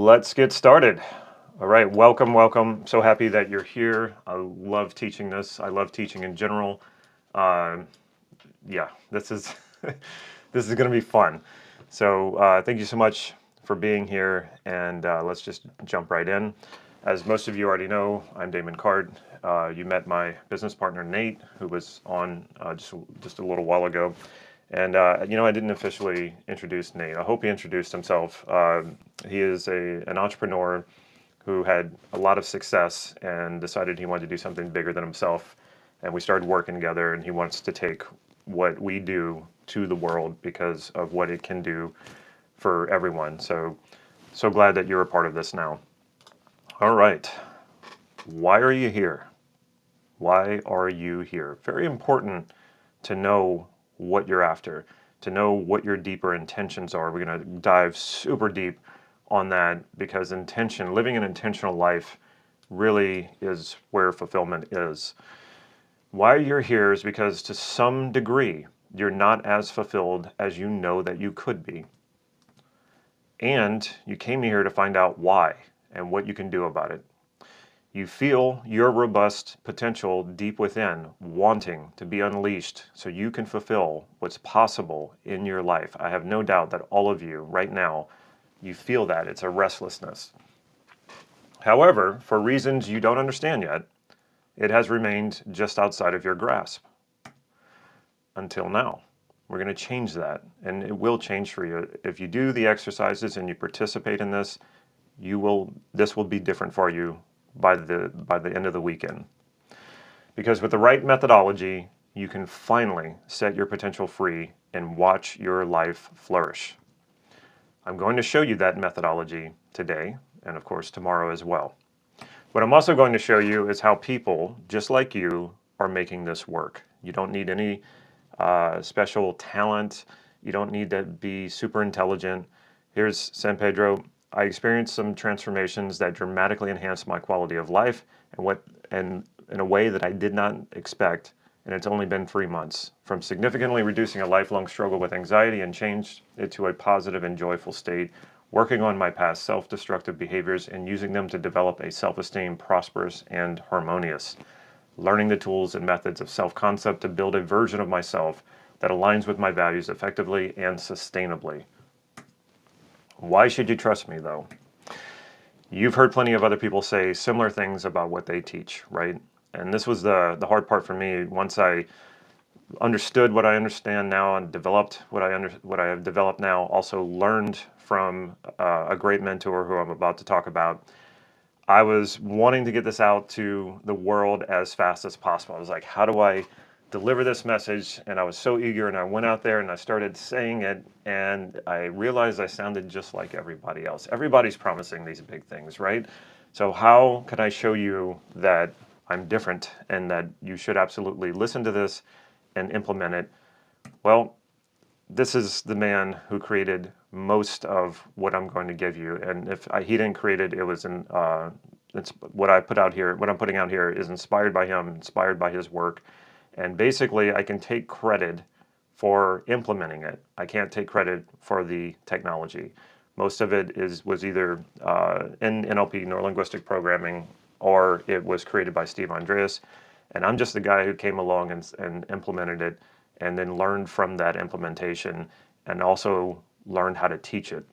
Let's get started. All right, welcome, welcome. So happy that you're here. I love teaching this. I love teaching in general. Yeah, this is this is going to be fun. So thank you so much for being here, and let's just jump right in. As most of you already know, I'm Damon Card. You met my business partner Nate, who was on just a little while ago. And I didn't officially introduce Nate. I hope he introduced himself. He is an entrepreneur who had a lot of success and decided he wanted to do something bigger than himself. And we started working together, and he wants to take what we do to the world because of what it can do for everyone. So glad that you're a part of this now. All right. Why are you here? Why are you here? Very important to know what you're after, to know what your deeper intentions are. We're going to dive super deep on that because living an intentional life really is where fulfillment is. Why you're here is because to some degree, you're not as fulfilled as you know that you could be. And you came here to find out why and what you can do about it. You feel your robust potential deep within, wanting to be unleashed so you can fulfill what's possible in your life. I have no doubt that all of you right now, you feel that. It's a restlessness. However, for reasons you don't understand yet, it has remained just outside of your grasp until now. We're going to change that, and it will change for you. If you do the exercises and you participate in this, this will be different for you by the end of the weekend. Because with the right methodology, you can finally set your potential free and watch your life flourish. I'm going to show you that methodology today, and of course tomorrow as well. What I'm also going to show you is how people just like you are making this work. You don't need any special talent. You don't need to be super intelligent. Here's San Pedro. I experienced some transformations that dramatically enhanced my quality of life and in a way that I did not expect, and it's only been 3 months. From significantly reducing a lifelong struggle with anxiety and changed it to a positive and joyful state, working on my past self-destructive behaviors and using them to develop a self-esteem prosperous and harmonious. Learning the tools and methods of self-concept to build a version of myself that aligns with my values effectively and sustainably. Why should you trust me, though? You've heard plenty of other people say similar things about what they teach, right? And this was the hard part for me. Once I understood what I understand now and developed what I have developed now, also learned from a great mentor who I'm about to talk about, I was wanting to get this out to the world as fast as possible. I was like, how do I deliver this message? And I was so eager, and I went out there and I started saying it, and I realized I sounded just like everybody else. Everybody's promising these big things, right? So how can I show you that I'm different and that you should absolutely listen to this and implement it? Well, this is the man who created most of what I'm going to give you. And if he didn't create it, it was it's what I put out here. What I'm putting out here is inspired by him, inspired by his work. And basically, I can take credit for implementing it. I can't take credit for the technology. Most of it was either in NLP, Neuro Linguistic Programming, or it was created by Steve Andreas. And I'm just the guy who came along and implemented it, and then learned from that implementation and also learned how to teach it.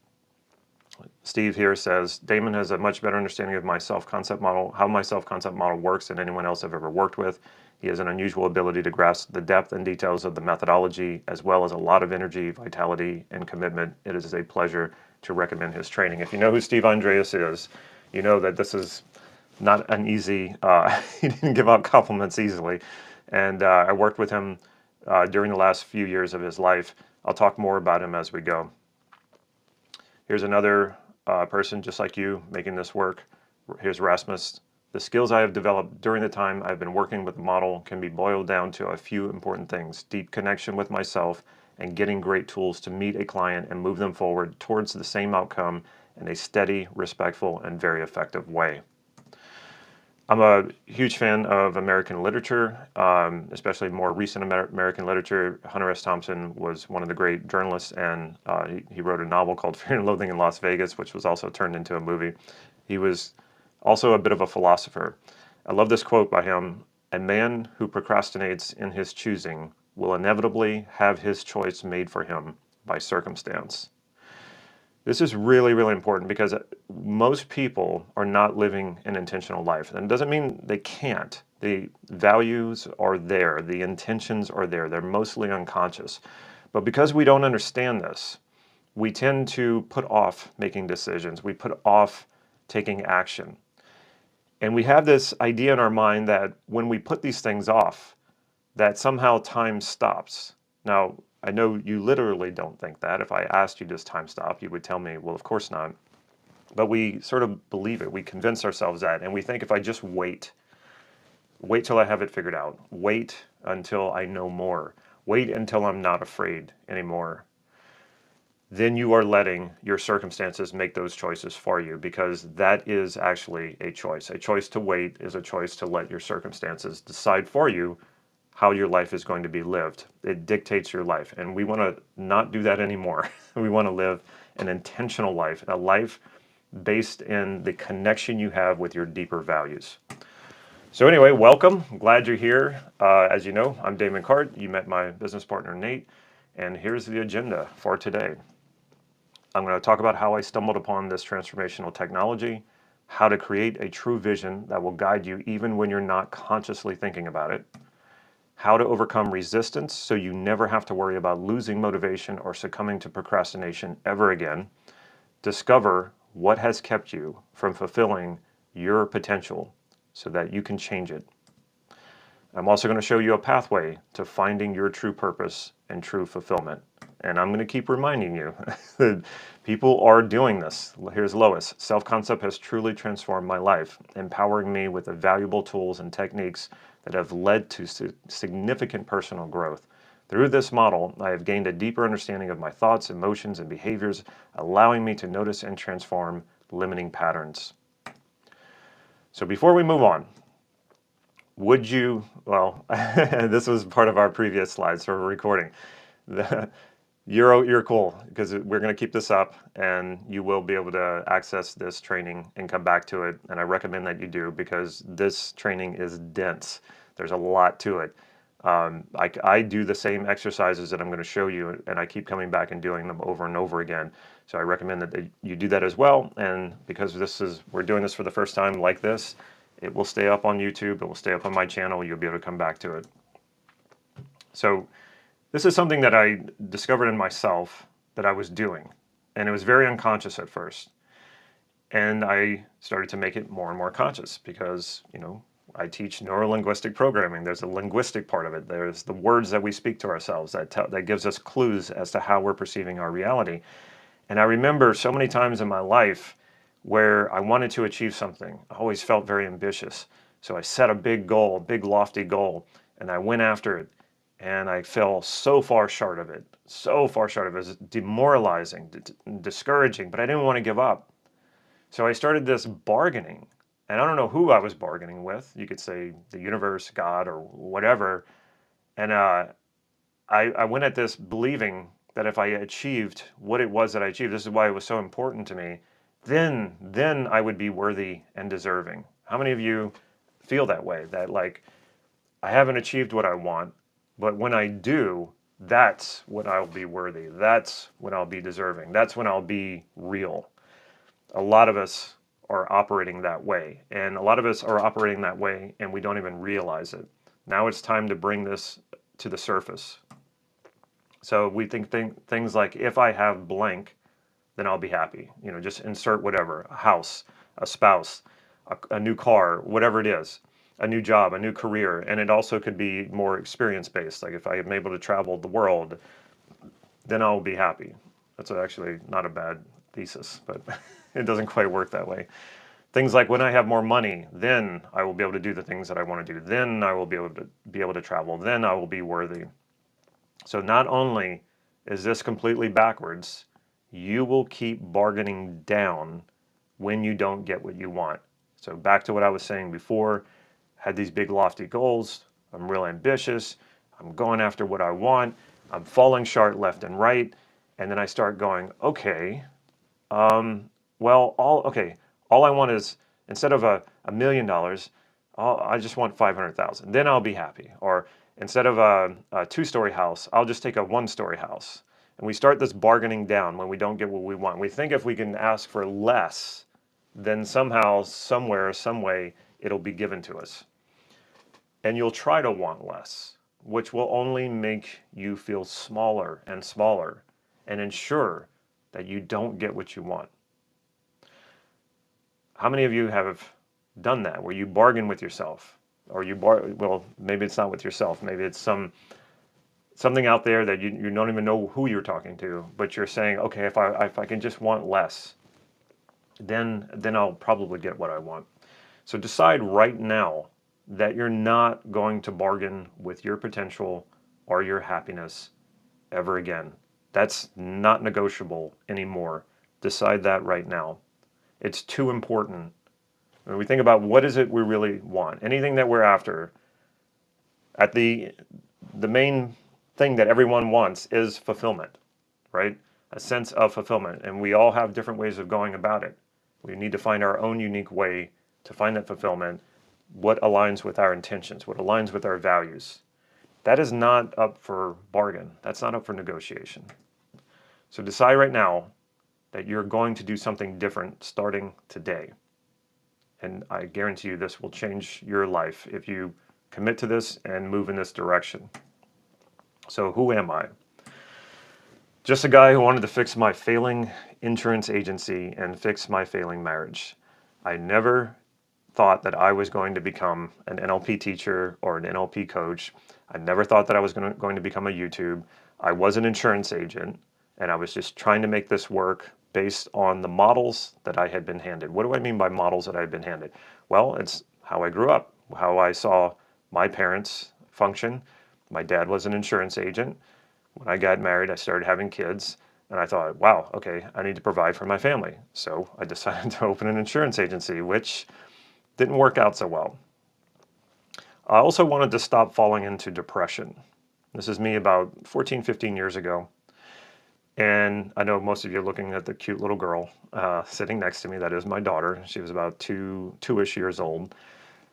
Steve here says, Damon has a much better understanding of my self-concept model, how my self-concept model works than anyone else I've ever worked with. He has an unusual ability to grasp the depth and details of the methodology, as well as a lot of energy, vitality, and commitment. It is a pleasure to recommend his training. If you know who Steve Andreas is, you know that this is not an easy, he didn't give out compliments easily. And I worked with him during the last few years of his life. I'll talk more about him as we go. Here's another person just like you making this work. Here's Rasmus. The skills I have developed during the time I've been working with the model can be boiled down to a few important things: deep connection with myself and getting great tools to meet a client and move them forward towards the same outcome in a steady, respectful, and very effective way. I'm a huge fan of American literature, especially more recent American literature. Hunter S. Thompson was one of the great journalists, and he wrote a novel called Fear and Loathing in Las Vegas, which was also turned into a movie. He was also a bit of a philosopher. I love this quote by him: "A man who procrastinates in his choosing will inevitably have his choice made for him by circumstance." This is really, really important because most people are not living an intentional life. And it doesn't mean they can't. The values are there, the intentions are there, they're mostly unconscious. But because we don't understand this, we tend to put off making decisions, we put off taking action. And we have this idea in our mind that when we put these things off, that somehow time stops. Now, I know you literally don't think that. If I asked you, does time stop, you would tell me, well, of course not. But we sort of believe it. We convince ourselves that. And we think if I just wait till I have it figured out, wait until I know more, wait until I'm not afraid anymore, then you are letting your circumstances make those choices for you, because that is actually a choice. A choice to wait is a choice to let your circumstances decide for you how your life is going to be lived. It dictates your life. And we want to not do that anymore. We want to live an intentional life, a life based in the connection you have with your deeper values. So anyway, welcome. I'm glad you're here. As you know, I'm Damon Cart. You met my business partner, Nate. And here's the agenda for today. I'm going to talk about how I stumbled upon this transformational technology, how to create a true vision that will guide you even when you're not consciously thinking about it, how to overcome resistance so you never have to worry about losing motivation or succumbing to procrastination ever again, discover what has kept you from fulfilling your potential so that you can change it. I'm also going to show you a pathway to finding your true purpose and true fulfillment. And I'm going to keep reminding you that people are doing this. Here's Lois. Self-concept has truly transformed my life, empowering me with the valuable tools and techniques that have led to significant personal growth. Through this model, I have gained a deeper understanding of my thoughts, emotions, and behaviors, allowing me to notice and transform limiting patterns. So before we move on, would you, well, this was part of our previous slides for recording. You're cool, because we're going to keep this up and you will be able to access this training and come back to it. And I recommend that you do, because this training is dense. There's a lot to it. I do the same exercises that I'm going to show you, and I keep coming back and doing them over and over again. So I recommend that you do that as well. And because we're doing this for the first time like this, it will stay up on YouTube. It will stay up on my channel. You'll be able to come back to it. So this is something that I discovered in myself that I was doing. And it was very unconscious at first. And I started to make it more and more conscious because, I teach Neuro Linguistic Programming. There's a linguistic part of it. There's the words that we speak to ourselves that gives us clues as to how we're perceiving our reality. And I remember so many times in my life where I wanted to achieve something. I always felt very ambitious. So I set a big goal, a big lofty goal, and I went after it. And I fell so far short of it, so far short of it. It was demoralizing, discouraging, but I didn't want to give up. So I started this bargaining. And I don't know who I was bargaining with. You could say the universe, God, or whatever. And I went at this believing that if I achieved what it was that I achieved, this is why it was so important to me, then I would be worthy and deserving. How many of you feel that way? That like, I haven't achieved what I want, but when I do, that's when I'll be worthy. That's when I'll be deserving. That's when I'll be real. A lot of us are operating that way, and a lot of us are operating that way and we don't even realize it. Now it's time to bring this to the surface. So we think things like, if I have blank, then I'll be happy. Just insert whatever, a house, a spouse, a new car, whatever it is, a new job, a new career. And it also could be more experience-based. Like if I am able to travel the world, then I'll be happy. That's actually not a bad thesis, but it doesn't quite work that way. Things like, when I have more money, then I will be able to do the things that I want to do. Then I will be able to travel. Then I will be worthy. So not only is this completely backwards, you will keep bargaining down when you don't get what you want. So back to what I was saying before, had these big lofty goals. I'm real ambitious. I'm going after what I want. I'm falling short left and right. And then I start going, okay, well, all I want is, instead of $1 million, I just want 500,000. Then I'll be happy. Or instead of a two-story house, I'll just take a one-story house. And we start this bargaining down when we don't get what we want. We think if we can ask for less, then somehow, somewhere, some way, it'll be given to us. And you'll try to want less, which will only make you feel smaller and smaller and ensure that you don't get what you want. How many of you have done that, where you bargain with yourself? Or well, maybe it's not with yourself. Maybe it's something out there that you don't even know who you're talking to, but you're saying, okay, if I can just want less, then I'll probably get what I want. So decide right now that you're not going to bargain with your potential or your happiness ever again. That's not negotiable anymore. Decide that right now. It's too important. When we think about what is it we really want, anything that we're after, at the main thing that everyone wants is fulfillment, right? A sense of fulfillment. And we all have different ways of going about it. We need to find our own unique way to find that fulfillment, what aligns with our intentions, what aligns with our values. That is not up for bargain. That's not up for negotiation. So decide right now that you're going to do something different starting today. And I guarantee you this will change your life if you commit to this and move in this direction. So who am I? Just a guy who wanted to fix my failing insurance agency and fix my failing marriage. I never thought that I was going to become an NLP teacher or an NLP coach. I never thought that I was going to become a YouTube. I was an insurance agent, and I was just trying to make this work based on the models that I had been handed. What do I mean by models that I had been handed? Well, it's how I grew up, how I saw my parents function. My dad was an insurance agent. When I got married, I started having kids, and I thought, wow, okay, I need to provide for my family. So I decided to open an insurance agency, which didn't work out so well. I also wanted to stop falling into depression. This is me about 14, 15 years ago. And I know most of you are looking at the cute little girl sitting next to me. That is my daughter. She was about two-ish years old.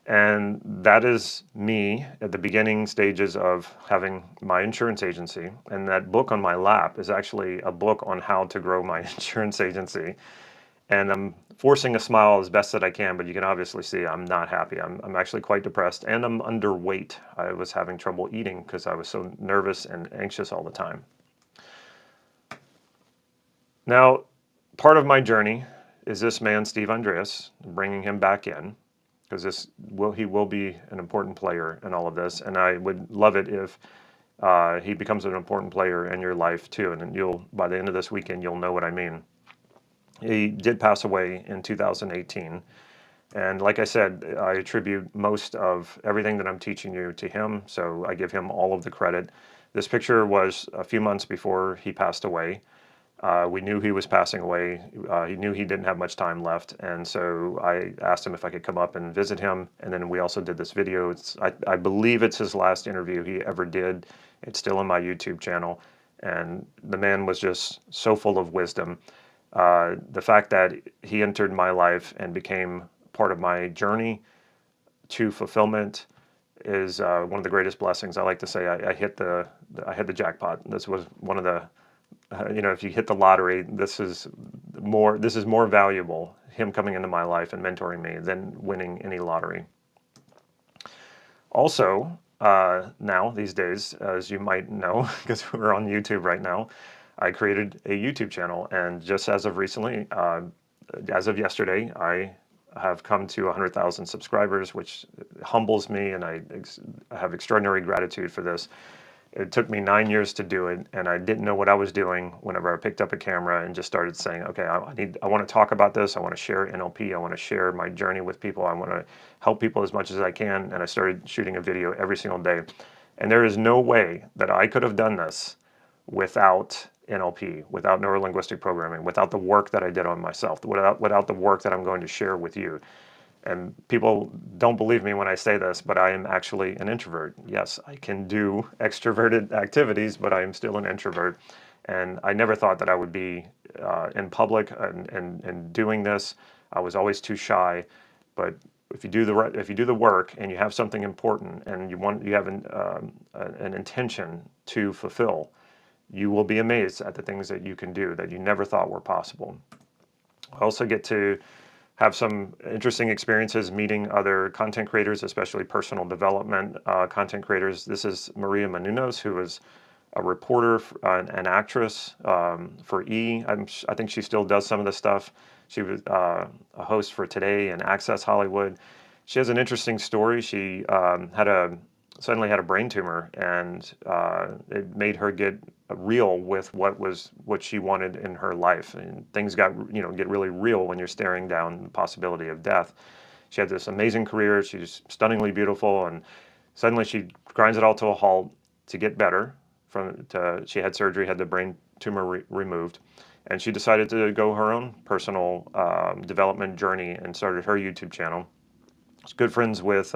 And that is me at the beginning stages of having my insurance agency. And that book on my lap is actually a book on how to grow my insurance agency. And I'm forcing a smile as best that I can, but you can obviously see I'm not happy. I'm actually quite depressed, and I'm underweight. I was having trouble eating because I was so nervous and anxious all the time. Now, part of my journey is this man, Steve Andreas, bringing him back in, because he will be an important player in all of this, and I would love it if he becomes an important player in your life too. And by the end of this weekend, you'll know what I mean. He did pass away in 2018. And like I said, I attribute most of everything that I'm teaching you to him, so I give him all of the credit. This picture was a few months before he passed away. We knew he was passing away. He knew he didn't have much time left, and so I asked him if I could come up and visit him, and then we also did this video. I believe it's his last interview he ever did. It's still on my YouTube channel, and the man was just so full of wisdom. The fact that he entered my life and became part of my journey to fulfillment is one of the greatest blessings. I like to say I hit the jackpot. This was one of the if you hit the lottery, this is more valuable, him coming into my life and mentoring me, than winning any lottery. Also, now these days, as you might know, because we're on YouTube right now, I created a YouTube channel, and just as of recently, as of yesterday, I have come to 100,000 subscribers, which humbles me, and I have extraordinary gratitude for this. It took me 9 years to do it, and I didn't know what I was doing whenever I picked up a camera and just started saying, okay, I want to talk about this. I want to share NLP. I want to share my journey with people. I want to help people as much as I can. And I started shooting a video every single day. And there is no way that I could have done this without NLP, without Neuro Linguistic Programming, without the work that I did on myself, without the work that I'm going to share with you. And people don't believe me when I say this, but I am actually an introvert. Yes, I can do extroverted activities, but I am still an introvert. And I never thought that I would be in public and doing this. I was always too shy. But if you do the work and you have something important and you have an intention to fulfill, you will be amazed at the things that you can do that you never thought were possible. I also get to have some interesting experiences meeting other content creators, especially personal development content creators. This is Maria Menounos, who is a reporter, an actress for E! I think she still does some of the stuff. She was a host for Today and Access Hollywood. She has an interesting story. She suddenly had a brain tumor, and it made her get real with what she wanted in her life. And things get really real when you're staring down the possibility of death. She had this amazing career. She's stunningly beautiful, and suddenly she grinds it all to a halt to get better. She had surgery, had the brain tumor removed, and she decided to go her own personal development journey and started her YouTube channel. She's good friends with,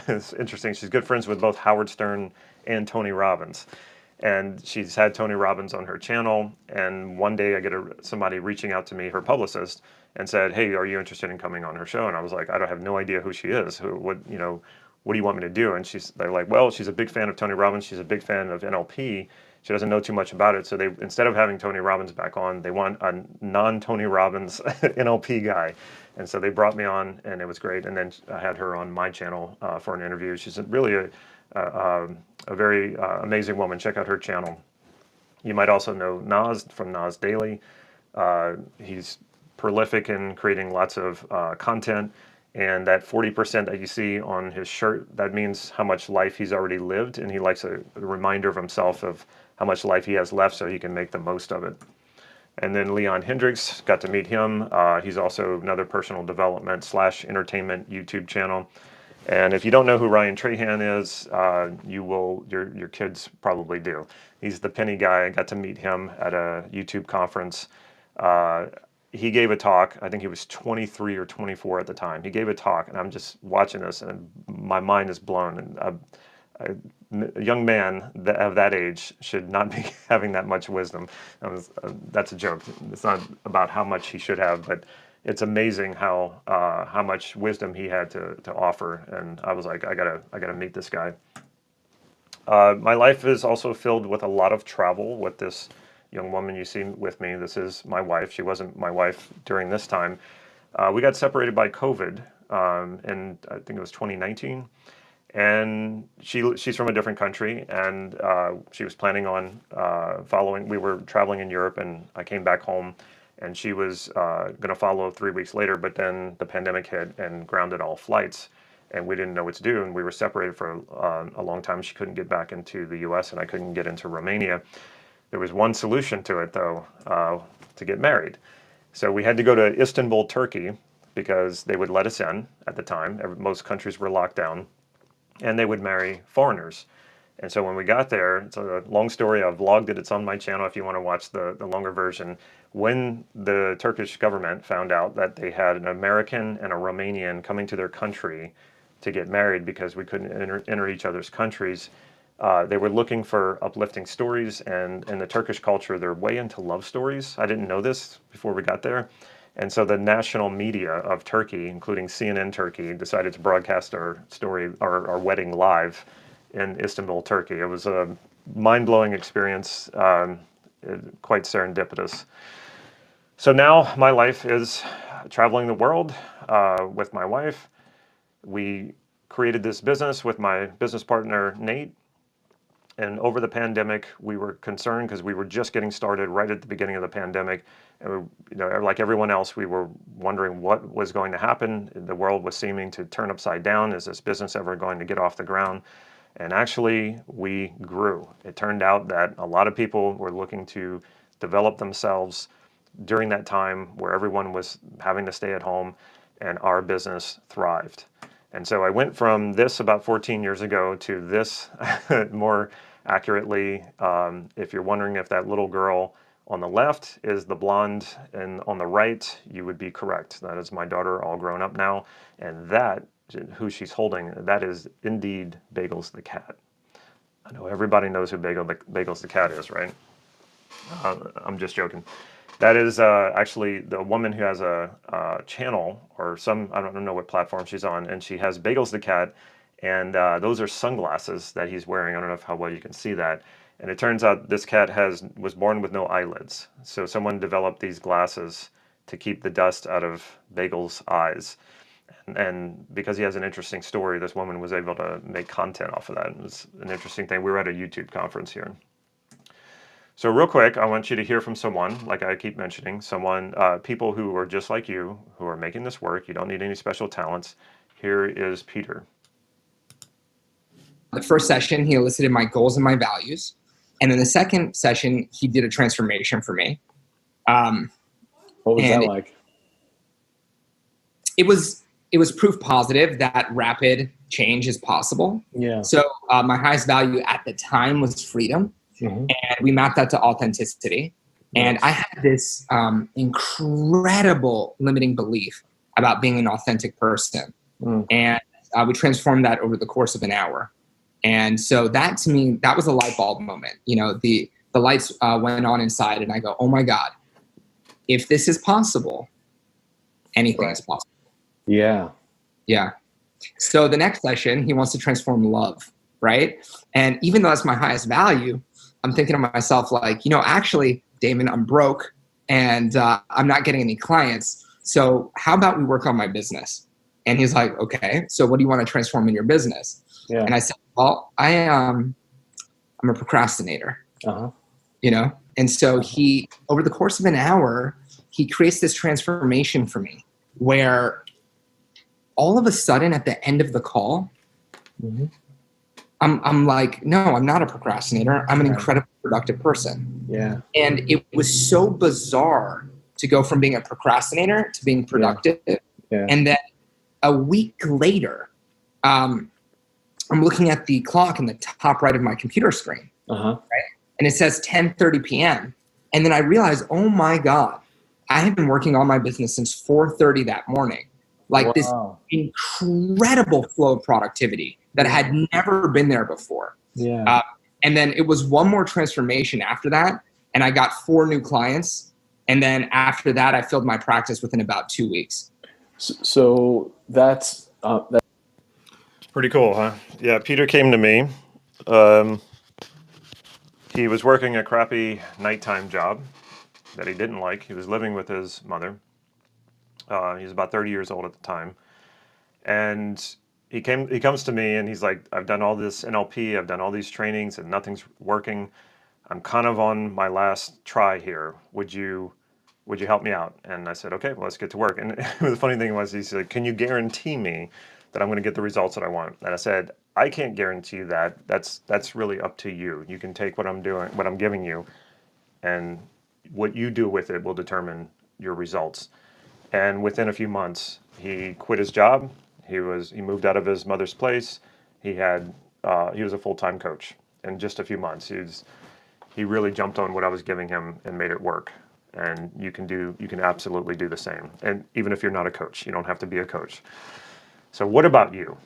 it's interesting, she's good friends with both Howard Stern and Tony Robbins. And she's had Tony Robbins on her channel. And one day I get somebody reaching out to me, her publicist, and said, "Hey, are you interested in coming on her show?" And I was like, I don't have no idea who she is. What do you want me to do? And they're like, well, she's a big fan of Tony Robbins. She's a big fan of NLP. She doesn't know too much about it. So instead of having Tony Robbins back on, they want a non-Tony Robbins NLP guy. And so they brought me on, and it was great. And then I had her on my channel for an interview. She's really a very amazing woman. Check out her channel. You might also know Nas from Nas Daily. He's prolific in creating lots of content. And that 40% that you see on his shirt, that means how much life he's already lived. And he likes a reminder of himself of how much life he has left so he can make the most of it. And then Leon Hendricks, got to meet him. He's also another personal development / entertainment YouTube channel. And if you don't know who Ryan Trahan is, your kids probably do. He's the penny guy. I got to meet him at a YouTube conference. He gave a talk. I think he was 23 or 24 at the time. He gave a talk, and I'm just watching this, and my mind is blown. And a young man of that age should not be having that much wisdom. That's a joke. It's not about how much he should have, but it's amazing how much wisdom he had to offer. And I was like, I gotta meet this guy. My life is also filled with a lot of travel with this young woman you see with me. This is my wife. She wasn't my wife during this time. We got separated by COVID, and I think it was 2019. And she's from a different country, and she was planning on following. We were traveling in Europe, and I came back home, and she was going to follow 3 weeks later. But then the pandemic hit and grounded all flights, and we didn't know what to do. And we were separated for a long time. She couldn't get back into the U.S., and I couldn't get into Romania. There was one solution to it, though, to get married. So we had to go to Istanbul, Turkey, because they would let us in at the time. Most countries were locked down, and they would marry foreigners. And so when we got there, it's a long story. I've vlogged it. It's on my channel if you want to watch the longer version. When the Turkish government found out that they had an American and a Romanian coming to their country to get married because we couldn't enter each other's countries, they were looking for uplifting stories, and in the Turkish culture, they're way into love stories. I didn't know this before we got there. And so the national media of Turkey, including CNN Turkey, decided to broadcast our story, our wedding live in Istanbul, Turkey. It was a mind-blowing experience, quite serendipitous. So now my life is traveling the world with my wife. We created this business with my business partner, Nate. And over the pandemic, we were concerned because we were just getting started right at the beginning of the pandemic. And like everyone else, we were wondering what was going to happen. The world was seeming to turn upside down. Is this business ever going to get off the ground? And actually, we grew. It turned out that a lot of people were looking to develop themselves during that time where everyone was having to stay at home, and our business thrived. And so I went from this about 14 years ago to this more accurately. If you're wondering if that little girl On the left is the blonde, and on the right, you would be correct. That is my daughter, all grown up now, and that, who she's holding, that is indeed Bagels the cat. I know everybody knows who Bagels the cat is, right? I'm just joking. That is actually the woman who has a channel, or some, I don't know what platform she's on, and she has Bagels the cat, and those are sunglasses that he's wearing. I don't know how well you can see that. And it turns out this cat was born with no eyelids. So someone developed these glasses to keep the dust out of Bagel's eyes. And because he has an interesting story, this woman was able to make content off of that. It was an interesting thing. We were at a YouTube conference here. So real quick, I want you to hear from someone, like I keep mentioning, people who are just like you, who are making this work. You don't need any special talents. Here is Peter. The first session, he elicited my goals and my values. And then the second session, he did a transformation for me. What was that like? It was proof positive that rapid change is possible. Yeah. So my highest value at the time was freedom. And we mapped that to authenticity. And I had this incredible limiting belief about being an authentic person. And we transformed that over the course of an hour. And so that, to me, that was a light bulb moment. You know, the lights went on inside, and I go, oh my God, if this is possible, anything is possible. Yeah. Yeah. So the next session, he wants to transform love, right? And even though that's my highest value, I'm thinking to myself, like, you know, actually, Damon, I'm broke and I'm not getting any clients. So how about we work on my business? And he's like, okay, so what do you want to transform in your business? Yeah. And I said, well, I'm a procrastinator, you know? And so he, over the course of an hour, he creates this transformation for me where all of a sudden at the end of the call, I'm like, no, I'm not a procrastinator. I'm an incredibly productive person. Yeah. And it was so bizarre to go from being a procrastinator to being productive. Yeah. And then a week later, I'm looking at the clock in the top right of my computer screen, right? And it says 10:30 p.m. And then I realized, oh my God, I had been working on my business since 4:30 that morning. Like this incredible flow of productivity that had never been there before. Yeah. And then it was one more transformation after that, and I got 4 new clients. And then after that, I filled my practice within about 2 weeks. So that's Pretty cool, huh? Yeah, Peter came to me. He was working a crappy nighttime job that he didn't like. He was living with his mother. He was about 30 years old at the time. And he comes to me and he's like, I've done all this NLP, I've done all these trainings and nothing's working. I'm kind of on my last try here. Would you help me out? And I said, okay, well, let's get to work. And the funny thing was, he said, can you guarantee me that I'm going to get the results that I want? And I said, I can't guarantee that. That's really up to you. You can take what I'm doing, what I'm giving you, and what you do with it will determine your results. And within a few months, he quit his job. He moved out of his mother's place. He was a full-time coach in just a few months. He really jumped on what I was giving him and made it work. And you can absolutely do the same. And even if you're not a coach, you don't have to be a coach. So what about you?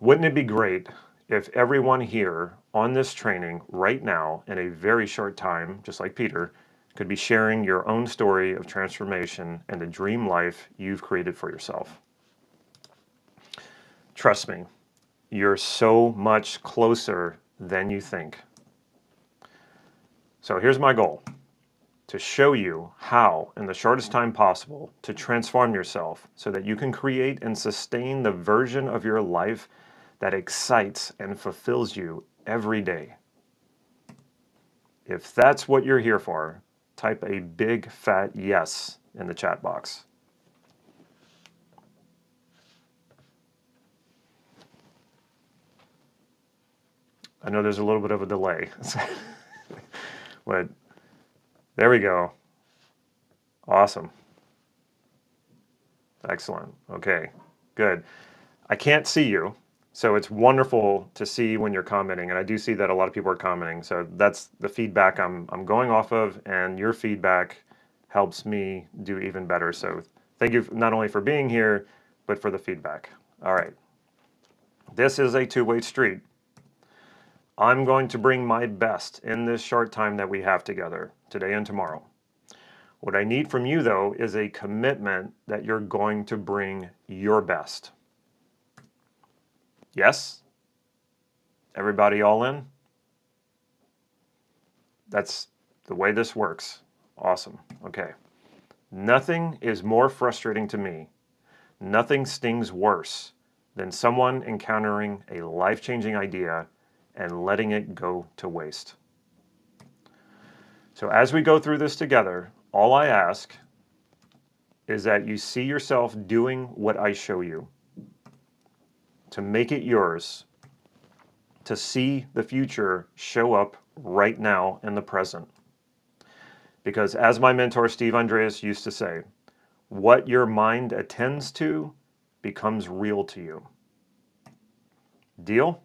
Wouldn't it be great if everyone here on this training right now in a very short time, just like Peter, could be sharing your own story of transformation and the dream life you've created for yourself? Trust me, you're so much closer than you think. So here's my goal: to show you how, in the shortest time possible, to transform yourself so that you can create and sustain the version of your life that excites and fulfills you every day. If that's what you're here for, type a big fat yes in the chat box. I know there's a little bit of a delay, but there we go. Awesome. Excellent. Okay, good. I can't see you, So it's wonderful to see when you're commenting, and I do see that a lot of people are commenting. So that's the feedback I'm going off of, and your feedback helps me do even better. So thank you not only for being here, but for the feedback. All right. This is a two-way street. I'm going to bring my best in this short time that we have together, today and tomorrow. What I need from you, though, is a commitment that you're going to bring your best. Yes? Everybody all in? That's the way this works. Awesome. Okay. Nothing is more frustrating to me. Nothing stings worse than someone encountering a life-changing idea and letting it go to waste. So as we go through this together, all I ask is that you see yourself doing what I show you, to make it yours, to see the future show up right now in the present. Because as my mentor Steve Andreas used to say, what your mind attends to becomes real to you. Deal?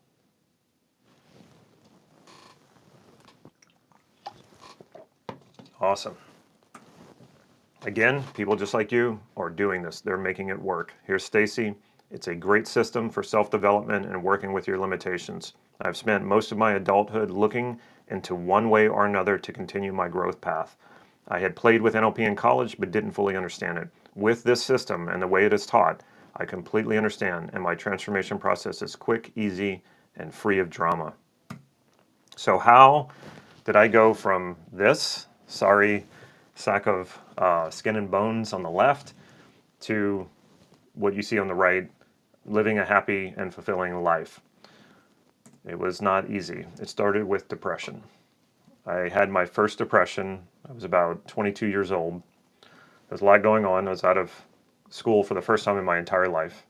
Awesome. Again, people just like you are doing this. They're making it work. Here's Stacy. It's a great system for self-development and working with your limitations. I've spent most of my adulthood looking into one way or another to continue my growth path. I had played with NLP in college but didn't fully understand it. With this system and the way it is taught, I completely understand, and my transformation process is quick, easy, and free of drama. So how did I go from this sorry sack of skin and bones on the left to what you see on the right, living a happy and fulfilling life? It was not easy. It started with depression. I had my first depression. I was about 22 years old. There's a lot going on. I was out of school for the first time in my entire life.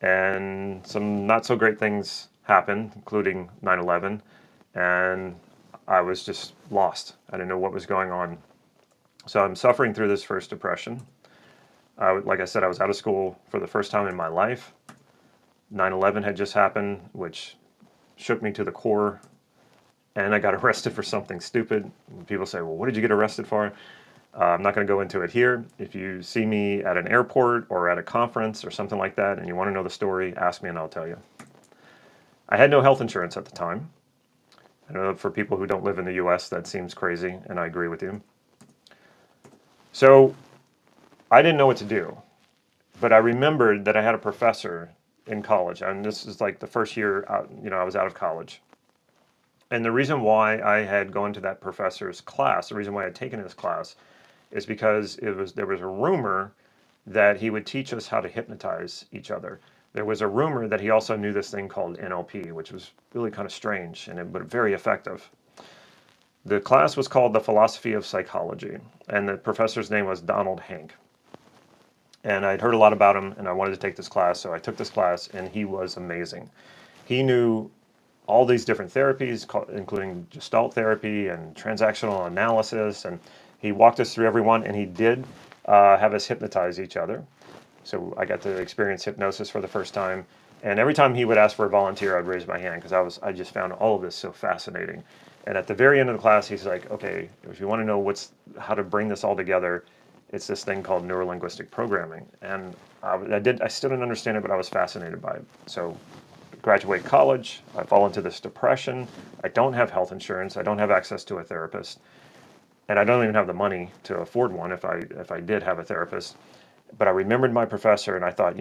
And some not so great things happened, including 9/11. And I was just lost. I didn't know what was going on. So I'm suffering through this first depression. Like I said, I was out of school for the first time in my life. 9/11 had just happened, which shook me to the core. And I got arrested for something stupid. People say, well, what did you get arrested for? I'm not going to go into it here. If you see me at an airport or at a conference or something like that and you want to know the story, ask me and I'll tell you. I had no health insurance at the time. I know for people who don't live in the US, that seems crazy, and I agree with you. So I didn't know what to do, but I remembered that I had a professor in college, and this is like the first year out, I was out of college. And the reason why I had gone to that professor's class, the reason why I had taken his class, is because there was a rumor that he would teach us how to hypnotize each other. There was a rumor that he also knew this thing called NLP, which was really kind of strange, but very effective. The class was called The Philosophy of Psychology, and the professor's name was Donald Hank. And I'd heard a lot about him, and I wanted to take this class, so I took this class, and he was amazing. He knew all these different therapies, including Gestalt therapy and transactional analysis, and he walked us through every one, and he did have us hypnotize each other. So I got to experience hypnosis for the first time, and every time he would ask for a volunteer, I'd raise my hand because I just found all of this so fascinating. And at the very end of the class, he's like, okay, if you want to know how to bring this all together, it's this thing called Neuro Linguistic Programming. And I still didn't understand it, but I was fascinated by it. So graduate college, I fall into this depression. I don't have health insurance. I don't have access to a therapist. And I don't even have the money to afford one if I did have a therapist. But I remembered my professor, and I thought,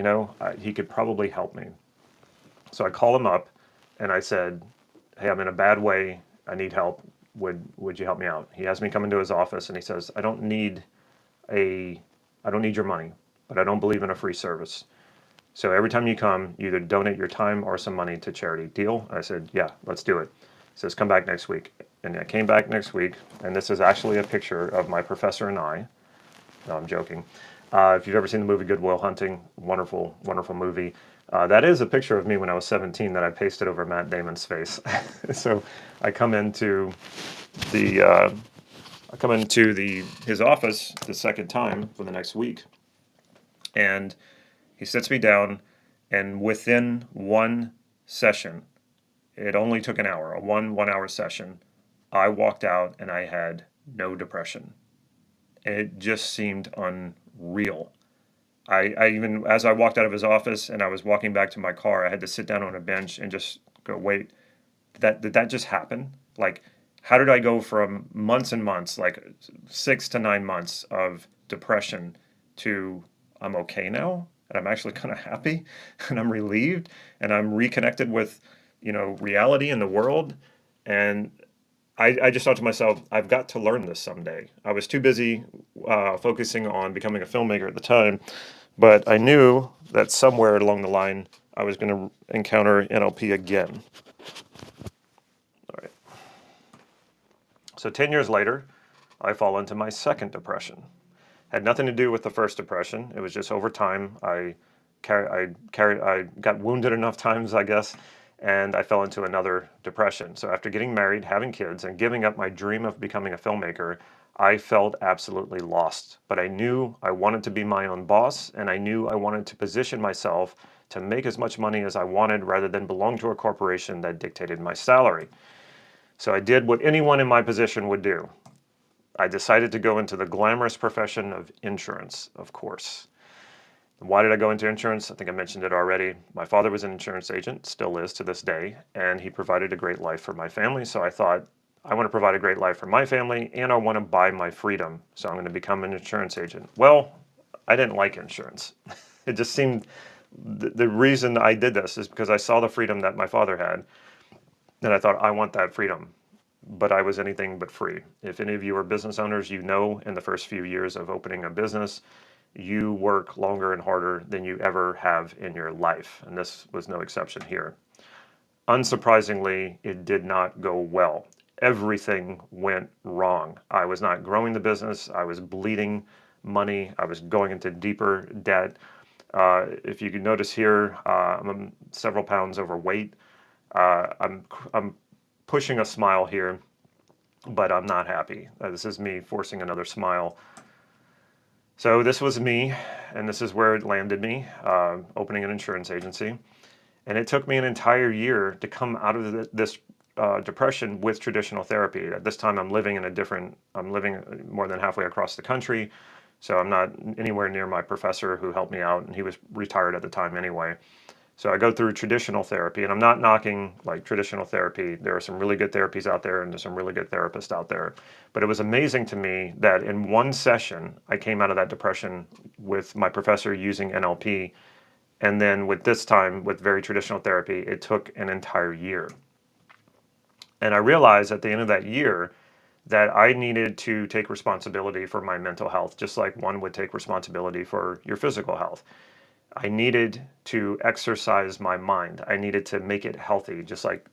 he could probably help me. So I called him up, and I said, hey, I'm in a bad way. I need help. Would you help me out? He has me come into his office, and he says, I don't need your money, but I don't believe in a free service. So every time you come, you either donate your time or some money to charity. Deal? I said, yeah, let's do it. He says, come back next week. And I came back next week, and this is actually a picture of my professor and I. No, I'm joking. If you've ever seen the movie Good Will Hunting, wonderful, wonderful movie. That is a picture of me when I was 17 that I pasted over Matt Damon's face. So I come into his office the second time for the next week, and he sits me down, and within 1 session, it only took an hour, a one-hour session, I walked out and I had no depression. It just seemed unreal. I even, as I walked out of his office and I was walking back to my car, I had to sit down on a bench and just go, wait, did that just happen? Like, how did I go from months and months, like 6 to 9 months of depression to I'm okay now and I'm actually kind of happy and I'm relieved and I'm reconnected with, reality in the world. And I just thought to myself, I've got to learn this someday. I was too busy focusing on becoming a filmmaker at the time, but I knew that somewhere along the line I was going to encounter NLP again. All right. So 10 years later, I fall into my second depression. Had nothing to do with the first depression. It was just over time. I got wounded enough times, I guess, and I fell into another depression. So after getting married, having kids, and giving up my dream of becoming a filmmaker, I felt absolutely lost. But I knew I wanted to be my own boss, and I knew I wanted to position myself to make as much money as I wanted rather than belong to a corporation that dictated my salary. So I did what anyone in my position would do. I decided to go into the glamorous profession of insurance, of course. Why did I go into insurance? I think I mentioned it already. My father was an insurance agent, still is to this day, and he provided a great life for my family. So I thought, I want to provide a great life for my family, and I want to buy my freedom. So I'm going to become an insurance agent. Well, I didn't like insurance. It just seemed, the reason I did this is because I saw the freedom that my father had, and I thought, I want that freedom. But I was anything but free. If any of you are business owners, in the first few years of opening a business, you work longer and harder than you ever have in your life. And this was no exception here. Unsurprisingly, it did not go well. Everything went wrong. I was not growing the business. I was bleeding money. I was going into deeper debt. If you can notice here, I'm several pounds overweight. I'm pushing a smile here, but I'm not happy. This is me forcing another smile. So this was me, and this is where it landed me, opening an insurance agency. And it took me an entire year to come out of this depression with traditional therapy. At this time, I'm living more than halfway across the country, so I'm not anywhere near my professor who helped me out, and he was retired at the time anyway. So I go through traditional therapy, and I'm not knocking like traditional therapy. There are some really good therapies out there, and there's some really good therapists out there. But it was amazing to me that in one session, I came out of that depression with my professor using NLP. And then with very traditional therapy, it took an entire year. And I realized at the end of that year that I needed to take responsibility for my mental health, just like one would take responsibility for your physical health. I needed to exercise my mind. I needed to make it healthy, just like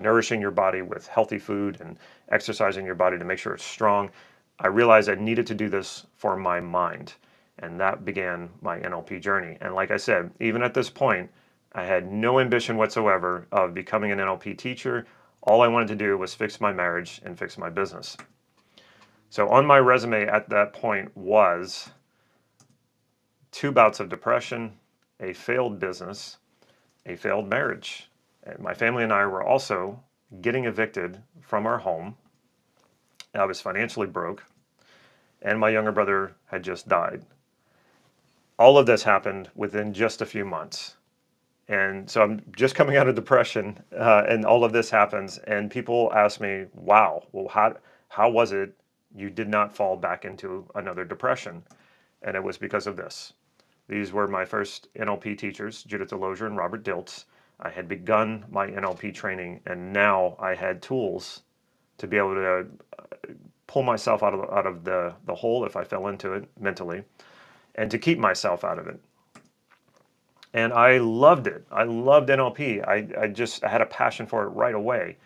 nourishing your body with healthy food and exercising your body to make sure it's strong. I realized I needed to do this for my mind. And that began my NLP journey. And like I said, even at this point, I had no ambition whatsoever of becoming an NLP teacher. All I wanted to do was fix my marriage and fix my business. So on my resume at that point was 2 bouts of depression, a failed business, a failed marriage. And my family and I were also getting evicted from our home. I was financially broke, and my younger brother had just died. All of this happened within just a few months. And so I'm just coming out of depression, and all of this happens, and people ask me, wow, well, how was it you did not fall back into another depression? And it was because of this. These were my first NLP teachers, Judith Delosier and Robert Dilts. I had begun my NLP training, and now I had tools to be able to pull myself out of the hole if I fell into it mentally, and to keep myself out of it. And I loved it. I loved NLP. I had a passion for it right away.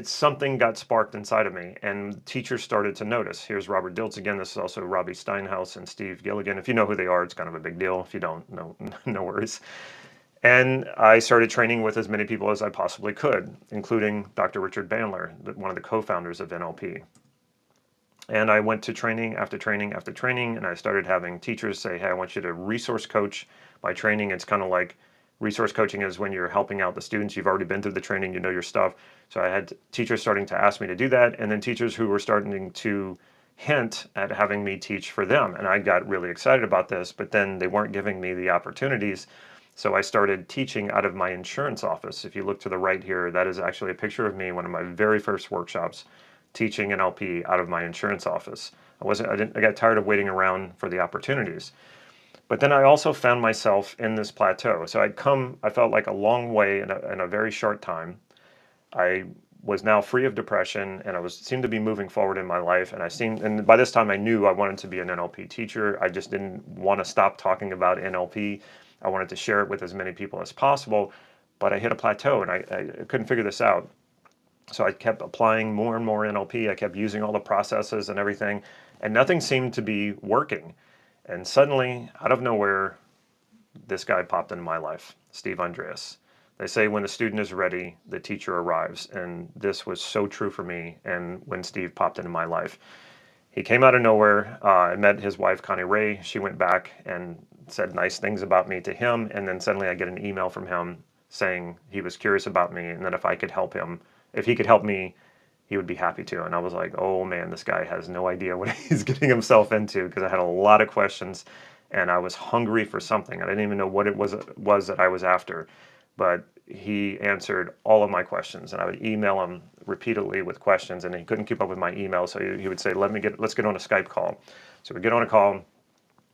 Something got sparked inside of me, and teachers started to notice. Here's Robert Dilts again. This is also Robbie Steinhaus and Steve Gilligan. If you know who they are, it's kind of a big deal. If you don't, no worries. And I started training with as many people as I possibly could, including Dr. Richard Bandler, one of the co-founders of NLP. And I went to training after training after training, and I started having teachers say, hey, I want you to resource coach my training. It's kind of like Resource coaching is when you're helping out the students. You've already been through the training, you know your stuff. So I had teachers starting to ask me to do that, and then teachers who were starting to hint at having me teach for them. And I got really excited about this, but then they weren't giving me the opportunities. So I started teaching out of my insurance office. If you look to the right here, that is actually a picture of me, one of my very first workshops, teaching NLP out of my insurance office. I got tired of waiting around for the opportunities. But then I also found myself in this plateau. So I felt like a long way in a very short time. I was now free of depression, and seemed to be moving forward in my life. And by this time I knew I wanted to be an NLP teacher. I just didn't want to stop talking about NLP. I wanted to share it with as many people as possible, but I hit a plateau and I couldn't figure this out. So I kept applying more and more NLP. I kept using all the processes and everything, and nothing seemed to be working. And suddenly, out of nowhere, this guy popped into my life, Steve Andreas. They say when the student is ready, the teacher arrives. And this was so true for me. And when Steve popped into my life, he came out of nowhere. I met his wife, Connie Ray. She went back and said nice things about me to him. And then suddenly I get an email from him saying he was curious about me and that if I could help him, if he could help me, he would be happy to. And I was like, oh man, this guy has no idea what he's getting himself into, because I had a lot of questions and I was hungry for something. I didn't even know what it was that I was after, but he answered all of my questions, and I would email him repeatedly with questions, and he couldn't keep up with my email. So he would say, let's get on a Skype call. So we'd get on a call,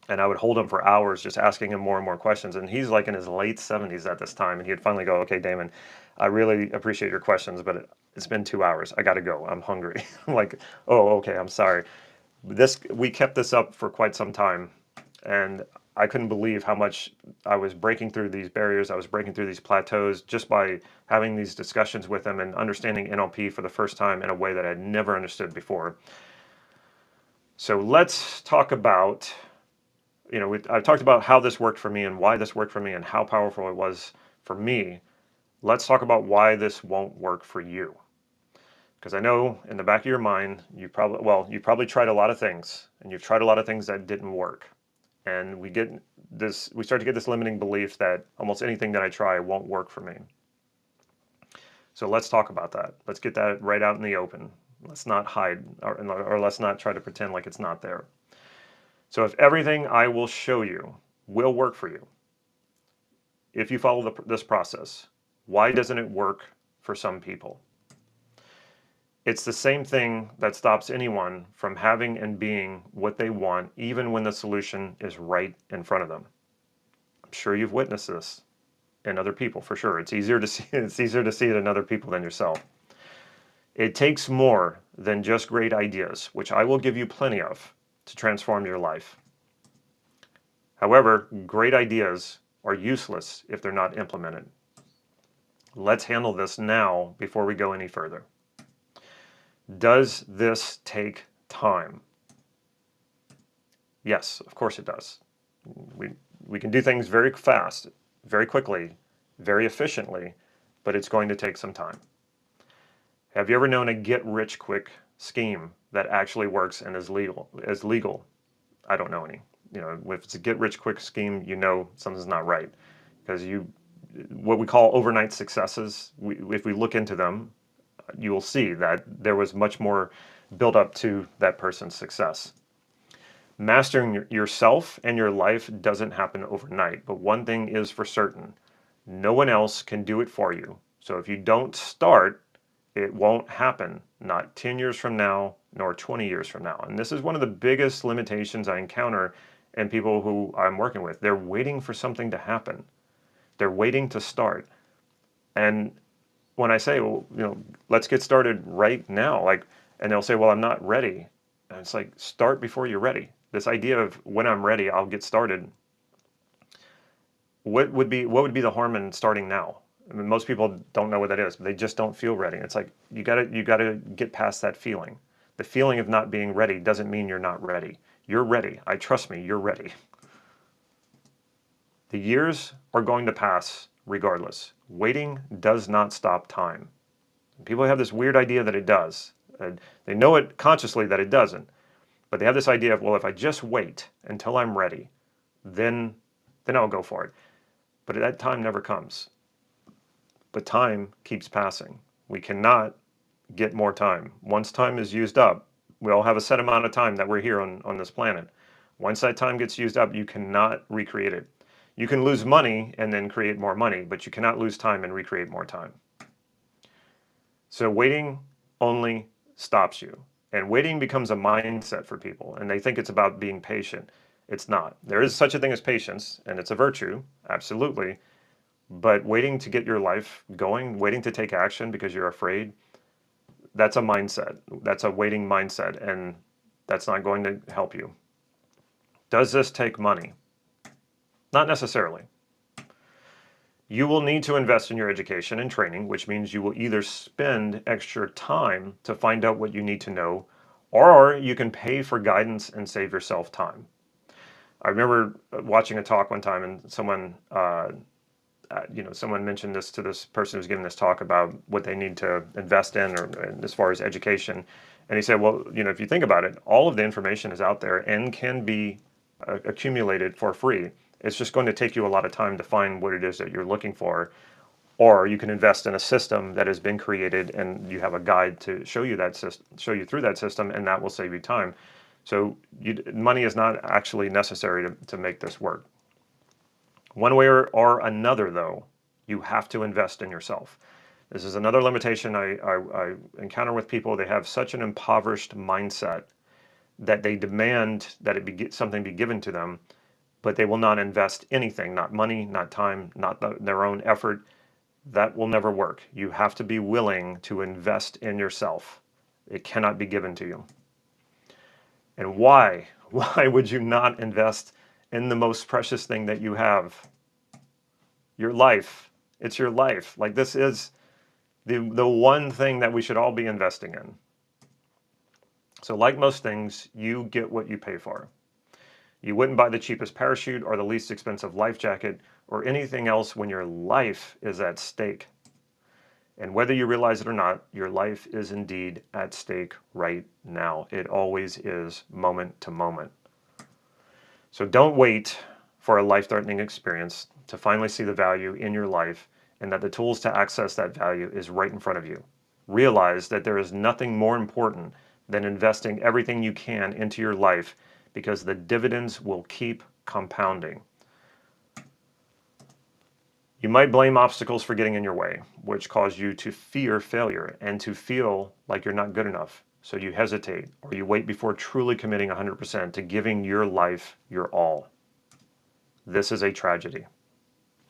and I would hold him for hours just asking him more and more questions. And he's like in his late 70s at this time. And he'd finally go, okay, Damon, I really appreciate your questions, but it's been 2 hours. I got to go. I'm hungry. I'm like, oh, okay, I'm sorry. We kept this up for quite some time. And I couldn't believe how much I was breaking through these barriers. I was breaking through these plateaus just by having these discussions with him and understanding NLP for the first time in a way that I'd never understood before. So let's talk about, I've talked about how this worked for me and why this worked for me and how powerful it was for me. Let's talk about why this won't work for you. Because I know in the back of your mind, you probably tried a lot of things, and you've tried a lot of things that didn't work. And we start to get this limiting belief that almost anything that I try won't work for me. So let's talk about that. Let's get that right out in the open. Let's not hide, or let's not try to pretend like it's not there. So if everything I will show you will work for you, if you follow this process, why doesn't it work for some people? It's the same thing that stops anyone from having and being what they want, even when the solution is right in front of them. I'm sure you've witnessed this in other people, for sure. It's easier to see it in other people than yourself. It takes more than just great ideas, which I will give you plenty of, to transform your life. However, great ideas are useless if they're not implemented. Let's handle this now before we go any further. Does this take time? Yes, of course it does. We can do things very fast, very quickly, very efficiently, but it's going to take some time. Have you ever known a get-rich-quick scheme that actually works and is legal? I don't know any. If it's a get-rich-quick scheme, something's not right, because what we call overnight successes, if we look into them, you will see that there was much more built up to that person's success. Mastering yourself and your life doesn't happen overnight, but one thing is for certain: no one else can do it for you. So if you don't start, it won't happen, not 10 years from now, nor 20 years from now. And this is one of the biggest limitations I encounter in people who I'm working with. They're waiting for something to happen. They're waiting to start. And when I say, well, let's get started right now, and they'll say, well, I'm not ready. And it's like, start before you're ready. This idea of when I'm ready, I'll get started. What would be the harm in starting now? I mean, most people don't know what that is, but they just don't feel ready. It's like, you gotta get past that feeling. The feeling of not being ready doesn't mean you're not ready. You're ready. Trust me, you're ready. The years are going to pass regardless. Waiting does not stop time. People have this weird idea that it does. They know it consciously that it doesn't. But they have this idea of, well, if I just wait until I'm ready, then I'll go for it. but that time never comes. But time keeps passing. We cannot get more time. Once time is used up, we all have a set amount of time that we're here on this planet. Once that time gets used up, you cannot recreate it. You can lose money and then create more money, but you cannot lose time and recreate more time. So waiting only stops you. And waiting becomes a mindset for people, and they think it's about being patient. It's not. There is such a thing as patience, and it's a virtue, absolutely. But waiting to get your life going, waiting to take action because you're afraid, that's a mindset. That's a waiting mindset, and that's not going to help you. Does this take money? Not necessarily. You will need to invest in your education and training, which means you will either spend extra time to find out what you need to know, or you can pay for guidance and save yourself time. I remember watching a talk one time, and someone mentioned this to this person who was giving this talk about what they need to invest in, or as far as education. And he said, well, if you think about it, all of the information is out there and can be accumulated for free. It's just going to take you a lot of time to find what it is that you're looking for. Or you can invest in a system that has been created, and you have a guide to show you through that system, and that will save you time. So money is not actually necessary to make this work. One way or another, though, you have to invest in yourself. This is another limitation I encounter with people. They have such an impoverished mindset that they demand that something be given to them, but they will not invest anything, not money, not time, not their own effort. That will never work. You have to be willing to invest in yourself. It cannot be given to you. And why? Why would you not invest in the most precious thing that you have? Your life. It's your life. Like, this is the one thing that we should all be investing in. So like most things, you get what you pay for. You wouldn't buy the cheapest parachute or the least expensive life jacket or anything else when your life is at stake. And whether you realize it or not, your life is indeed at stake right now. It always is, moment to moment. So don't wait for a life-threatening experience to finally see the value in your life, and that the tools to access that value is right in front of you. Realize that there is nothing more important than investing everything you can into your life, because the dividends will keep compounding. You might blame obstacles for getting in your way, which cause you to fear failure and to feel like you're not good enough. So you hesitate, or you wait before truly committing 100% to giving your life your all. This is a tragedy.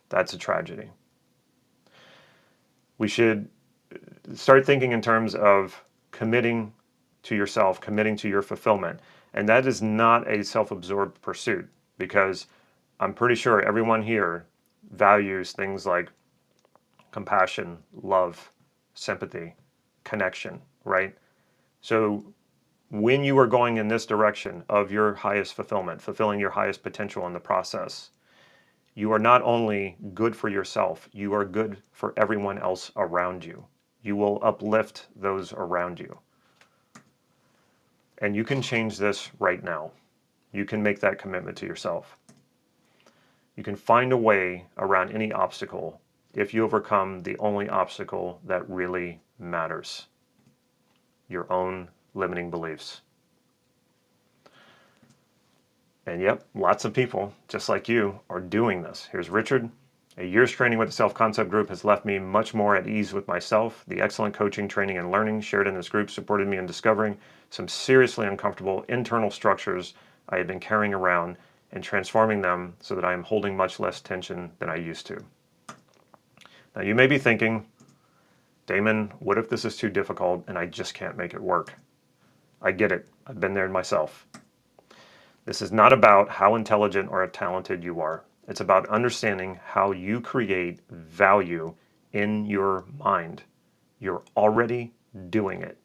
That's a tragedy. We should start thinking in terms of committing to yourself, committing to your fulfillment. And that is not a self-absorbed pursuit, because I'm pretty sure everyone here values things like compassion, love, sympathy, connection, right? So when you are going in this direction of your highest fulfillment, fulfilling your highest potential in the process, you are not only good for yourself, you are good for everyone else around you. You will uplift those around you. And you can change this right now. You can make that commitment to yourself. You can find a way around any obstacle if you overcome the only obstacle that really matters: your own limiting beliefs. And yep, lots of people, just like you, are doing this. Here's Richard. A year's training with the Self-Concept Group has left me much more at ease with myself. The excellent coaching, training, and learning shared in this group supported me in discovering some seriously uncomfortable internal structures I had been carrying around and transforming them so that I am holding much less tension than I used to. Now you may be thinking, Damon, what if this is too difficult and I just can't make it work? I get it. I've been there myself. This is not about how intelligent or talented you are. It's about understanding how you create value in your mind. You're already doing it.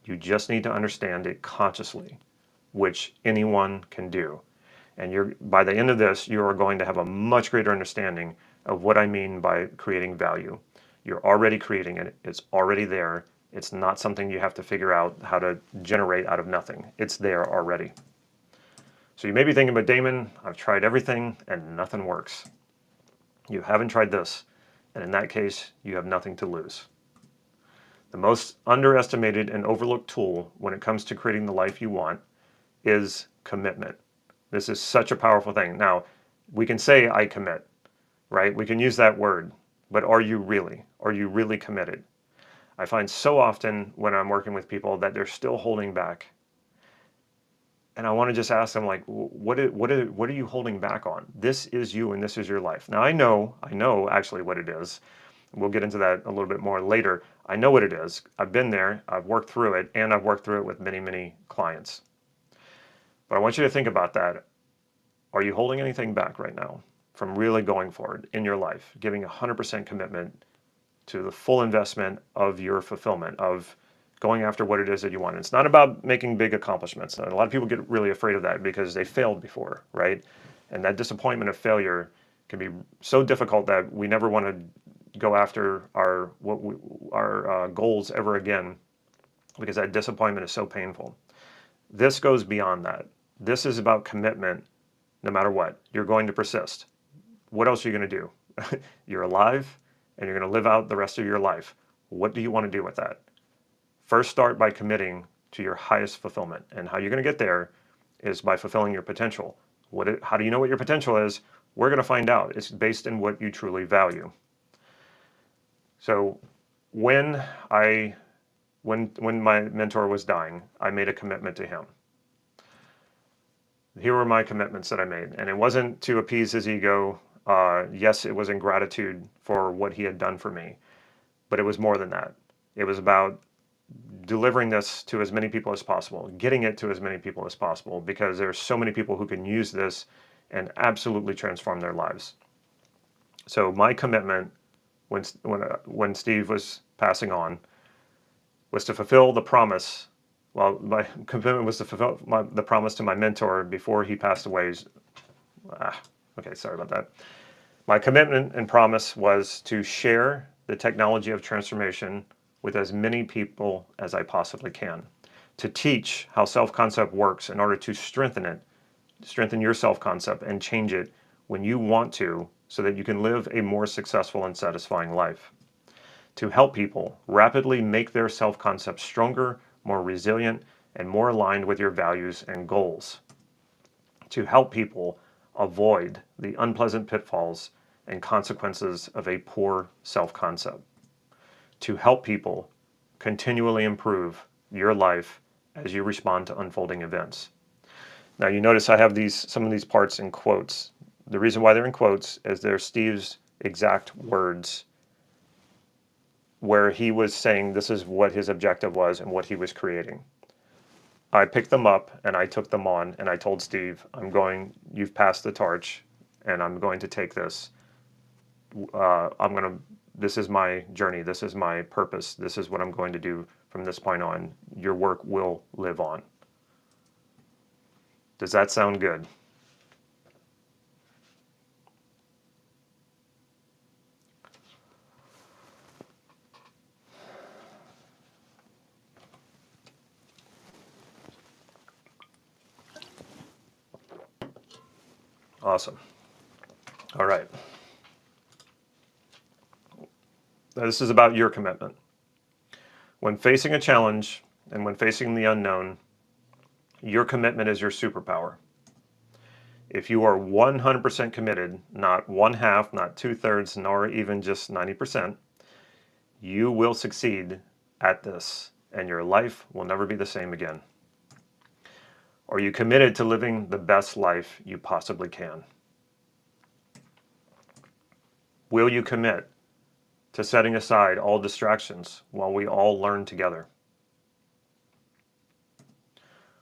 You just need to understand it consciously, which anyone can do. And by the end of this, you are going to have a much greater understanding of what I mean by creating value. You're already creating it. It's already there. It's not something you have to figure out how to generate out of nothing. It's there already. So you may be thinking, but Damon, I've tried everything and nothing works. You haven't tried this, and in that case, you have nothing to lose. The most underestimated and overlooked tool when it comes to creating the life you want is commitment. This is such a powerful thing. Now, we can say I commit, right? We can use that word, but are you really? Are you really committed? I find so often when I'm working with people that they're still holding back. And I want to just ask them, like, what are you holding back on? This is you and this is your life. Now, I know actually what it is. We'll get into that a little bit more later. I know what it is. I've been there, I've worked through it, and I've worked through it with many, many clients. But I want you to think about that. Are you holding anything back right now from really going forward in your life, giving 100% commitment to the full investment of your fulfillment, of going after what it is that you want? It's not about making big accomplishments. And a lot of people get really afraid of that because they failed before, right? And that disappointment of failure can be so difficult that we never want to go after our goals ever again, because that disappointment is so painful. This goes beyond that. This is about commitment. No matter what, you're going to persist. What else are you going to do? You're alive and you're going to live out the rest of your life. What do you want to do with that? First, start by committing to your highest fulfillment. And how you're going to get there is by fulfilling your potential. How do you know what your potential is? We're going to find out. It's based in what you truly value. So when my mentor was dying, I made a commitment to him. Here were my commitments that I made. And it wasn't to appease his ego. Yes, it was in gratitude for what he had done for me. But it was more than that. It was about delivering this to as many people as possible, getting it to as many people as possible, because there's so many people who can use this and absolutely transform their lives. So my commitment when Steve was passing on was to fulfill the promise. Well, my commitment was to fulfill the promise to my mentor before he passed away. Okay, sorry about that. My commitment and promise was to share the technology of transformation with as many people as I possibly can, to teach how self-concept works in order to strengthen your self-concept and change it when you want to, so that you can live a more successful and satisfying life. To help people rapidly make their self-concept stronger, more resilient, and more aligned with your values and goals. To help people avoid the unpleasant pitfalls and consequences of a poor self-concept. To help people continually improve your life as you respond to unfolding events. Now you notice I have some of these parts in quotes. The reason why they're in quotes is they're Steve's exact words, where he was saying this is what his objective was and what he was creating. I picked them up and I took them on and I told Steve, you've passed the torch and I'm going to take this. This is my journey. This is my purpose. This is what I'm going to do from this point on. Your work will live on. Does that sound good? Awesome. All right. Now, this is about your commitment. When facing a challenge and when facing the unknown, your commitment is your superpower. If you are 100% committed, not one half, not 2/3, nor even just 90%, you will succeed at this and your life will never be the same again. Are you committed to living the best life you possibly can? Will you commit to setting aside all distractions while we all learn together?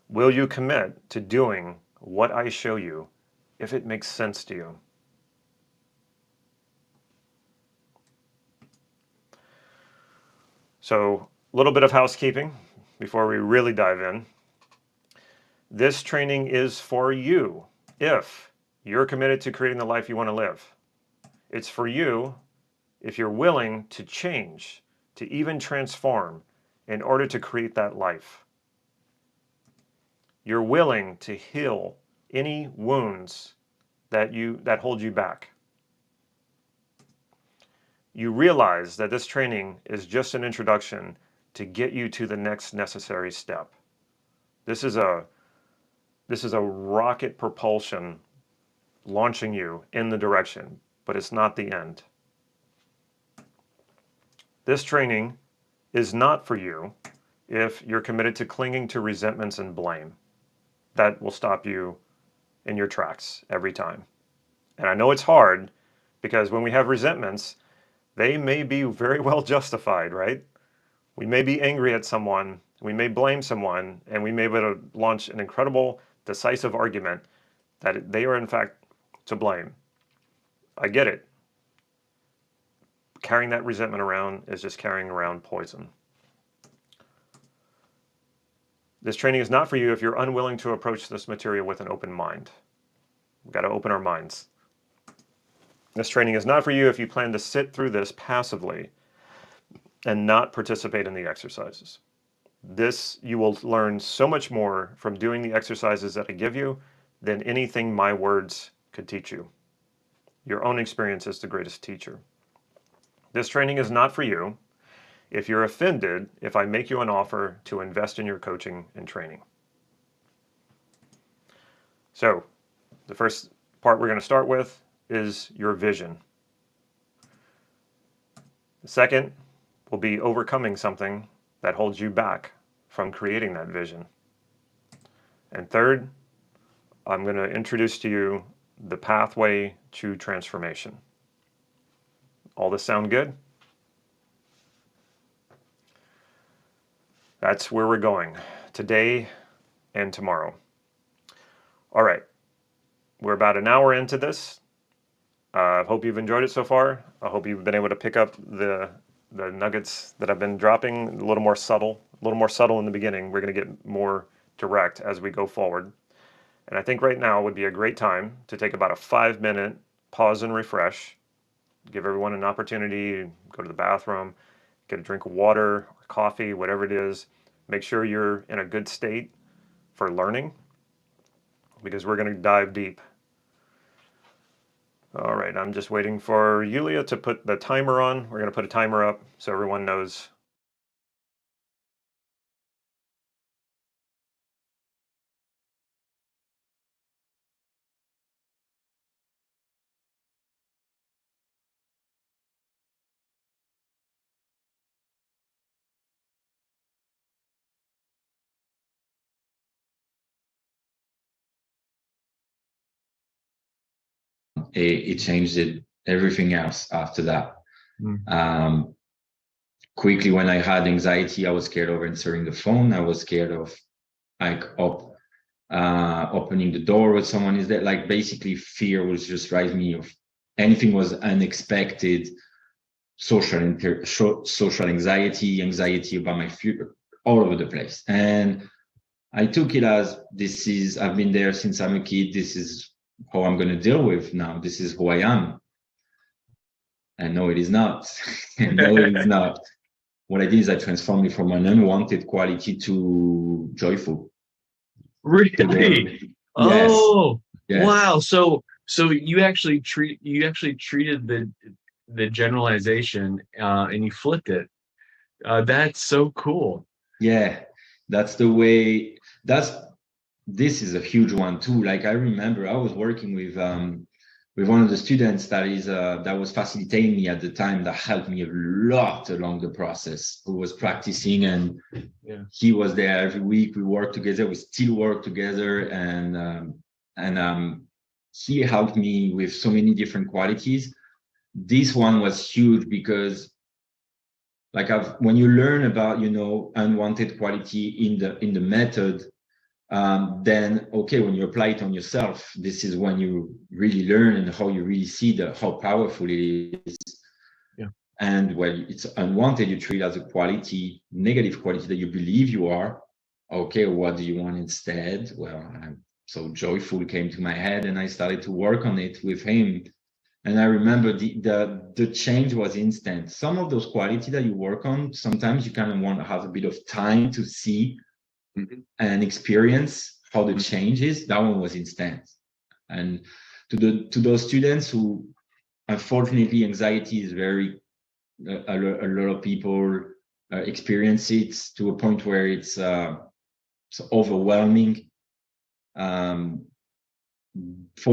Will you commit to doing what I show you if it makes sense to you? So, a little bit of housekeeping before we really dive in. This training is for you if you're committed to creating the life you want to live. It's for you if you're willing to change, to even transform in order to create that life. You're willing to heal any wounds that hold you back. you realize that this training is just an introduction to get you to the next necessary step. This is a rocket propulsion launching you in the direction, but it's not the end. This training is not for you if you're committed to clinging to resentments and blame. That will stop you in your tracks every time. And I know it's hard because when we have resentments, they may be very well justified, right? We may be angry at someone, we may blame someone, and we may be able to launch an incredible, decisive argument that they are in fact to blame. I get it. Carrying that resentment around is just carrying around poison. This training is not for you if you're unwilling to approach this material with an open mind. We've got to open our minds. This training is not for you if you plan to sit through this passively and not participate in the exercises. You will learn so much more from doing the exercises that I give you than anything my words could teach you. Your own experience is the greatest teacher. This training is not for you if you're offended if I make you an offer to invest in your coaching and training. So, the first part we're going to start with is your vision. The second will be overcoming something that holds you back from creating that vision. And third, I'm going to introduce to you the pathway to transformation. All this sound good? That's where we're going today and tomorrow. All right, we're about an hour into this. I hope you've enjoyed it so far. I hope you've been able to pick up the nuggets that I've been dropping, a little more subtle in the beginning. We're going to get more direct as we go forward. And I think right now would be a great time to take about a 5-minute pause and refresh. Give everyone an opportunity to go to the bathroom, get a drink of water or coffee, whatever it is. Make sure you're in a good state for learning because we're going to dive deep. All right, I'm just waiting for Yulia to put the timer on. We're going to put a timer up so everyone knows. It changed everything else after that. Quickly, when I had anxiety, I was scared of answering the phone. I was scared of opening the door when someone is there. Like basically fear was just driving me. Of anything was unexpected, social anxiety about my future, all over the place. And I took it as I've been there since I'm a kid. This is how I'm going to deal with now. This is who I am. And no, it is not. And no, it is not. What I did is I transformed it from an unwanted quality to joyful. Really? Yes. Oh, yes. Wow. So you actually treated the generalization and you flipped it. That's so cool. Yeah, that's the way. This is a huge one too. Like I remember I was working with one of the students that was facilitating me at the time, that helped me a lot along the process, who was practicing, and he was there every week. We worked together, we still work together, and he helped me with so many different qualities. This one was huge because like when you learn about unwanted quality in the method, then okay, when you apply it on yourself, this is when you really learn and how you really see how powerful it is. Yeah. And when it's unwanted, you treat it as a quality, negative quality that you believe you are. Okay, what do you want instead? Well, so joyful came to my head, and I started to work on it with him. And I remember the change was instant. Some of those qualities that you work on, sometimes you kind of want to have a bit of time to see and experience how the change is. That one was instant. And to those students who, unfortunately, anxiety is very a lot of people experience it to a point where it's overwhelming. For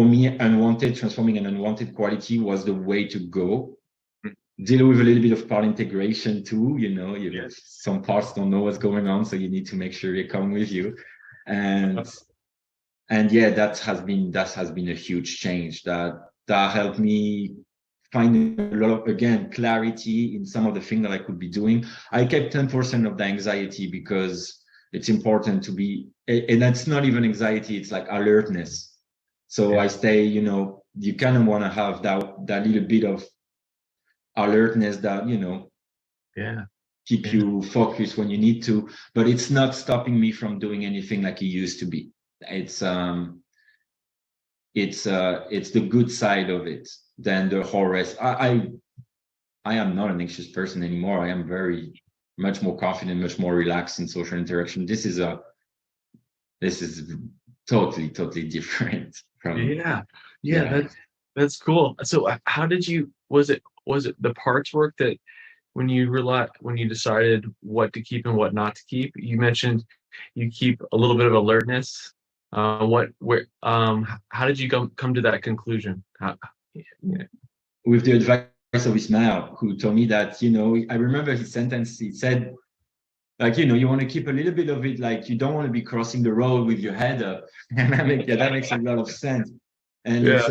me, transforming an unwanted quality was the way to go. Deal with a little bit of part integration too. Some parts don't know what's going on, so you need to make sure they come with you. And yeah, that has been a huge change. That helped me find a lot of, again, clarity in some of the things that I could be doing. I kept 10% of the anxiety because it's important to be, and that's not even anxiety, it's like alertness. So I stay, you kind of want to have that little bit of alertness that, keep you focused when you need to, but it's not stopping me from doing anything like it used to be. It's the good side of it than the whole rest. I am not an anxious person anymore. I am very much more confident, much more relaxed in social interaction. This is totally different from That's cool. So how did you, was it the parts work that when you decided what to keep and what not to keep? You mentioned you keep a little bit of alertness. How did you come to that conclusion? With the advice of Ismail, who told me that, I remember his sentence. He said, like, you want to keep a little bit of it, like you don't want to be crossing the road with your head up. And that makes a lot of sense. And it's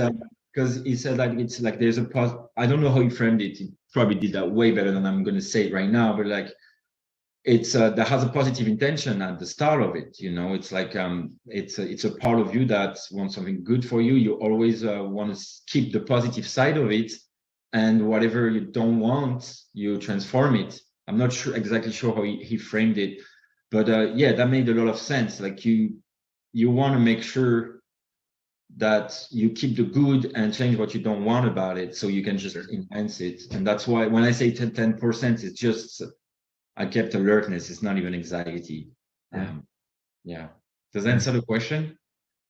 because he said, like, it's like there's I don't know how he framed it. He probably did that way better than I'm going to say it right now, but like, it's that has a positive intention at the start of it. It's like it's a part of you that wants something good for you. You always want to keep the positive side of it, and whatever you don't want, you transform it. I'm not exactly sure how he framed it, but that made a lot of sense. Like you want to make sure that you keep the good and change what you don't want about it, so you can just enhance it. And that's why when I say 10%, it's just I kept alertness. It's not even anxiety. Does that answer the question?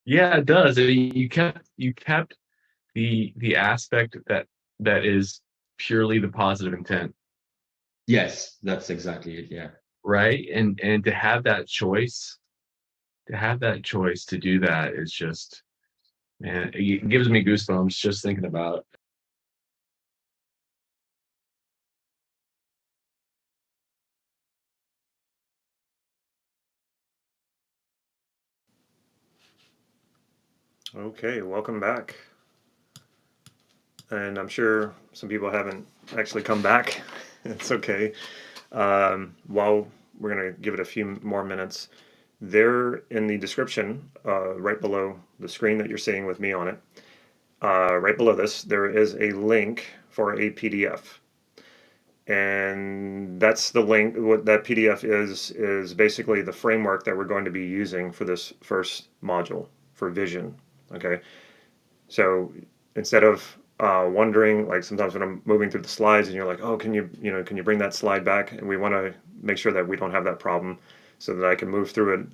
Yeah, it does. You kept the aspect that is purely the positive intent. Yes, that's exactly it. Yeah. Right. And to have that choice to do that is just, man, it gives me goosebumps just thinking about it. Okay, welcome back. And I'm sure some people haven't actually come back. It's okay. While we're going to give it a few more minutes, there in the description, right below the screen that you're seeing with me on it, right below this, there is a link for a PDF. And that's the link. What that PDF is basically the framework that we're going to be using for this first module for vision. Okay. So instead of wondering, like sometimes when I'm moving through the slides and you're like, oh, can you bring that slide back? And we want to make sure that we don't have that problem so that I can move through it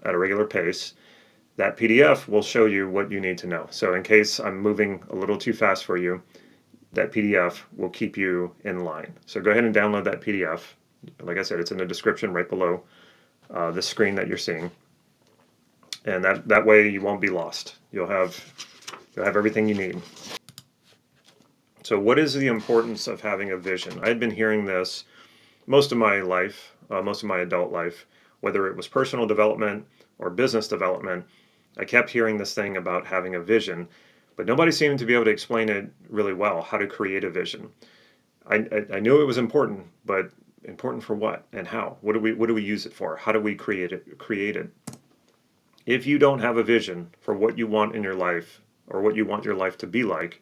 at a regular pace. That PDF will show you what you need to know. So in case I'm moving a little too fast for you, that PDF will keep you in line. So go ahead and download that PDF. Like I said, it's in the description right below the screen that you're seeing. And that way you won't be lost. You'll have everything you need. So what is the importance of having a vision? I had been hearing this most of my life, most of my adult life, whether it was personal development or business development. I kept hearing this thing about having a vision, but nobody seemed to be able to explain it really well, how to create a vision. I knew it was important, but important for what and how? What do we use it for? How do we create it? If you don't have a vision for what you want in your life or what you want your life to be like,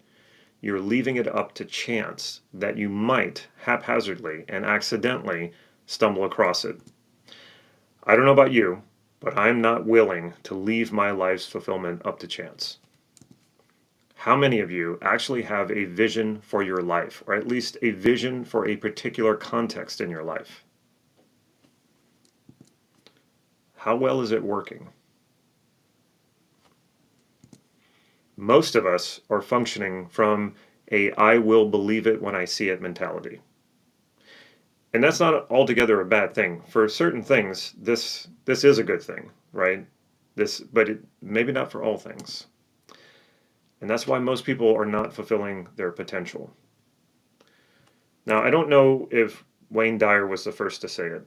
you're leaving it up to chance that you might haphazardly and accidentally stumble across it. I don't know about you, but I'm not willing to leave my life's fulfillment up to chance. How many of you actually have a vision for your life, or at least a vision for a particular context in your life? How well is it working? Most of us are functioning from a I will believe it when I see it mentality. And that's not altogether a bad thing. For certain things, this is a good thing, right? But maybe not for all things. And that's why most people are not fulfilling their potential. Now, I don't know if Wayne Dyer was the first to say it,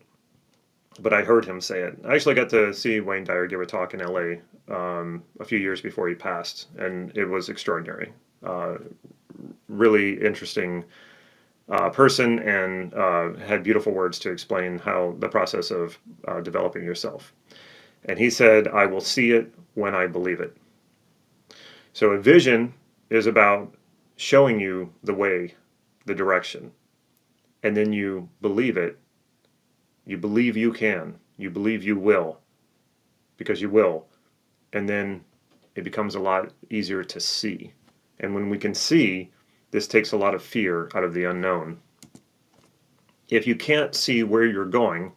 but I heard him say it. I actually got to see Wayne Dyer give a talk in LA a few years before he passed, and it was extraordinary. Really interesting person, and had beautiful words to explain how the process of developing yourself. And he said, I will see it when I believe it. So a vision is about showing you the way, the direction, and then you believe it. You believe you can. You believe you will, because you will. And then it becomes a lot easier to see. And when we can see, this takes a lot of fear out of the unknown. If you can't see where you're going,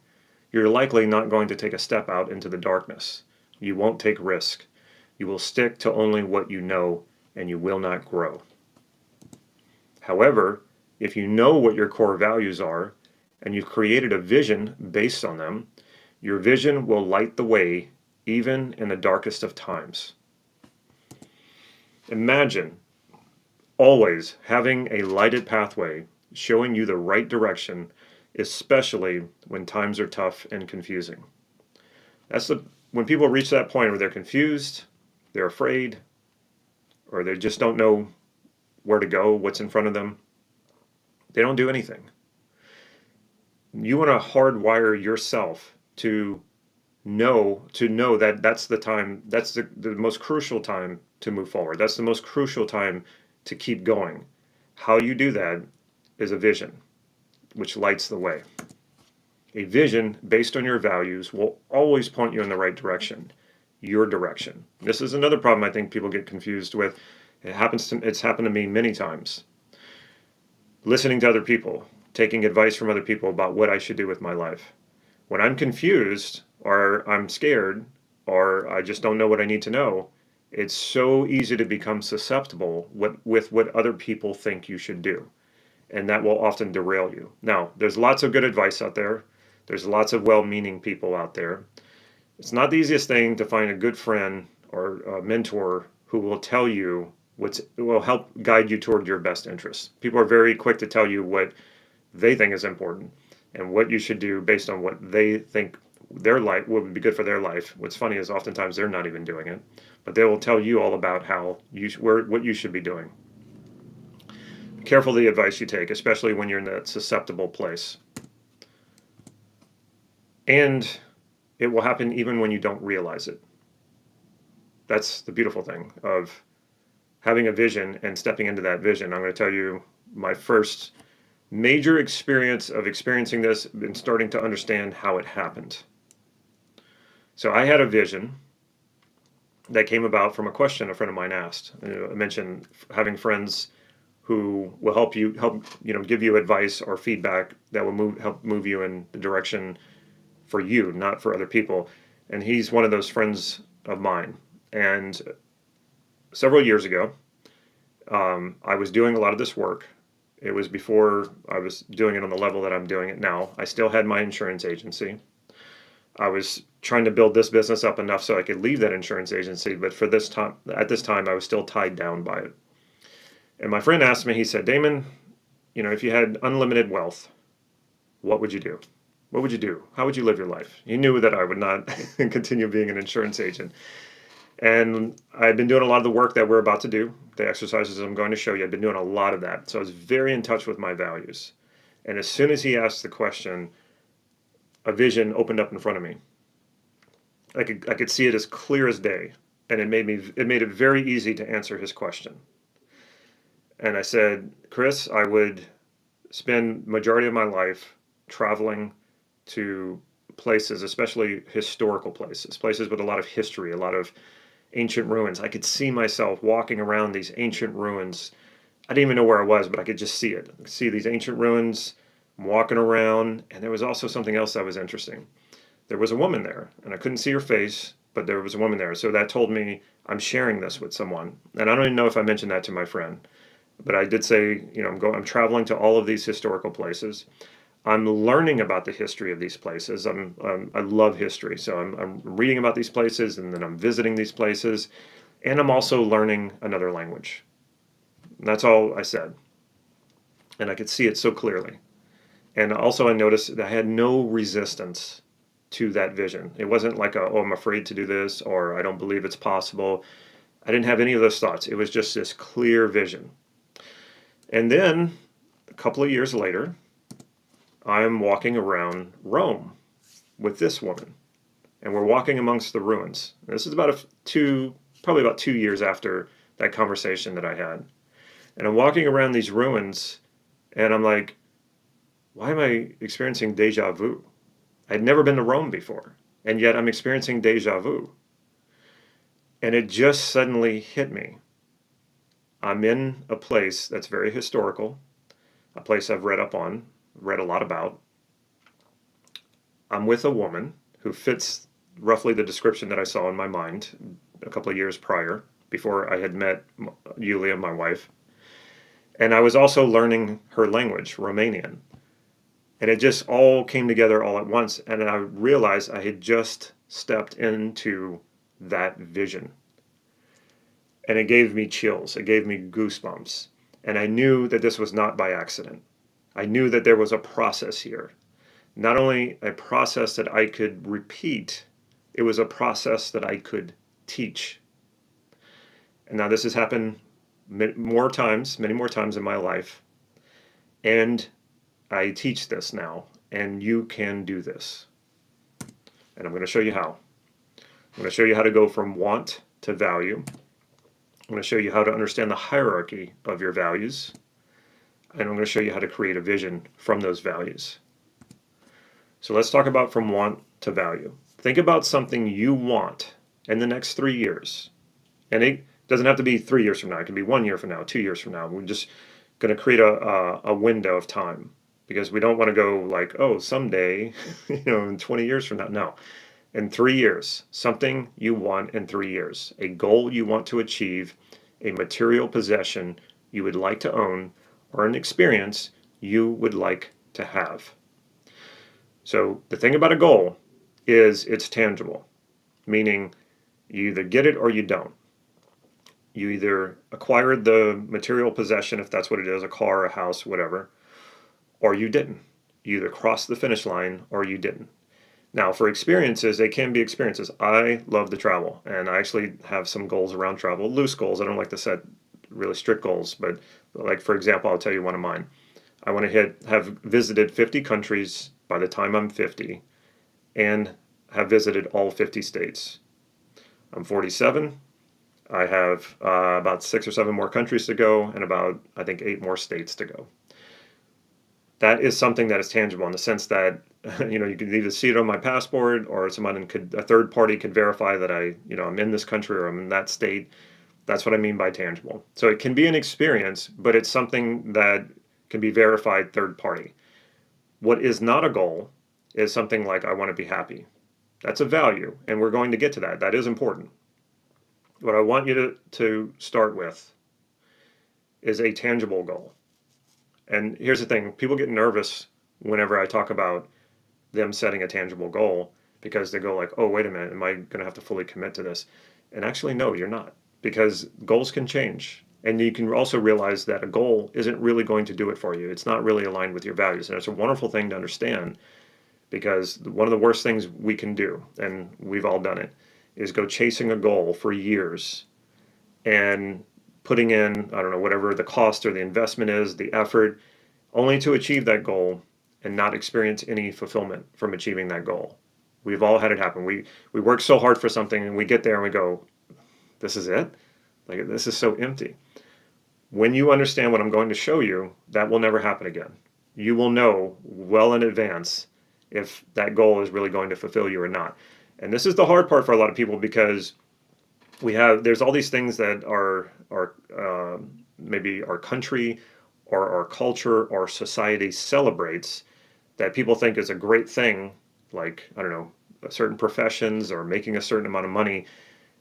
you're likely not going to take a step out into the darkness. You won't take risk. You will stick to only what you know, and you will not grow. However, if you know what your core values are, and you've created a vision based on them, your vision will light the way even in the darkest of times. Imagine always having a lighted pathway showing you the right direction, especially when times are tough and confusing. When people reach that point where they're confused, they're afraid, or they just don't know where to go, what's in front of them, they don't do anything. You want to hardwire yourself to know that that's the time, that's the most crucial time to move forward. That's the most crucial time to keep going. How you do that is a vision, which lights the way. A vision based on your values will always point you in the right direction, your direction. This is another problem I think people get confused with. It's happened to me many times. Listening to other people, taking advice from other people about what I should do with my life. When I'm confused, or I'm scared, or I just don't know what I need to know, it's so easy to become susceptible with what other people think you should do. And that will often derail you. Now, there's lots of good advice out there. There's lots of well-meaning people out there. It's not the easiest thing to find a good friend or a mentor who will tell you will help guide you toward your best interests. People are very quick to tell you what they think is important and what you should do based on what they think their life would be good for their life. What's funny is oftentimes they're not even doing it, but they will tell you all about what you should be doing. Be careful the advice you take, especially when you're in that susceptible place. And it will happen even when you don't realize it. That's the beautiful thing of having a vision and stepping into that vision. I'm going to tell you my first major experience of experiencing this and starting to understand how it happened. So I had a vision that came about from a question a friend of mine asked. I mentioned having friends who will help give you advice or feedback that will help move you in the direction for you, not for other people. And he's one of those friends of mine. And several years ago, I was doing a lot of this work. It was before I was doing it on the level that I'm doing it now. I still had my insurance agency. I was trying to build this business up enough so I could leave that insurance agency, but at this time, I was still tied down by it. And my friend asked me, he said, Damon, if you had unlimited wealth, what would you do? What would you do? How would you live your life? He knew that I would not continue being an insurance agent. And I'd been doing a lot of the work that we're about to do, the exercises I'm going to show you. I'd been doing a lot of that. So I was very in touch with my values. And as soon as he asked the question, a vision opened up in front of me. I could see it as clear as day. And it made it very easy to answer his question. And I said, Chris, I would spend majority of my life traveling to places, especially historical places with a lot of history, a lot of ancient ruins. I could see myself walking around these ancient ruins. I didn't even know where I was, but I could just see it. I could see these ancient ruins, I'm walking around, and there was also something else that was interesting. There was a woman there, and I couldn't see her face, but there was a woman there. So that told me I'm sharing this with someone. And I don't even know if I mentioned that to my friend, but I did say, I'm traveling to all of these historical places. I'm learning about the history of these places. I love history, so I'm reading about these places, and then I'm visiting these places, and I'm also learning another language. And that's all I said, and I could see it so clearly. And also, I noticed that I had no resistance to that vision. It wasn't like oh, I'm afraid to do this, or I don't believe it's possible. I didn't have any of those thoughts. It was just this clear vision. And then a couple of years later, I'm walking around Rome with this woman, and we're walking amongst the ruins. This is probably about 2 years after that conversation that I had. And I'm walking around these ruins, and I'm like, why am I experiencing deja vu? I'd never been to Rome before, and yet I'm experiencing deja vu. And it just suddenly hit me. I'm in a place that's very historical, a place I've read a lot about. I'm with a woman who fits roughly the description that I saw in my mind a couple of years prior, before I had met Yulia, my wife. And I was also learning her language, Romanian. And it just all came together all at once. And I realized I had just stepped into that vision. And it gave me chills. It gave me goosebumps. And I knew that this was not by accident. I knew that there was a process here. Not only a process that I could repeat, it was a process that I could teach. And now this has happened many more times in my life. And I teach this now, and you can do this. And I'm going to show you how. I'm going to show you how to go from want to value. I'm going to show you how to understand the hierarchy of your values. And I'm going to show you how to create a vision from those values. So let's talk about from want to value. Think about something you want in the next 3 years. And it doesn't have to be 3 years from now. It can be 1 year from now, 2 years from now. We're just going to create a window of time, because we don't want to go like, oh, someday, in 20 years from now. No. In 3 years, something you want in 3 years, a goal you want to achieve, a material possession you would like to own, or an experience you would like to have. So the thing about a goal is it's tangible, meaning you either get it or you don't. You either acquired the material possession, if that's what it is, a car, a house, whatever, or you didn't. You either crossed the finish line or you didn't. Now, for experiences, they can be experiences. I love to travel, and I actually have some goals around travel, loose goals. I don't like to set really strict goals, but like, for example, I'll tell you one of mine. I want to have visited 50 countries by the time I'm 50 and have visited all 50 states. I'm 47. I have about 6 or 7 more countries to go, and about, I think, 8 more states to go. That is something that is tangible in the sense that, you could either see it on my passport, or a third party could verify that I'm in this country or I'm in that state. That's what I mean by tangible. So it can be an experience, but it's something that can be verified third party. What is not a goal is something like, I want to be happy. That's a value, and we're going to get to that. That is important. What I want you to start with is a tangible goal. And here's the thing, people get nervous whenever I talk about them setting a tangible goal, because they go like, oh, wait a minute, am I going to have to fully commit to this? And actually, no, you're not, because goals can change. And you can also realize that a goal isn't really going to do it for you. It's not really aligned with your values. And it's a wonderful thing to understand, because one of the worst things we can do, and we've all done it, is go chasing a goal for years and putting in, I don't know, whatever the cost or the investment is, the effort, only to achieve that goal and not experience any fulfillment from achieving that goal. We've all had it happen. We work so hard for something, and we get there and we go, this is it? Like, this is so empty. When you understand what I'm going to show you, that will never happen again. You will know well in advance if that goal is really going to fulfill you or not. And this is the hard part for a lot of people, because there's all these things that are maybe our country or our culture or society celebrates that people think is a great thing, like, I don't know, certain professions or making a certain amount of money.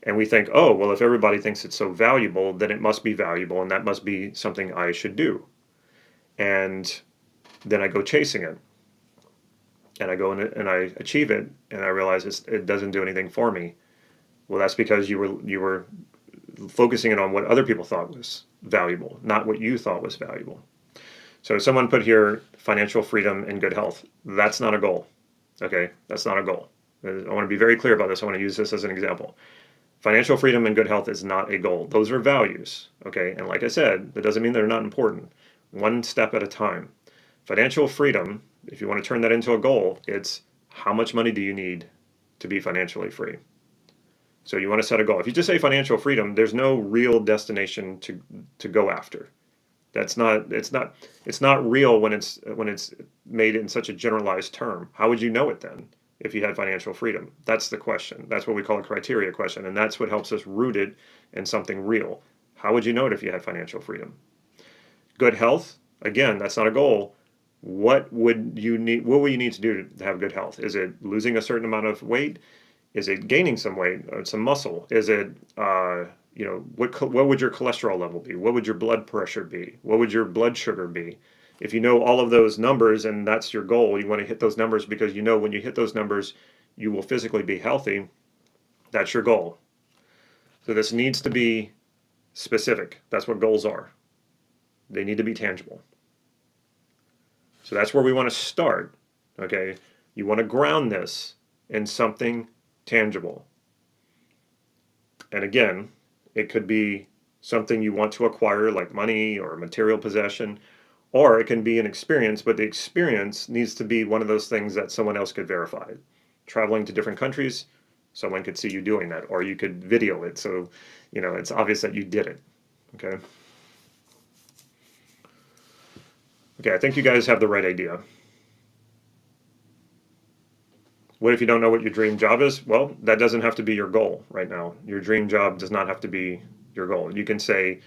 And we think, oh, well, if everybody thinks it's so valuable, then it must be valuable, and that must be something I should do. And then I go chasing it. and I go and I achieve it, and I realize it doesn't do anything for me. Well, that's because you were focusing it on what other people thought was valuable, not what you thought was valuable. So someone put here financial freedom and good health. That's not a goal. Okay, that's not a goal. I want to be very clear about this. I want to use this as an example. Financial freedom and good health is not a goal. Those are values. Okay, and like I said, that doesn't mean they're not important. One step at a time. Financial freedom, if you want to turn that into a goal, it's how much money do you need to be financially free? So you want to set a goal. If you just say financial freedom, there's no real destination to go after. It's not real when it's made in such a generalized term. How would you know it then if you had financial freedom? That's the question. That's what we call a criteria question, and that's what helps us root it in something real. How would you know it if you had financial freedom? Good health, again, that's not a goal. What would you need? What will you need to do to have good health? Is it losing a certain amount of weight? Is it gaining some weight or some muscle? Is it what would your cholesterol level be? What would your blood pressure be? What would your blood sugar be? If you know all of those numbers and that's your goal, you want to hit those numbers because you know when you hit those numbers, you will physically be healthy. That's your goal. So this needs to be specific. That's what goals are. They need to be tangible. So that's where we want to start. Okay, you want to ground this in something tangible. And again, it could be something you want to acquire, like money or material possession, or it can be an experience, but the experience needs to be one of those things that someone else could verify. Traveling to different countries, someone could see you doing that, or you could video it, so it's obvious that you did it. Okay. Okay, I think you guys have the right idea. What if you don't know what your dream job is? Well, that doesn't have to be your goal right now. Your dream job does not have to be your goal. You can think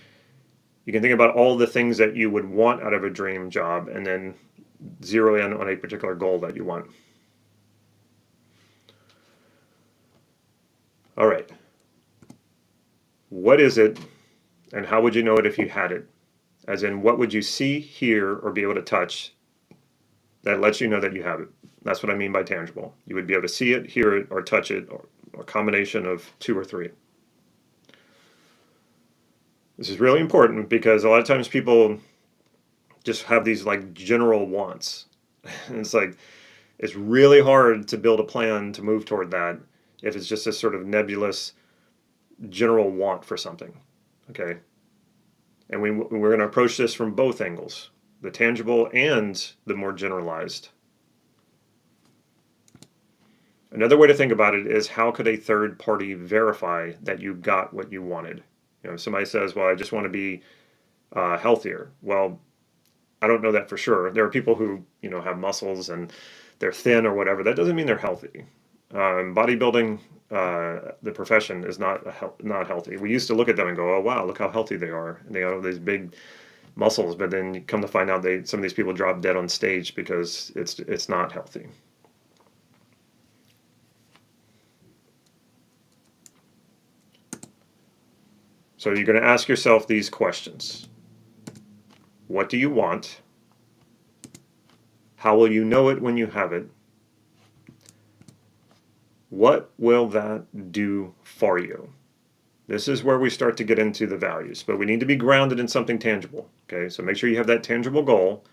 about all the things that you would want out of a dream job and then zero in on a particular goal that you want. All right. What is it and how would you know it if you had it? As in, what would you see, hear, or be able to touch that lets you know that you have it? That's what I mean by tangible. You would be able to see it, hear it, or touch it, or a combination of two or three. This is really important because a lot of times people just have these like general wants. And it's really hard to build a plan to move toward that if it's just a sort of nebulous general want for something. Okay. And we're going to approach this from both angles, the tangible and the more generalized. Another way to think about it is, how could a third party verify that you got what you wanted? Somebody says, well, I just want to be healthier. Well, I don't know that for sure. There are people who, have muscles and they're thin or whatever. That doesn't mean they're healthy. Bodybuilding, the profession, is not healthy. We used to look at them and go, oh, wow, look how healthy they are. And they have these big muscles, but then you come to find out some of these people drop dead on stage because it's not healthy. So you're going to ask yourself these questions. What do you want? How will you know it when you have it? What will that do for you? This is where we start to get into the values, but we need to be grounded in something tangible. Okay, so make sure you have that tangible goal,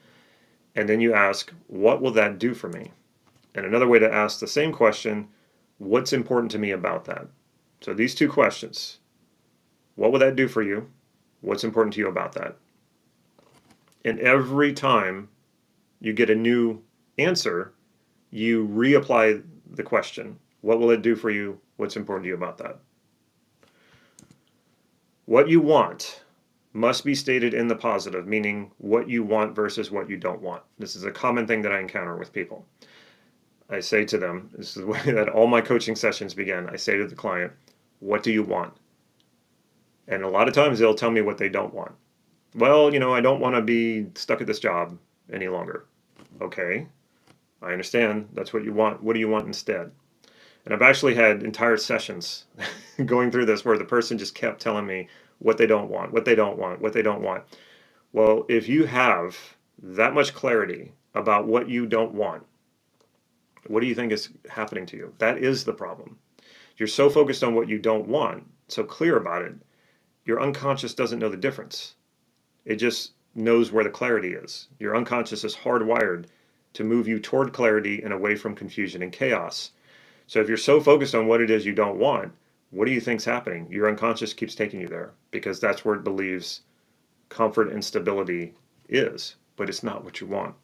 and then you ask, what will that do for me? And another way to ask the same question, what's important to me about that? So these two questions, what will that do for you? What's important to you about that? And every time you get a new answer, you reapply the question. What will it do for you? What's important to you about that? What you want must be stated in the positive, meaning what you want versus what you don't want. This is a common thing that I encounter with people. I say to them, this is the way that all my coaching sessions begin. I say to the client, what do you want? And a lot of times they'll tell me what they don't want. Well, I don't want to be stuck at this job any longer. Okay, I understand. That's what you want. What do you want instead? And I've actually had entire sessions going through this where the person just kept telling me what they don't want, what they don't want, what they don't want. Well, if you have that much clarity about what you don't want, What do you think is happening to you? That is the problem. You're so focused on what you don't want, so clear about it, your unconscious doesn't know the difference. It just knows where the clarity is. Your unconscious is hardwired to move you toward clarity and away from confusion and chaos. So if you're so focused on what it is you don't want, what do you think's happening? Your unconscious keeps taking you there because that's where it believes comfort and stability is, but it's not what you want.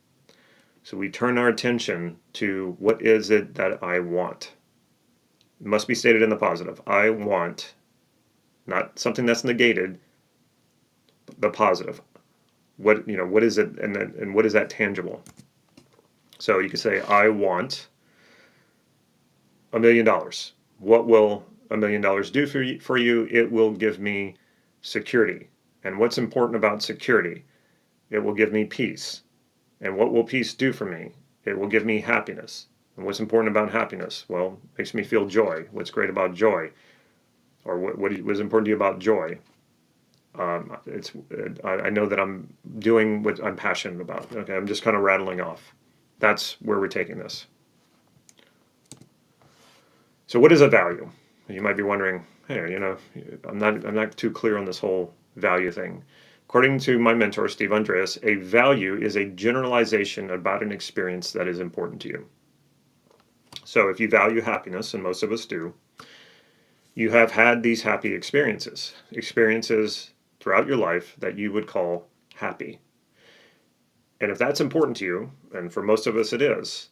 So we turn our attention to what is it that I want. It must be stated in the positive. I want, not something that's negated, the positive. What is it, and what is that tangible? So you could say, I want $1 million. What will $1 million do for you? It will give me security. And what's important about security? It will give me peace. And what will peace do for me? It will give me happiness. And what's important about happiness? Well, it makes me feel joy. What's great about joy? Or what is important to you about joy? I know that I'm doing what I'm passionate about. Okay, I'm just kind of rattling off. That's where we're taking this. So what is a value? You might be wondering, hey, I'm not too clear on this whole value thing. According to my mentor, Steve Andreas, a value is a generalization about an experience that is important to you. So if you value happiness, and most of us do, you have had these happy experiences throughout your life that you would call happy. And if that's important to you, and for most of us it is,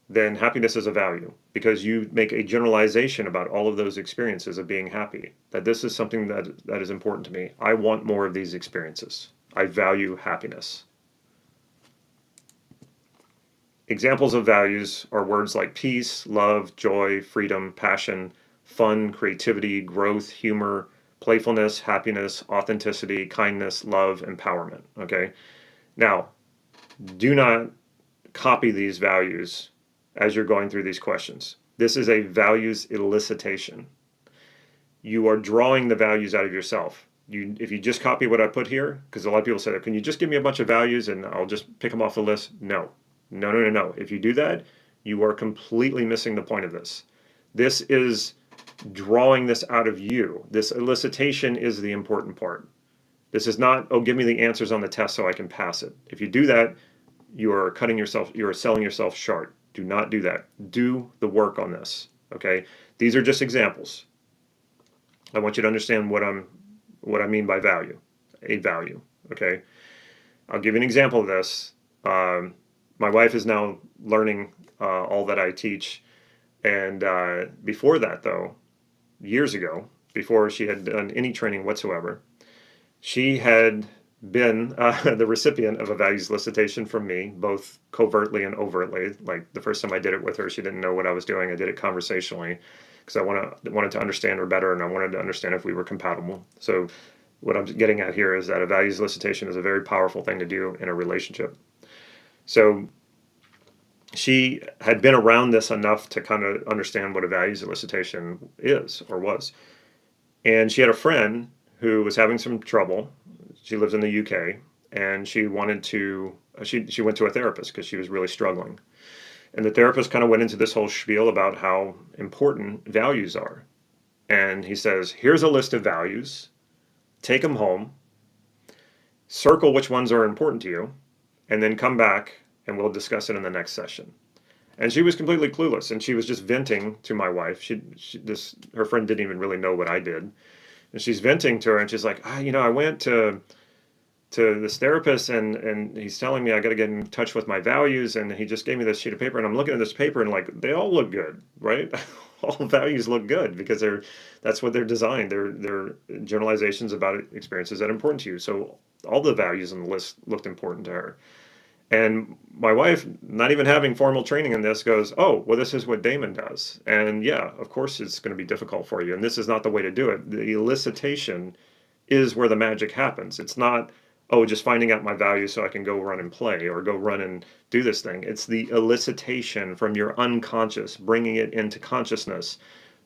then happiness is a value because you make a generalization about all of those experiences of being happy, that this is something that is important to me. I want more of these experiences. I value happiness. Examples of values are words like peace, love, joy, freedom, passion, fun, creativity, growth, humor, playfulness, happiness, authenticity, kindness, love, empowerment. Okay? Now, do not copy these values as you're going through these questions. This is a values elicitation. You are drawing the values out of yourself. If you just copy what I put here, because a lot of people say, can you just give me a bunch of values and I'll just pick them off the list? No. If you do that, you are completely missing the point of this. This is drawing this out of you. This elicitation is the important part. This is not, give me the answers on the test so I can pass it. If you do that, you are selling yourself short. Do not do that. Do the work on this. Okay? These are just examples. I want you to understand what I mean by value. A value. Okay? I'll give you an example of this. My wife is now learning all that I teach. And before that, though, years ago, before she had done any training whatsoever, she had been the recipient of a values elicitation from me, both covertly and overtly. Like the first time I did it with her, she didn't know what I was doing. I did it conversationally because I wanted to understand her better, and I wanted to understand if we were compatible. So what I'm getting at here is that a values elicitation is a very powerful thing to do in a relationship. So she had been around this enough to kind of understand what a values elicitation is or was. And she had a friend who was having some trouble. She lives in the UK, and she wanted to, she went to a therapist because she was really struggling. And the therapist kind of went into this whole spiel about how important values are. And he says, here's a list of values, take them home, circle which ones are important to you, and then come back and we'll discuss it in the next session. And she was completely clueless, and she was just venting to my wife. Her friend didn't even really know what I did. And she's venting to her, and she's like, I went to this therapist, and he's telling me I got to get in touch with my values, and he just gave me this sheet of paper, and I'm looking at this paper, and like they all look good, right? All values look good because that's what they're designed. They're generalizations about experiences that are important to you. So all the values on the list looked important to her. And my wife, not even having formal training in this, goes, oh, well, this is what Damon does. And yeah, of course it's going to be difficult for you. And this is not the way to do it. The elicitation is where the magic happens. It's not, just finding out my values so I can go run and play or go run and do this thing. It's the elicitation from your unconscious, bringing it into consciousness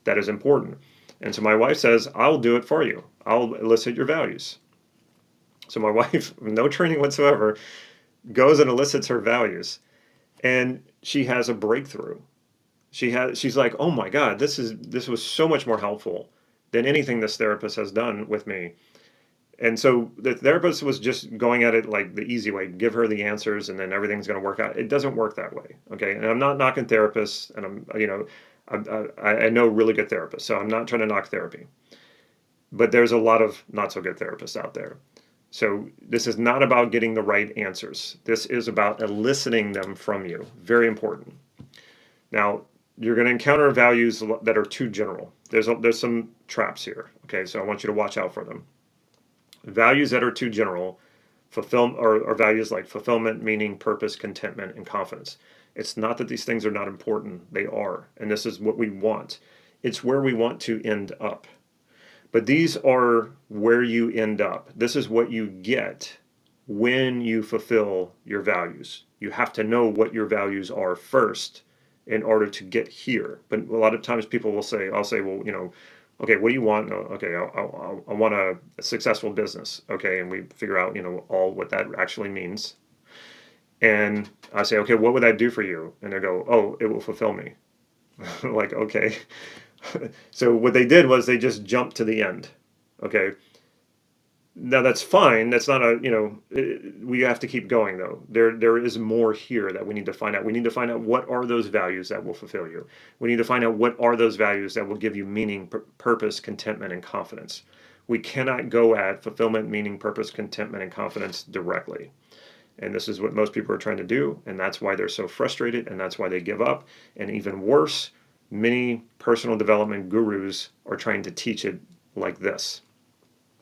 that is important. And so my wife says, I'll do it for you. I'll elicit your values. So my wife, no training whatsoever, goes and elicits her values, and she has a breakthrough. She's like, oh my God, this was so much more helpful than anything this therapist has done with me. And so the therapist was just going at it like the easy way, give her the answers and then everything's going to work out. It doesn't work that way. Okay. And I'm not knocking therapists, and I know really good therapists, so I'm not trying to knock therapy, but there's a lot of not so good therapists out there. So this is not about getting the right answers. This is about eliciting them from you. Very important. Now, you're going to encounter values that are too general. There's some traps here. Okay. So I want you to watch out for them. Values that are too general are values like fulfillment, meaning, purpose, contentment, and confidence. It's not that these things are not important. They are. And this is what we want. It's where we want to end up. But these are where you end up. This is what you get when you fulfill your values. You have to know what your values are first in order to get here. But a lot of times people will say, I'll say, well, okay, what do you want? Okay, I want a successful business. Okay, and we figure out, all what that actually means. And I say, okay, what would that do for you? And they go, oh, it will fulfill me. Like, okay. So what they did was they just jumped to the end. Okay. Now that's fine. That's not we have to keep going though. There is more here that we need to find out. We need to find out what are those values that will fulfill you. We need to find out what are those values that will give you meaning, purpose, contentment, and confidence. We cannot go at fulfillment, meaning, purpose, contentment, and confidence directly. And this is what most people are trying to do, and that's why they're so frustrated, and that's why they give up. And even worse, many personal development gurus are trying to teach it like this.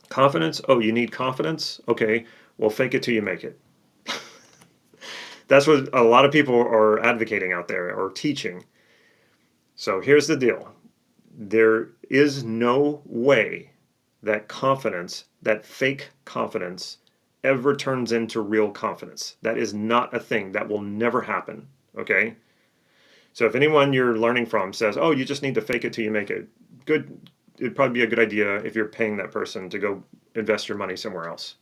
Confidence? Oh, you need confidence? Okay, well, fake it till you make it. That's what a lot of people are advocating out there or teaching. So here's the deal. There is no way that confidence, that fake confidence, ever turns into real confidence. That is not a thing. That will never happen. Okay? So if anyone you're learning from says, oh, you just need to fake it till you make it, good. It'd probably be a good idea if you're paying that person to go invest your money somewhere else.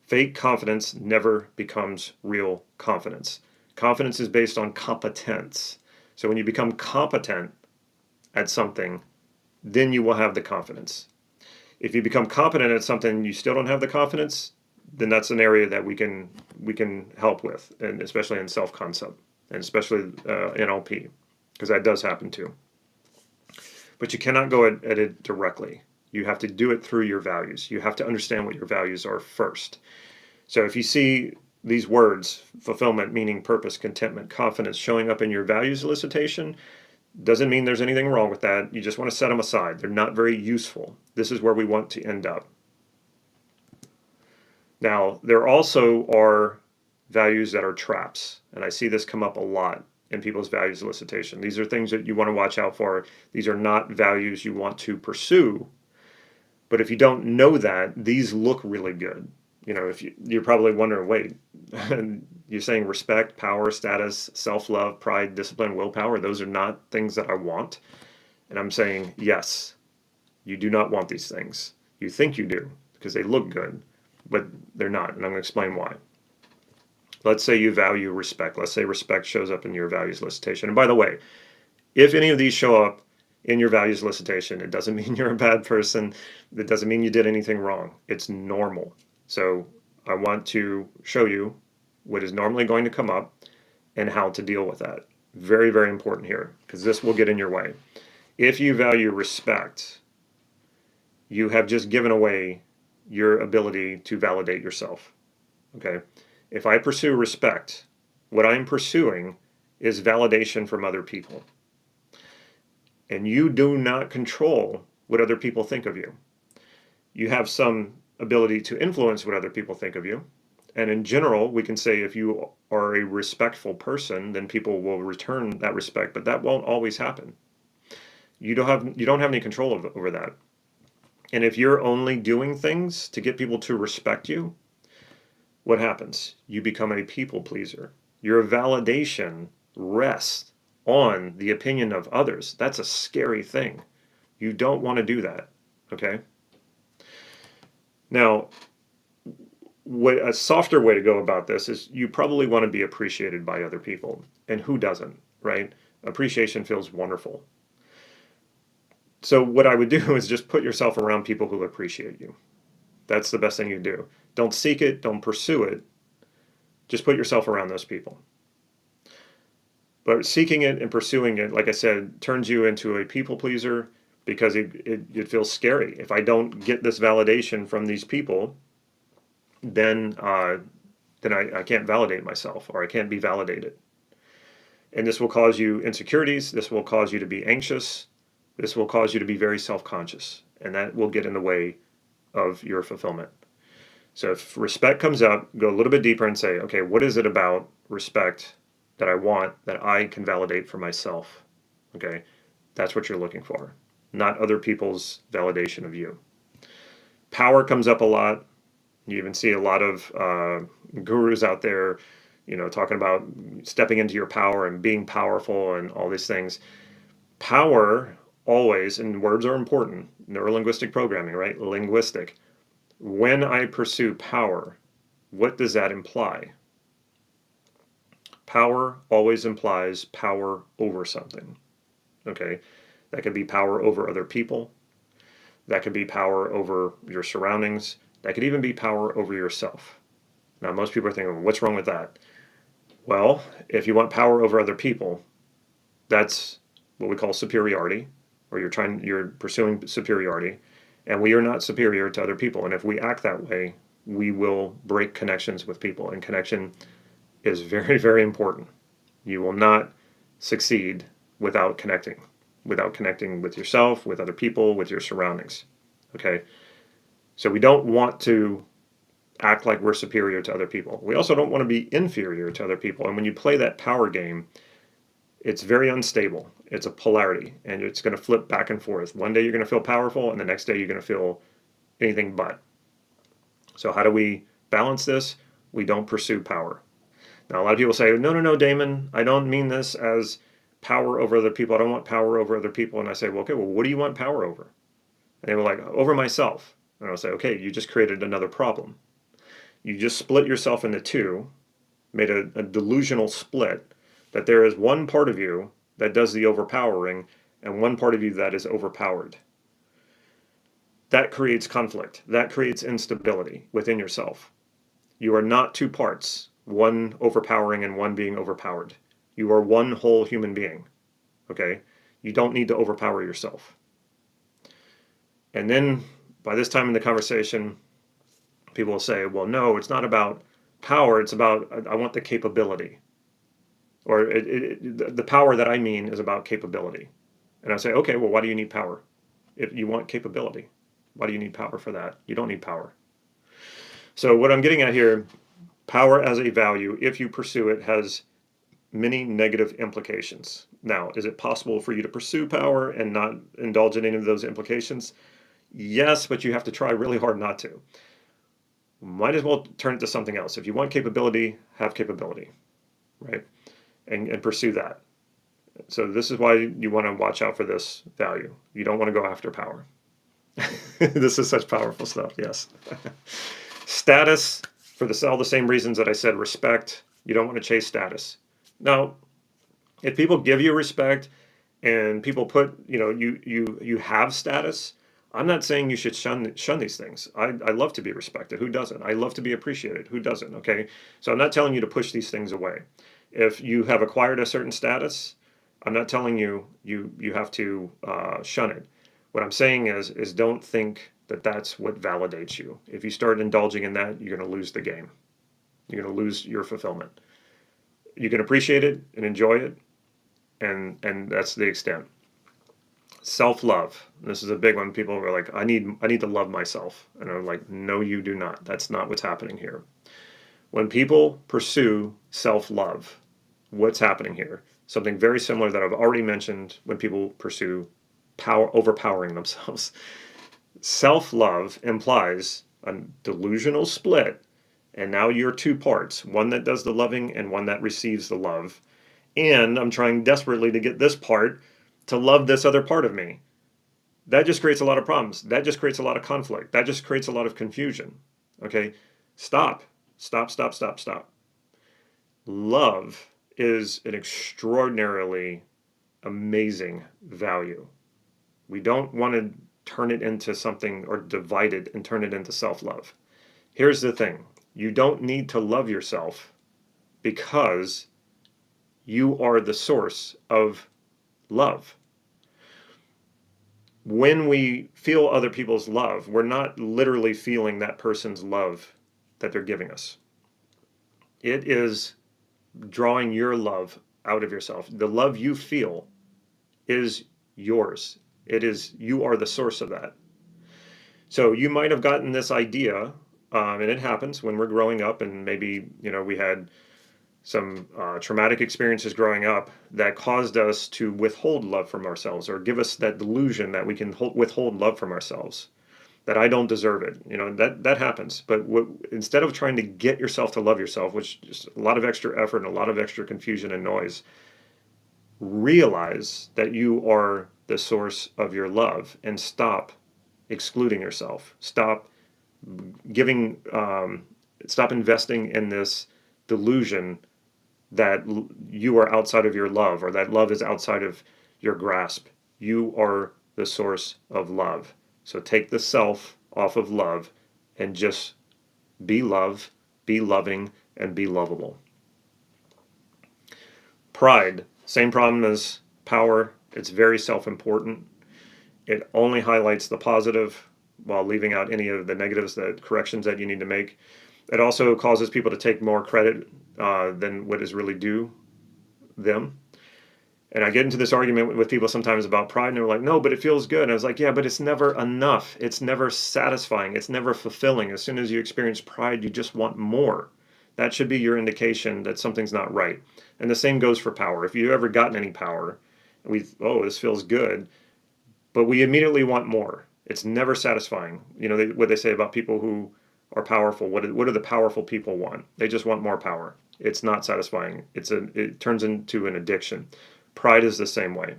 Fake confidence never becomes real confidence. Confidence is based on competence. So when you become competent at something, then you will have the confidence. If you become competent at something, you still don't have the confidence, then that's an area that we can help with, and especially in self-concept, and especially NLP, because that does happen too. But you cannot go at it directly. You have to do it through your values. You have to understand what your values are first. So if you see these words, fulfillment, meaning, purpose, contentment, confidence, showing up in your values elicitation, doesn't mean there's anything wrong with that. You just want to set them aside. They're not very useful. This is where we want to end up. Now, there also are values that are traps, and I see this come up a lot in people's values elicitation. These are things that you want to watch out for. These are not values you want to pursue, but if you don't know that, these look really good. If you're probably wondering, wait, you're saying respect, power, status, self-love, pride, discipline, willpower, those are not things that I want? And I'm saying, yes, you do not want these things. You think you do because they look good, but they're not, and I'm going to explain why. Let's say you value respect. Let's say respect shows up in your values elicitation. And by the way, if any of these show up in your values elicitation, it doesn't mean you're a bad person. It doesn't mean you did anything wrong. It's normal. So I want to show you what is normally going to come up and how to deal with that. Very, very important here, because this will get in your way. If you value respect, you have just given away your ability to validate yourself. Okay? If I pursue respect, what I'm pursuing is validation from other people. And you do not control what other people think of you. You have some ability to influence what other people think of you. And in general, we can say if you are a respectful person, then people will return that respect, but that won't always happen. You don't have any control over that. And if you're only doing things to get people to respect you, what happens? You become a people pleaser. Your validation rests on the opinion of others. That's a scary thing. You don't want to do that, okay? Now, what a softer way to go about this is you probably want to be appreciated by other people. And who doesn't, right? Appreciation feels wonderful. So what I would do is just put yourself around people who appreciate you. That's the best thing you do. Don't seek it, don't pursue it. Just put yourself around those people. But seeking it and pursuing it, like I said, turns you into a people pleaser because it feels scary. If I don't get this validation from these people, then I can't validate myself, or I can't be validated. And this will cause you insecurities. This will cause you to be anxious. This will cause you to be very self-conscious, and that will get in the way of your fulfillment. So if respect comes up, go a little bit deeper and say, okay, what is it about respect that I want that I can validate for myself? Okay, that's what you're looking for, not other people's validation of you. Power comes up a lot. You even see a lot of gurus out there, talking about stepping into your power and being powerful and all these things. Power always, and words are important, Neuro Linguistic Programming, right? Linguistic. When I pursue power, what does that imply? Power always implies power over something, okay? That could be power over other people. That could be power over your surroundings. That could even be power over yourself. Now, most people are thinking, what's wrong with that? Well, if you want power over other people, that's what we call superiority, or you're pursuing superiority, and we are not superior to other people. And if we act that way, we will break connections with people, and connection is very, very important. You will not succeed without connecting with yourself, with other people, with your surroundings. Okay? So we don't want to act like we're superior to other people. We also don't want to be inferior to other people. And when you play that power game, it's very unstable. It's a polarity, and it's going to flip back and forth. One day you're going to feel powerful, and the next day you're going to feel anything but. So how do we balance this? We don't pursue power. Now, a lot of people say, no, Damon, I don't mean this as power over other people. I don't want power over other people. And I say, well, okay, what do you want power over? And they were like, over myself. And I'll say, okay, you just created another problem. You just split yourself into two, made a delusional split, that there is one part of you that does the overpowering and one part of you that is overpowered. That creates conflict. That creates instability within yourself. You are not two parts, one overpowering and one being overpowered. You are one whole human being, okay? You don't need to overpower yourself. And then by this time in the conversation, people will say, well, no, it's not about power. It's about, I want the capability. Or the power that I mean is about capability. And I say, okay, well, why do you need power? If you want capability, why do you need power for that? You don't need power. So what I'm getting at here, power as a value, if you pursue it, has many negative implications. Now, is it possible for you to pursue power and not indulge in any of those implications? Yes, but you have to try really hard not to. Might as well turn it to something else. If you want capability, have capability, right? And pursue that. So this is why you want to watch out for this value. You don't want to go after power. This is such powerful stuff, yes. Status, for all the same reasons that I said, respect. You don't want to chase status. Now, if people give you respect and people put, you have status, I'm not saying you should shun these things. I love to be respected. Who doesn't? I love to be appreciated. Who doesn't? Okay. So I'm not telling you to push these things away. If you have acquired a certain status, I'm not telling you have to shun it. What I'm saying is don't think that that's what validates you. If you start indulging in that, you're going to lose the game. You're going to lose your fulfillment. You can appreciate it and enjoy it, and that's the extent. Self-love. This is a big one. People are like, I need to love myself. And I'm like, no, you do not. That's not what's happening here. When people pursue self-love, what's happening here? Something very similar that I've already mentioned when people pursue overpowering themselves. Self-love implies a delusional split, and now you're two parts, one that does the loving and one that receives the love. And I'm trying desperately to get this part to love this other part of me. That just creates a lot of problems. That just creates a lot of conflict. That just creates a lot of confusion. Okay? Stop. Love is an extraordinarily amazing value. We don't want to turn it into something or divide it and turn it into self-love. Here's the thing. You don't need to love yourself because you are the source of love. When we feel other people's love, we're not literally feeling that person's love that they're giving us. It is drawing your love out of yourself. The love you feel is yours. It is, you are the source of that. So you might have gotten this idea, and it happens when we're growing up, and maybe, we had some traumatic experiences growing up that caused us to withhold love from ourselves, or give us that delusion that we can withhold love from ourselves, that I don't deserve it. That happens. But instead of trying to get yourself to love yourself, which is a lot of extra effort and a lot of extra confusion and noise, realize that you are the source of your love and stop excluding yourself. Stop giving, stop investing in this delusion that you are outside of your love, or that love is outside of your grasp. You are the source of love. So take the self off of love and just be love, be loving, and be lovable. Pride, same problem as power. It's very self-important. It only highlights the positive while leaving out any of the negatives, the corrections that you need to make. It also causes people to take more credit than what is really due them. And I get into this argument with people sometimes about pride, and they're like, no, but it feels good. And I was like, yeah, but it's never enough. It's never satisfying. It's never fulfilling. As soon as you experience pride, you just want more. That should be your indication that something's not right. And the same goes for power. If you've ever gotten any power, this feels good, but we immediately want more. It's never satisfying. What they say about people who are powerful. What do the powerful people want? They just want more power. It's not satisfying. It turns into an addiction. Pride is the same way.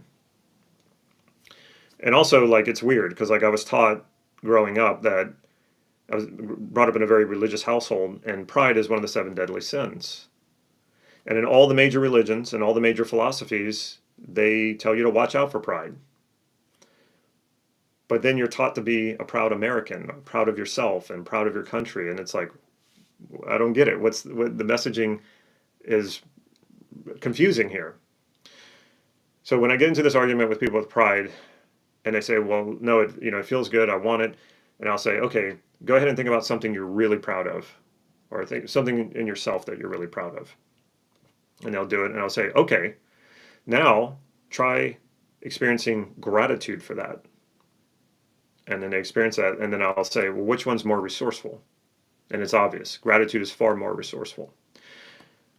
And also, it's weird because I was taught growing up that I was brought up in a very religious household, and pride is one of the 7 deadly sins. And in all the major religions and all the major philosophies, they tell you to watch out for pride. But then you're taught to be a proud American, proud of yourself and proud of your country. And it's like, I don't get it. What the messaging is confusing here. So when I get into this argument with people with pride, and they say, well, no, it feels good, I want it. And I'll say, okay, go ahead and think about something you're really proud of, or think something in yourself that you're really proud of. And they'll do it. And I'll say, okay, now try experiencing gratitude for that. And then they experience that. And then I'll say, well, which one's more resourceful? And it's obvious. Gratitude is far more resourceful.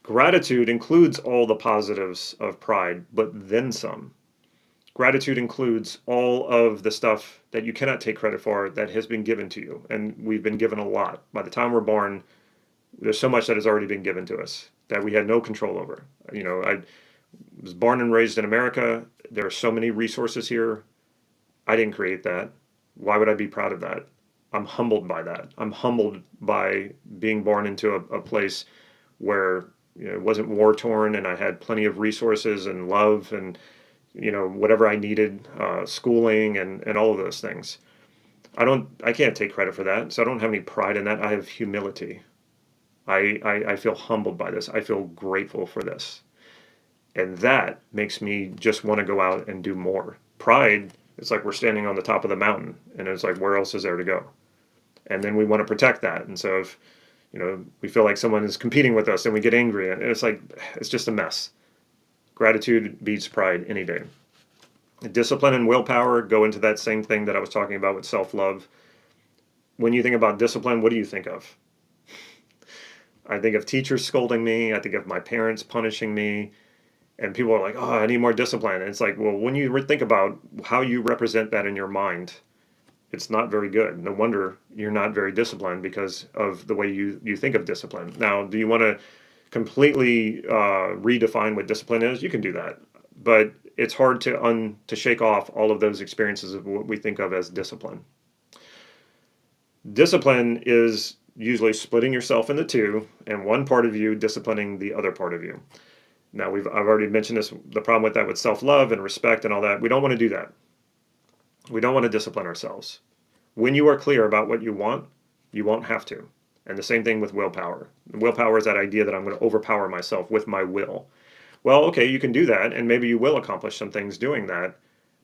Gratitude includes all the positives of pride, but then some. Gratitude includes all of the stuff that you cannot take credit for that has been given to you. And we've been given a lot. By the time we're born, there's so much that has already been given to us that we had no control over. I was born and raised in America. There are so many resources here. I didn't create that. Why would I be proud of that? I'm humbled by that. I'm humbled by being born into a place where it wasn't war torn, and I had plenty of resources and love and whatever I needed, schooling and all of those things. I can't take credit for that, so I don't have any pride in that. I have humility. I feel humbled by this. I feel grateful for this. And that makes me just want to go out and do more. Pride, it's like we're standing on the top of the mountain, and it's like, where else is there to go? And then we want to protect that. And so if we feel like someone is competing with us, and we get angry, and it's like, it's just a mess. Gratitude beats pride any day. Discipline and willpower go into that same thing that I was talking about with self-love. When you think about discipline, what do you think of? I think of teachers scolding me. I think of my parents punishing me. And people are like, oh, I need more discipline. And it's like, well, when you think about how you represent that in your mind, it's not very good. No wonder you're not very disciplined, because of the way you think of discipline. Now, do you want to completely redefine what discipline is? You can do that. But it's hard to shake off all of those experiences of what we think of as discipline. Discipline is usually splitting yourself into two, and one part of you disciplining the other part of you. Now I've already mentioned this, the problem with that with self-love and respect and all that. We don't want to do that. We don't want to discipline ourselves. When you are clear about what you want, you won't have to. And the same thing with willpower. Willpower is that idea that I'm going to overpower myself with my will. Well, okay, you can do that, and maybe you will accomplish some things doing that.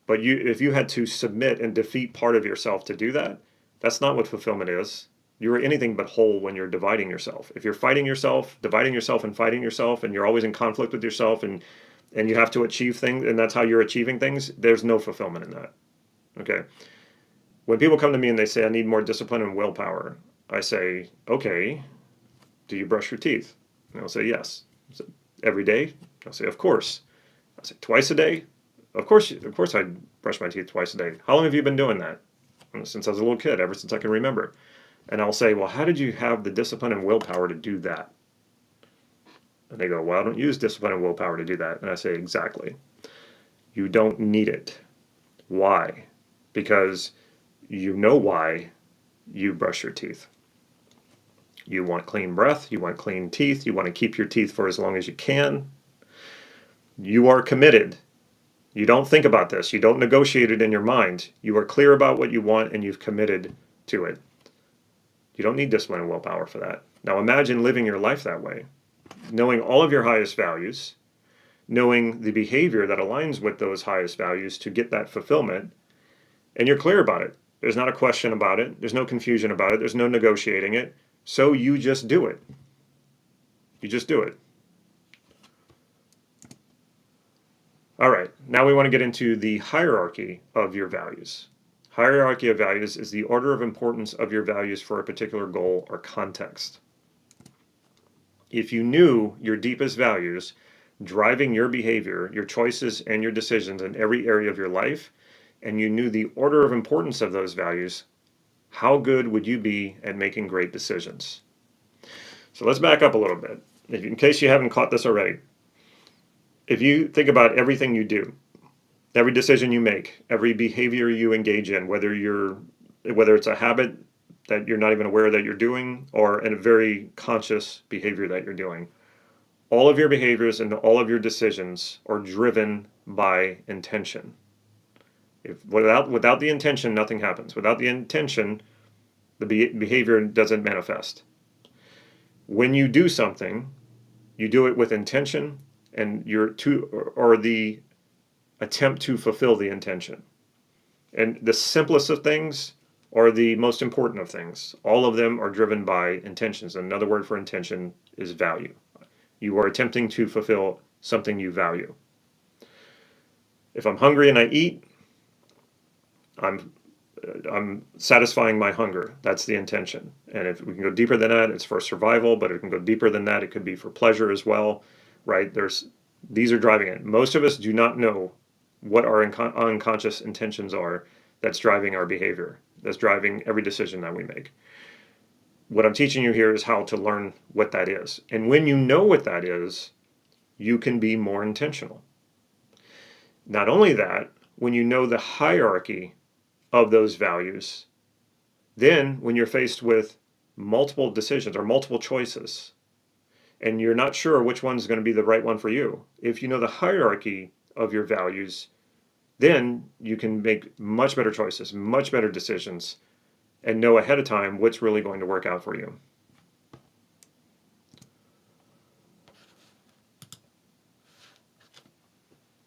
But if you had to submit and defeat part of yourself to do that, that's not what fulfillment is. You're anything but whole when you're dividing yourself. If you're fighting yourself, dividing yourself and fighting yourself, and you're always in conflict with yourself, and you have to achieve things, and that's how you're achieving things, there's no fulfillment in that. Okay? When people come to me and they say, I need more discipline and willpower, I say, okay, do you brush your teeth? And they'll say, yes. I say, every day? I'll say, of course. I say, twice a day? Of course I brush my teeth twice a day. How long have you been doing that? Since I was a little kid, ever since I can remember. And I'll say, well, how did you have the discipline and willpower to do that? And they go, well, I don't use discipline and willpower to do that. And I say, exactly. You don't need it. Why? Because you know why you brush your teeth. You want clean breath, you want clean teeth, you want to keep your teeth for as long as you can. You are committed. You don't think about this. You don't negotiate it in your mind. You are clear about what you want and you've committed to it. You don't need discipline and willpower for that. Now imagine living your life that way, knowing all of your highest values, knowing the behavior that aligns with those highest values to get that fulfillment, and you're clear about it. There's not a question about it. There's no confusion about it. There's no negotiating it. So you just do it. You just do it. All right, now we want to get into the hierarchy of your values. Hierarchy of values is the order of importance of your values for a particular goal or context. If you knew your deepest values driving your behavior, your choices, and your decisions in every area of your life, and you knew the order of importance of those values, how good would you be at making great decisions? So let's back up a little bit, in case you haven't caught this already. If you think about everything you do, every decision you make, every behavior you engage in, whether it's a habit that you're not even aware that you're doing, or a very conscious behavior that you're doing, all of your behaviors and all of your decisions are driven by intention. Without the intention, nothing happens. Without the intention, the behavior doesn't manifest. When you do something, you do it with intention, and the attempt to fulfill the intention. And the simplest of things are the most important of things. All of them are driven by intentions. Another word for intention is value. You are attempting to fulfill something you value. If I'm hungry and I eat, I'm satisfying my hunger. That's the intention. And if we can go deeper than that, it's for survival, but it can go deeper than that. It could be for pleasure as well, right? These are driving it. Most of us do not know what our unconscious intentions are that's driving our behavior, that's driving every decision that we make. What I'm teaching you here is how to learn what that is. And when you know what that is, you can be more intentional. Not only that, when you know the hierarchy of those values, then when you're faced with multiple decisions or multiple choices, and you're not sure which one's going to be the right one for you, if you know the hierarchy of your values, then you can make much better choices, much better decisions, and know ahead of time what's really going to work out for you.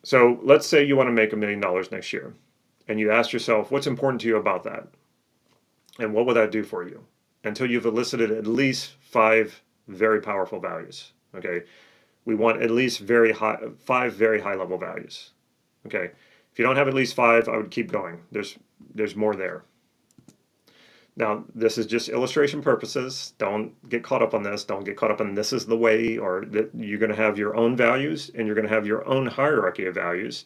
So let's say you want to make $1 million next year, and you ask yourself, what's important to you about that? And what will that do for you? Until you've elicited at least 5 very powerful values. Okay, we want at least 5 very high level values. Okay, if you don't have at least 5, I would keep going. There's more there. Now, this is just illustration purposes. Don't get caught up on this. Don't get caught up on this is the way, or that you're going to have your own values and you're going to have your own hierarchy of values.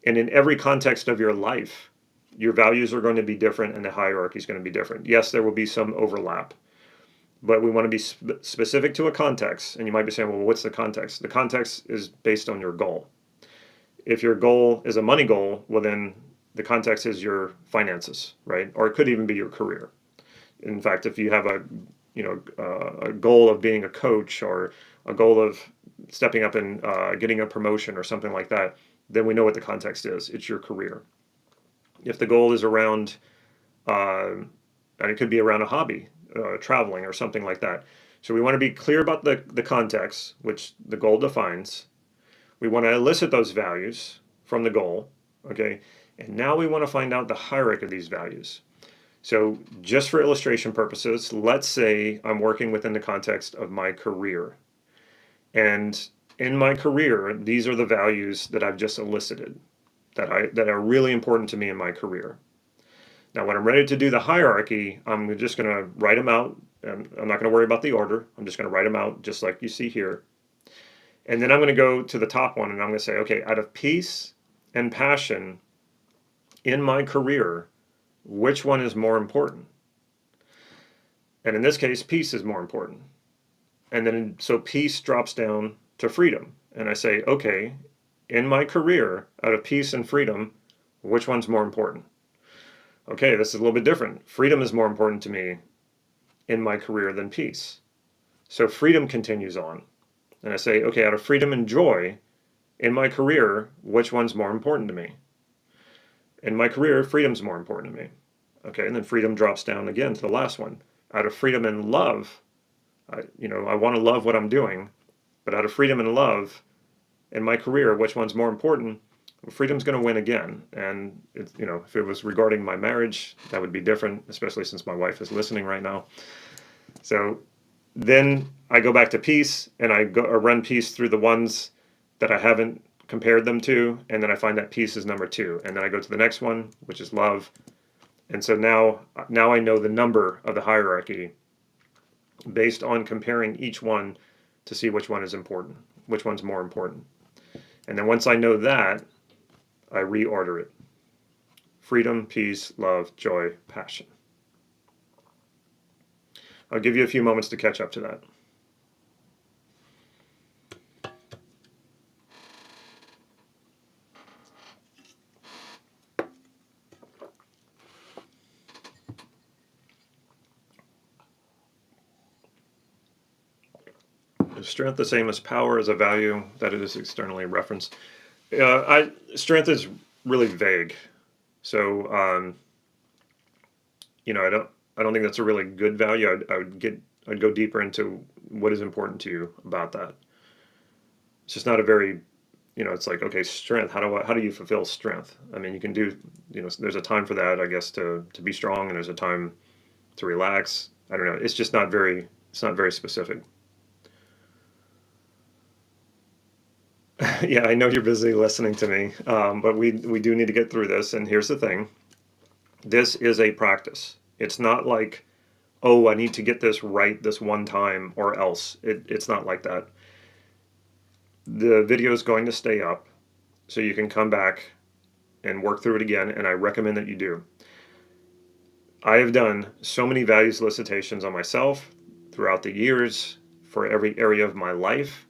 And in every context of your life, your values are going to be different and the hierarchy is going to be different. Yes, there will be some overlap, but we want to be specific to a context. And you might be saying, well, what's the context? The context is based on your goal. If your goal is a money goal, well, then the context is your finances, right? Or it could even be your career. In fact, if you have a goal of being a coach or a goal of stepping up and getting a promotion or something like that, then we know what the context is. It's your career. If the goal is around, and it could be around a hobby, traveling or something like that. So we want to be clear about the context, which the goal defines. We want to elicit those values from the goal, okay? And now we want to find out the hierarchy of these values. So just for illustration purposes, let's say I'm working within the context of my career. And in my career, these are the values that I've just elicited that are really important to me in my career. Now, when I'm ready to do the hierarchy, I'm just going to write them out. And I'm not going to worry about the order. I'm just going to write them out just like you see here. And then I'm going to go to the top one and I'm going to say, okay, out of peace and passion in my career, which one is more important? And in this case, peace is more important. And then so peace drops down to freedom. And I say, okay, in my career, out of peace and freedom, which one's more important? Okay, this is a little bit different. Freedom is more important to me in my career than peace. So freedom continues on. And I say, okay, out of freedom and joy in my career, which one's more important to me? In my career, freedom's more important to me. Okay, and then freedom drops down again to the last one. Out of freedom and love, I want to love what I'm doing, but out of freedom and love in my career, which one's more important? Well, freedom's going to win again. And if it was regarding my marriage, that would be different, especially since my wife is listening right now. So then I go back to peace and I run peace through the ones that I haven't compared them to, and then I find that peace is number 2, and then I go to the next one, which is love. And so now I know the number of the hierarchy based on comparing each one to see which one is important, which one's more important. And then once I know that, I reorder it. Freedom, peace, love, joy, passion. I'll give you a few moments to catch up to that. Is strength the same as power as a value that it is externally referenced? Strength is really vague. So, I don't think that's a really good value. I'd go deeper into what is important to you about that. It's just not a very, it's like, okay, strength. How do you fulfill strength? I mean, you can do, there's a time for that, I guess, to be strong, and there's a time to relax. I don't know. It's just not very specific. Yeah, I know you're busy listening to me, but we do need to get through this. And here's the thing. This is a practice. It's not like, oh, I need to get this right this one time or else. It's not like that. The video is going to stay up, so you can come back and work through it again, and I recommend that you do. I have done so many values elicitations on myself throughout the years for every area of my life.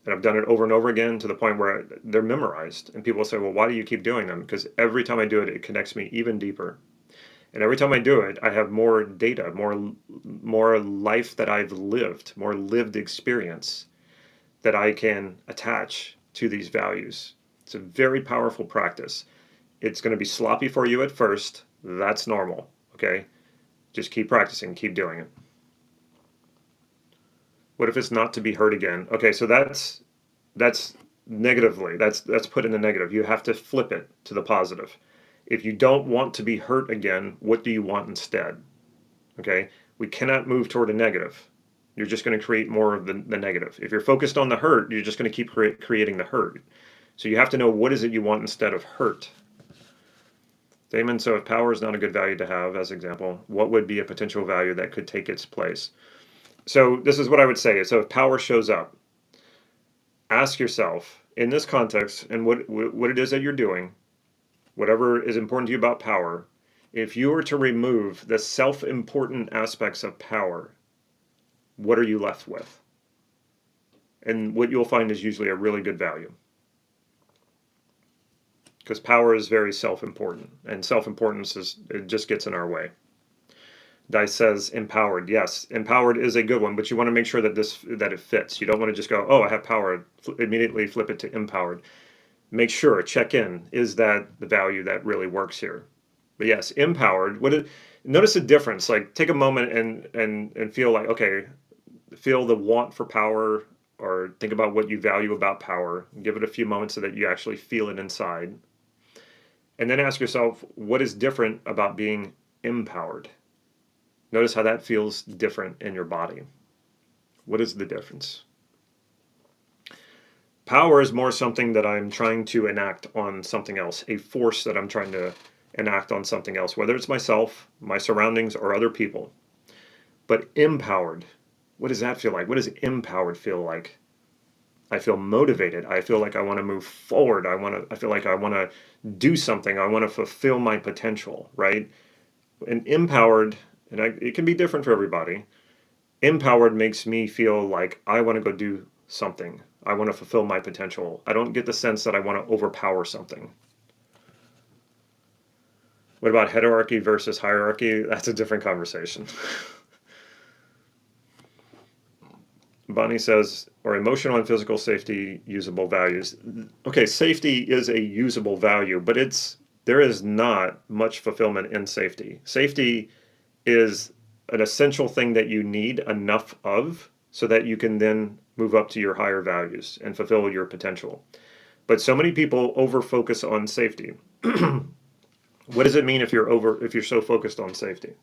And I've done it over and over again to the point where they're memorized. And people say, well, why do you keep doing them? Because every time I do it, it connects me even deeper. And every time I do it, I have more data, more life that I've lived, more lived experience that I can attach to these values. It's a very powerful practice. It's going to be sloppy for you at first. That's normal, okay? Just keep practicing, keep doing it. What if it's not to be hurt again? Okay, so that's negatively. That's put in the negative. You have to flip it to the positive. If you don't want to be hurt again, what do you want instead? Okay, we cannot move toward a negative. You're just going to create more of the negative. If you're focused on the hurt, you're just going to keep creating the hurt. So you have to know, what is it you want instead of hurt? Damon, so if power is not a good value to have, as example, what would be a potential value that could take its place? So this is what I would say. So if power shows up, ask yourself in this context and what it is that you're doing, whatever is important to you about power, if you were to remove the self-important aspects of power, what are you left with? And what you'll find is usually a really good value. Because power is very self-important, and self-importance it just gets in our way. Dice says empowered. Yes, empowered is a good one, but you want to make sure that that it fits. You don't want to just go, oh, I have power, immediately flip it to empowered. Make sure, check in, is that the value that really works here? But yes, empowered. Notice the difference. Like, take a moment and feel like, okay, feel the want for power, or think about what you value about power. Give it a few moments so that you actually feel it inside. And then ask yourself, what is different about being empowered? Notice how that feels different in your body. What is the difference? Power is more something that I'm trying to enact on something else, a force that I'm trying to enact on something else, whether it's myself, my surroundings, or other people. But empowered, what does that feel like? What does empowered feel like? I feel motivated. I feel like I want to move forward. I feel like I want to do something. I want to fulfill my potential, right? And empowered, it can be different for everybody. Empowered makes me feel like I want to go do something. I want to fulfill my potential. I don't get the sense that I want to overpower something. What about hierarchy versus hierarchy? That's a different conversation. Bonnie says, are emotional and physical safety usable values? Okay, safety is a usable value, but there is not much fulfillment in safety. Safety is an essential thing that you need enough of so that you can then move up to your higher values and fulfill your potential. But so many people over focus on safety. What does it mean if you're so focused on safety?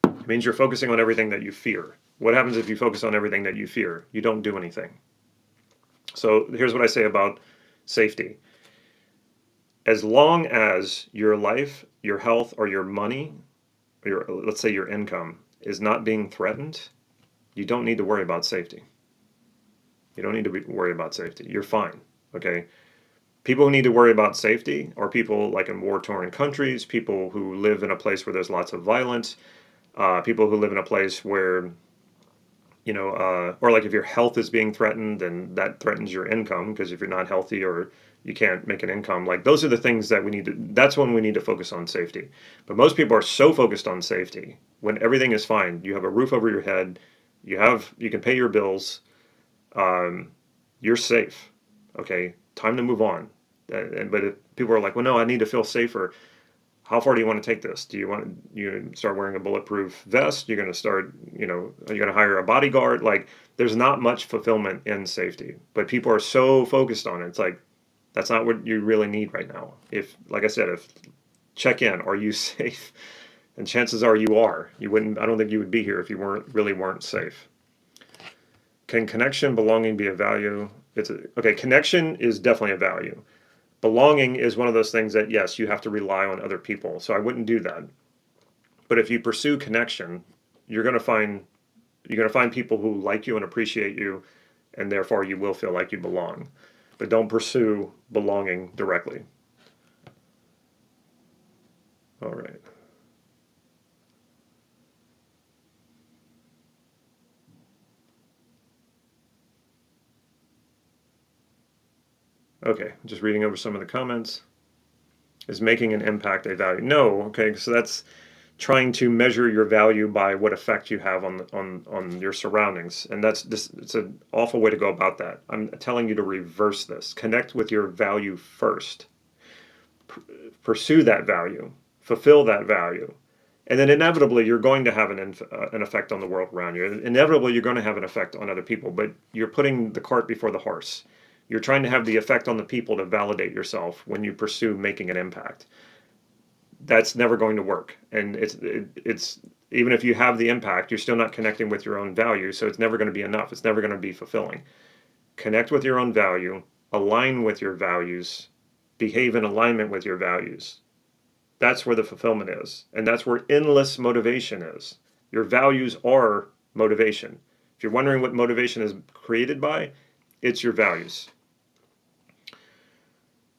It means you're focusing on everything that you fear. What happens if you focus on everything that you fear? You don't do anything. So here's what I say about safety. As long as your life, your health, or your money, or let's say your income, is not being threatened, you don't need to worry about safety. You don't need to worry about safety. You're fine, okay? People who need to worry about safety are people like in war-torn countries, people who live in a place where there's lots of violence, people who live in a place where, or like if your health is being threatened, then that threatens your income, because if you're not healthy or you can't make an income, like those are the things that that's when we need to focus on safety. But most people are so focused on safety when everything is fine. You have a roof over your head, you can pay your bills, you're safe. Okay, time to move on. But if people are like, well, no, I need to feel safer. How far do you want to take this? Do you want you start wearing a bulletproof vest? You're going to start, are you going to hire a bodyguard? Like, there's not much fulfillment in safety, but people are so focused on it. It's like, that's not what you really need right now. Like I said, check in, are you safe? And chances are you are. I don't think you would be here if you weren't safe. Can connection, belonging be a value? Okay, connection is definitely a value. Belonging is one of those things that, yes, you have to rely on other people. So I wouldn't do that. But if you pursue connection, you're going to find people who like you and appreciate you, and therefore you will feel like you belong. But don't pursue belonging directly. All right. Okay, just reading over some of the comments. Is making an impact a value? No. Okay, so that's trying to measure your value by what effect you have on your surroundings, and it's an awful way to go about that. I'm telling you to reverse this. Connect with your value first. Pursue that value. Fulfill that value. And then inevitably, you're going to have an effect on the world around you. Inevitably, you're going to have an effect on other people, but you're putting the cart before the horse. You're trying to have the effect on the people to validate yourself when you pursue making an impact. That's never going to work. And it's even if you have the impact, you're still not connecting with your own value, so it's never going to be enough. It's never going to be fulfilling. Connect with your own value, align with your values, behave in alignment with your values. That's where the fulfillment is. And that's where endless motivation is. Your values are motivation. If you're wondering what motivation is created by, it's your values.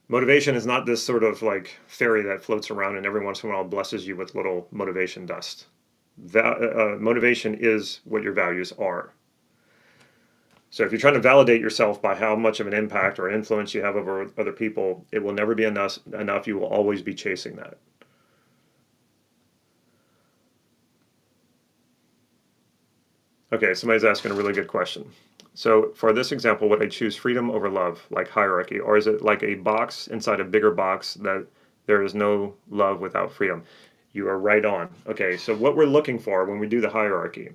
Motivation is not this sort of like fairy that floats around and every once in a while blesses you with little motivation dust. Motivation is what your values are. So if you're trying to validate yourself by how much of an impact or influence you have over other people, it will never be enough. You will always be chasing that. Okay, somebody's asking a really good question. So for this example, would I choose freedom over love, like hierarchy, or is it like a box inside a bigger box that there is no love without freedom? You are right on. Okay, so what we're looking for when we do the hierarchy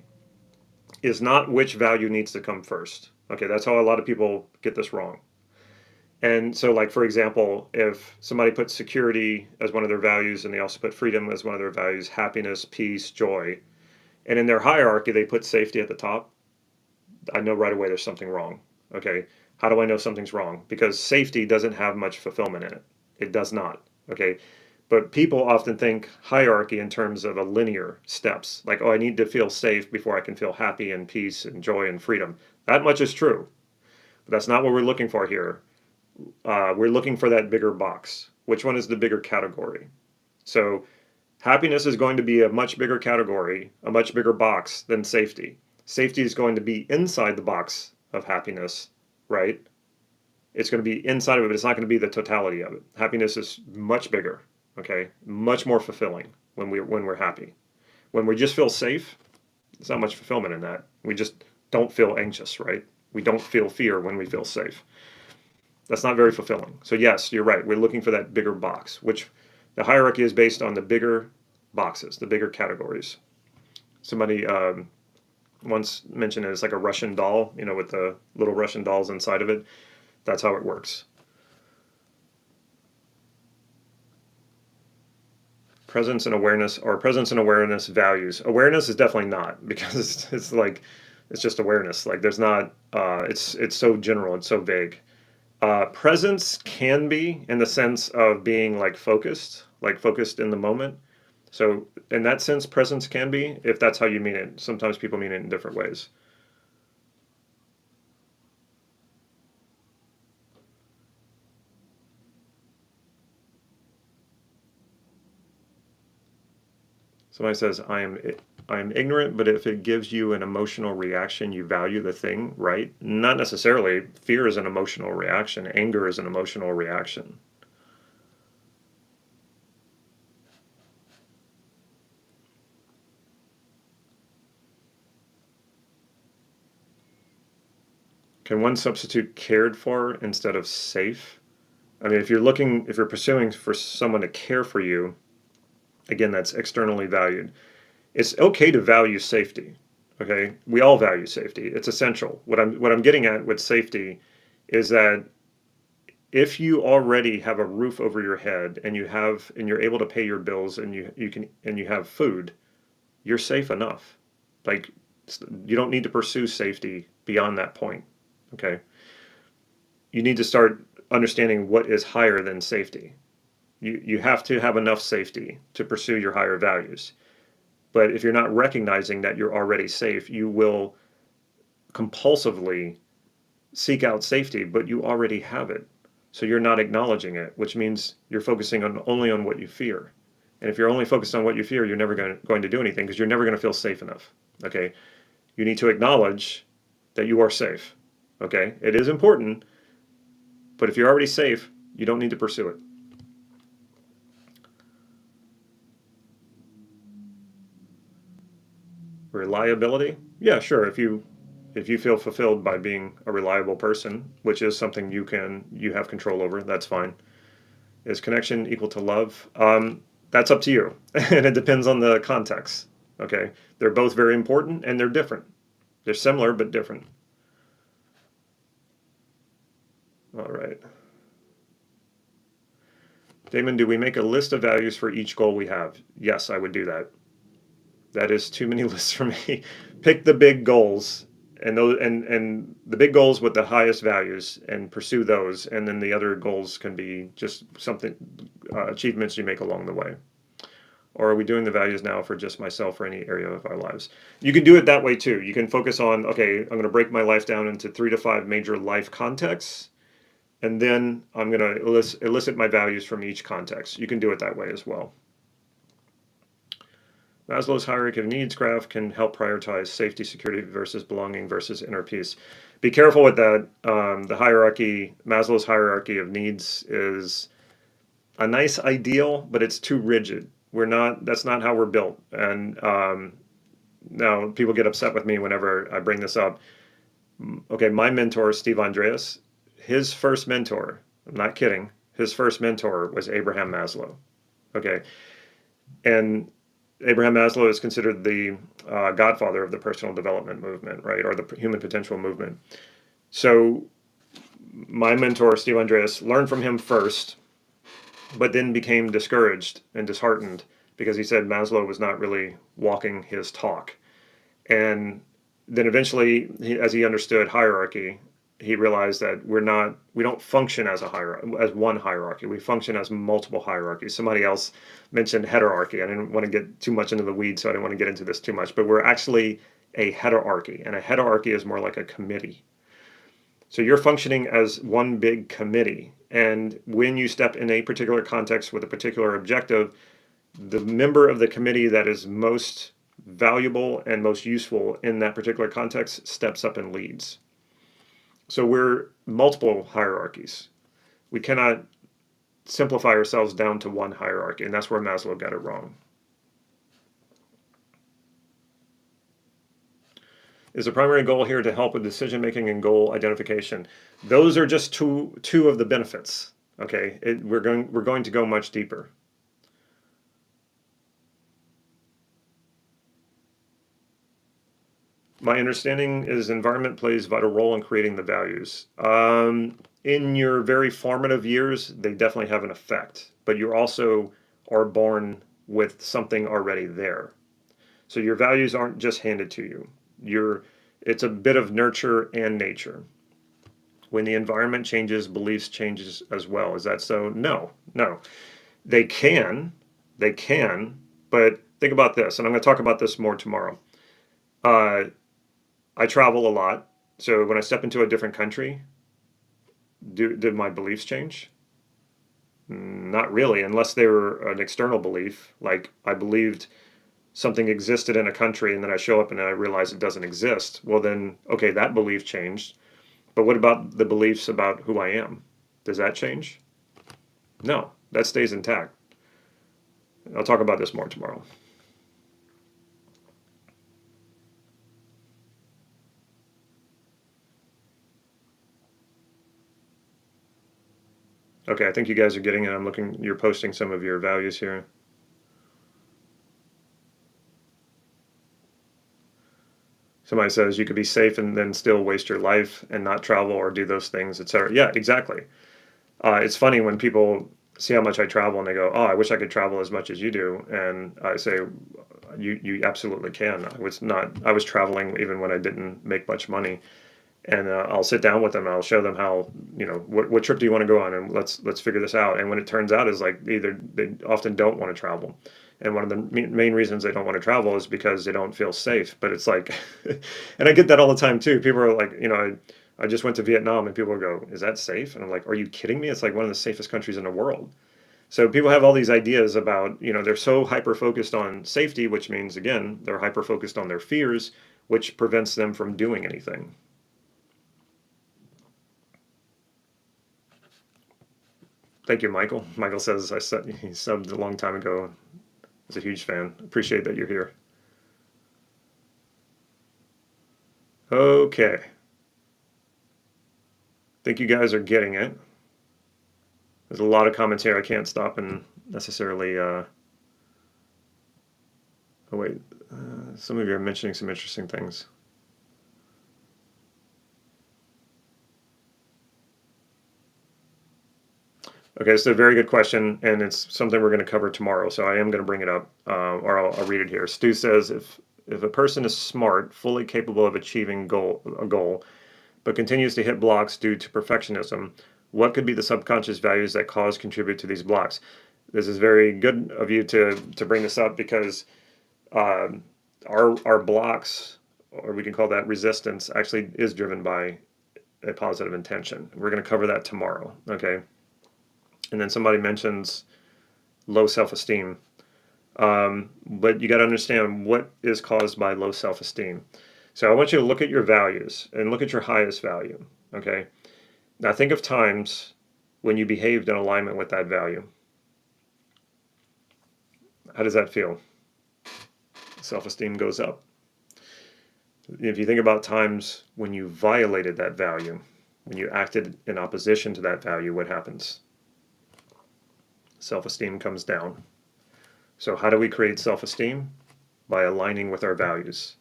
is not which value needs to come first. Okay, that's how a lot of people get this wrong. And so, like, for example, if somebody puts security as one of their values and they also put freedom as one of their values, happiness, peace, joy, and in their hierarchy, they put safety at the top, I know right away there's something wrong. Okay. How do I know something's wrong? Because safety doesn't have much fulfillment in it. It does not. Okay. But people often think hierarchy in terms of a linear steps, like, oh, I need to feel safe before I can feel happy and peace and joy and freedom. That much is true. But that's not what we're looking for here. We're looking for that bigger box. Which one is the bigger category? So happiness is going to be a much bigger category, a much bigger box than safety. Safety is going to be inside the box of happiness, right? It's going to be inside of it, but it's not going to be the totality of it. Happiness is much bigger, okay? Much more fulfilling when we're happy. When we just feel safe, there's not much fulfillment in that. We just don't feel anxious, right? We don't feel fear when we feel safe. That's not very fulfilling. So yes, you're right. We're looking for that bigger box, which the hierarchy is based on the bigger boxes, the bigger categories. Somebody once mentioned it as like a Russian doll, you know, with the little Russian dolls inside of it. That's how it works. Presence and awareness, or presence and awareness values. Awareness is definitely not, because it's like, it's just awareness. Like there's not, it's so general, it's so vague. Presence can be in the sense of being like focused in the moment. So in that sense, presence can be, if that's how you mean it. Sometimes people mean it in different ways. Somebody says, I am ignorant, but if it gives you an emotional reaction, you value the thing, right? Not necessarily. Fear is an emotional reaction. Anger is an emotional reaction. Can one substitute cared for instead of safe? I mean, if you're pursuing for someone to care for you, again, that's externally valued. It's okay to value safety. Okay, we all value safety. It's essential. What I'm getting at with safety is that if you already have a roof over your head and you're able to pay your bills and you have food, you're safe enough. Like, you don't need to pursue safety beyond that point. Okay, you need to start understanding what is higher than safety. You have to have enough safety to pursue your higher values. But if you're not recognizing that you're already safe, you will compulsively seek out safety, but you already have it. So you're not acknowledging it, which means you're focusing only on what you fear. And if you're only focused on what you fear, you're never going to do anything, because you're never going to feel safe enough. Okay? You need to acknowledge that you are safe. Okay? It is important, but if you're already safe, you don't need to pursue it. Reliability? Yeah, sure. If you feel fulfilled by being a reliable person, which is something you have control over, that's fine. Is connection equal to love? That's up to you, and it depends on the context. Okay, they're both very important, and they're different. They're similar but different. All right. Damon, do we make a list of values for each goal we have? Yes, I would do that. That is too many lists for me. Pick the big goals and the big goals with the highest values, and pursue those, and then the other goals can be just something achievements you make along the way. Or are we doing the values now for just myself or any area of our lives? You can do it that way too. You can focus on, okay, I'm going to break my life down into 3 to 5 major life contexts, and then I'm going to elicit my values from each context. You can do it that way as well. Maslow's hierarchy of needs graph can help prioritize safety, security versus belonging versus inner peace. Be careful with that. The hierarchy, Maslow's hierarchy of needs, is a nice ideal, but it's too rigid. That's not how we're built. And now people get upset with me whenever I bring this up. Okay, my mentor, Steve Andreas, his first mentor, I'm not kidding, his first mentor was Abraham Maslow. Okay, and Abraham Maslow is considered the godfather of the personal development movement, right, or the human potential movement. So my mentor, Steve Andreas, learned from him first, but then became discouraged and disheartened because he said Maslow was not really walking his talk. And then eventually, as he understood hierarchy, he realized that we don't function as as one hierarchy. We function as multiple hierarchies. Somebody else mentioned heterarchy. I didn't want to get too much into the weeds, so I didn't want to get into this too much. But we're actually a heterarchy, and a heterarchy is more like a committee. So you're functioning as one big committee. And when you step in a particular context with a particular objective, the member of the committee that is most valuable and most useful in that particular context steps up and leads. So we're multiple hierarchies. We cannot simplify ourselves down to one hierarchy, and that's where Maslow got it wrong. Is the primary goal here to help with decision making and goal identification? Those are just two of the benefits. Okay, we're going to go much deeper. My understanding is environment plays a vital role in creating the values. In your very formative years, they definitely have an effect, but you also are born with something already there. So your values aren't just handed to you. It's a bit of nurture and nature. When the environment changes, beliefs changes as well. Is that so? No. They can, but think about this, and I'm going to talk about this more tomorrow. I travel a lot, so when I step into a different country, did my beliefs change? Not really, unless they were an external belief, like I believed something existed in a country and then I show up and I realize it doesn't exist. Well then, okay, that belief changed. But what about the beliefs about who I am? Does that change? No, that stays intact. I'll talk about this more tomorrow. Okay, I think you guys are getting it. You're posting some of your values here. Somebody says you could be safe and then still waste your life and not travel or do those things, etc. Yeah, exactly. It's funny when people see how much I travel and they go, "Oh, I wish I could travel as much as you do." And I say, "You absolutely can." I was traveling even when I didn't make much money, and I'll sit down with them and I'll show them how, what trip do you want to go on, and let's figure this out. And when it turns out is like either they often don't want to travel, and one of the main reasons they don't want to travel is because they don't feel safe. But it's like, and I get that all the time too. People are like, I just went to Vietnam and people go, "Is that safe?" And I'm like, "Are you kidding me? It's like one of the safest countries in the world." So people have all these ideas about, they're so hyper focused on safety, which means again, they're hyper focused on their fears, which prevents them from doing anything. Thank you, Michael. Michael says he subbed a long time ago. He's a huge fan. Appreciate that you're here. Okay. Think you guys are getting it. There's a lot of comments here. I can't stop and necessarily. Oh wait, some of you are mentioning some interesting things. Okay, it's a very good question, and it's something we're going to cover tomorrow. So I am going to bring it up, or I'll read it here. Stu says, if a person is smart, fully capable of achieving a goal, but continues to hit blocks due to perfectionism, what could be the subconscious values that contribute to these blocks? This is very good of you to bring this up because our blocks, or we can call that resistance, actually is driven by a positive intention. We're going to cover that tomorrow, okay? And then somebody mentions low self-esteem. But you got to understand what is caused by low self-esteem. So I want you to look at your values and look at your highest value, okay? Now think of times when you behaved in alignment with that value. How does that feel? Self-esteem goes up. If you think about times when you violated that value, when you acted in opposition to that value, what happens? Self-esteem comes down. So how do we create self-esteem? By aligning with our values.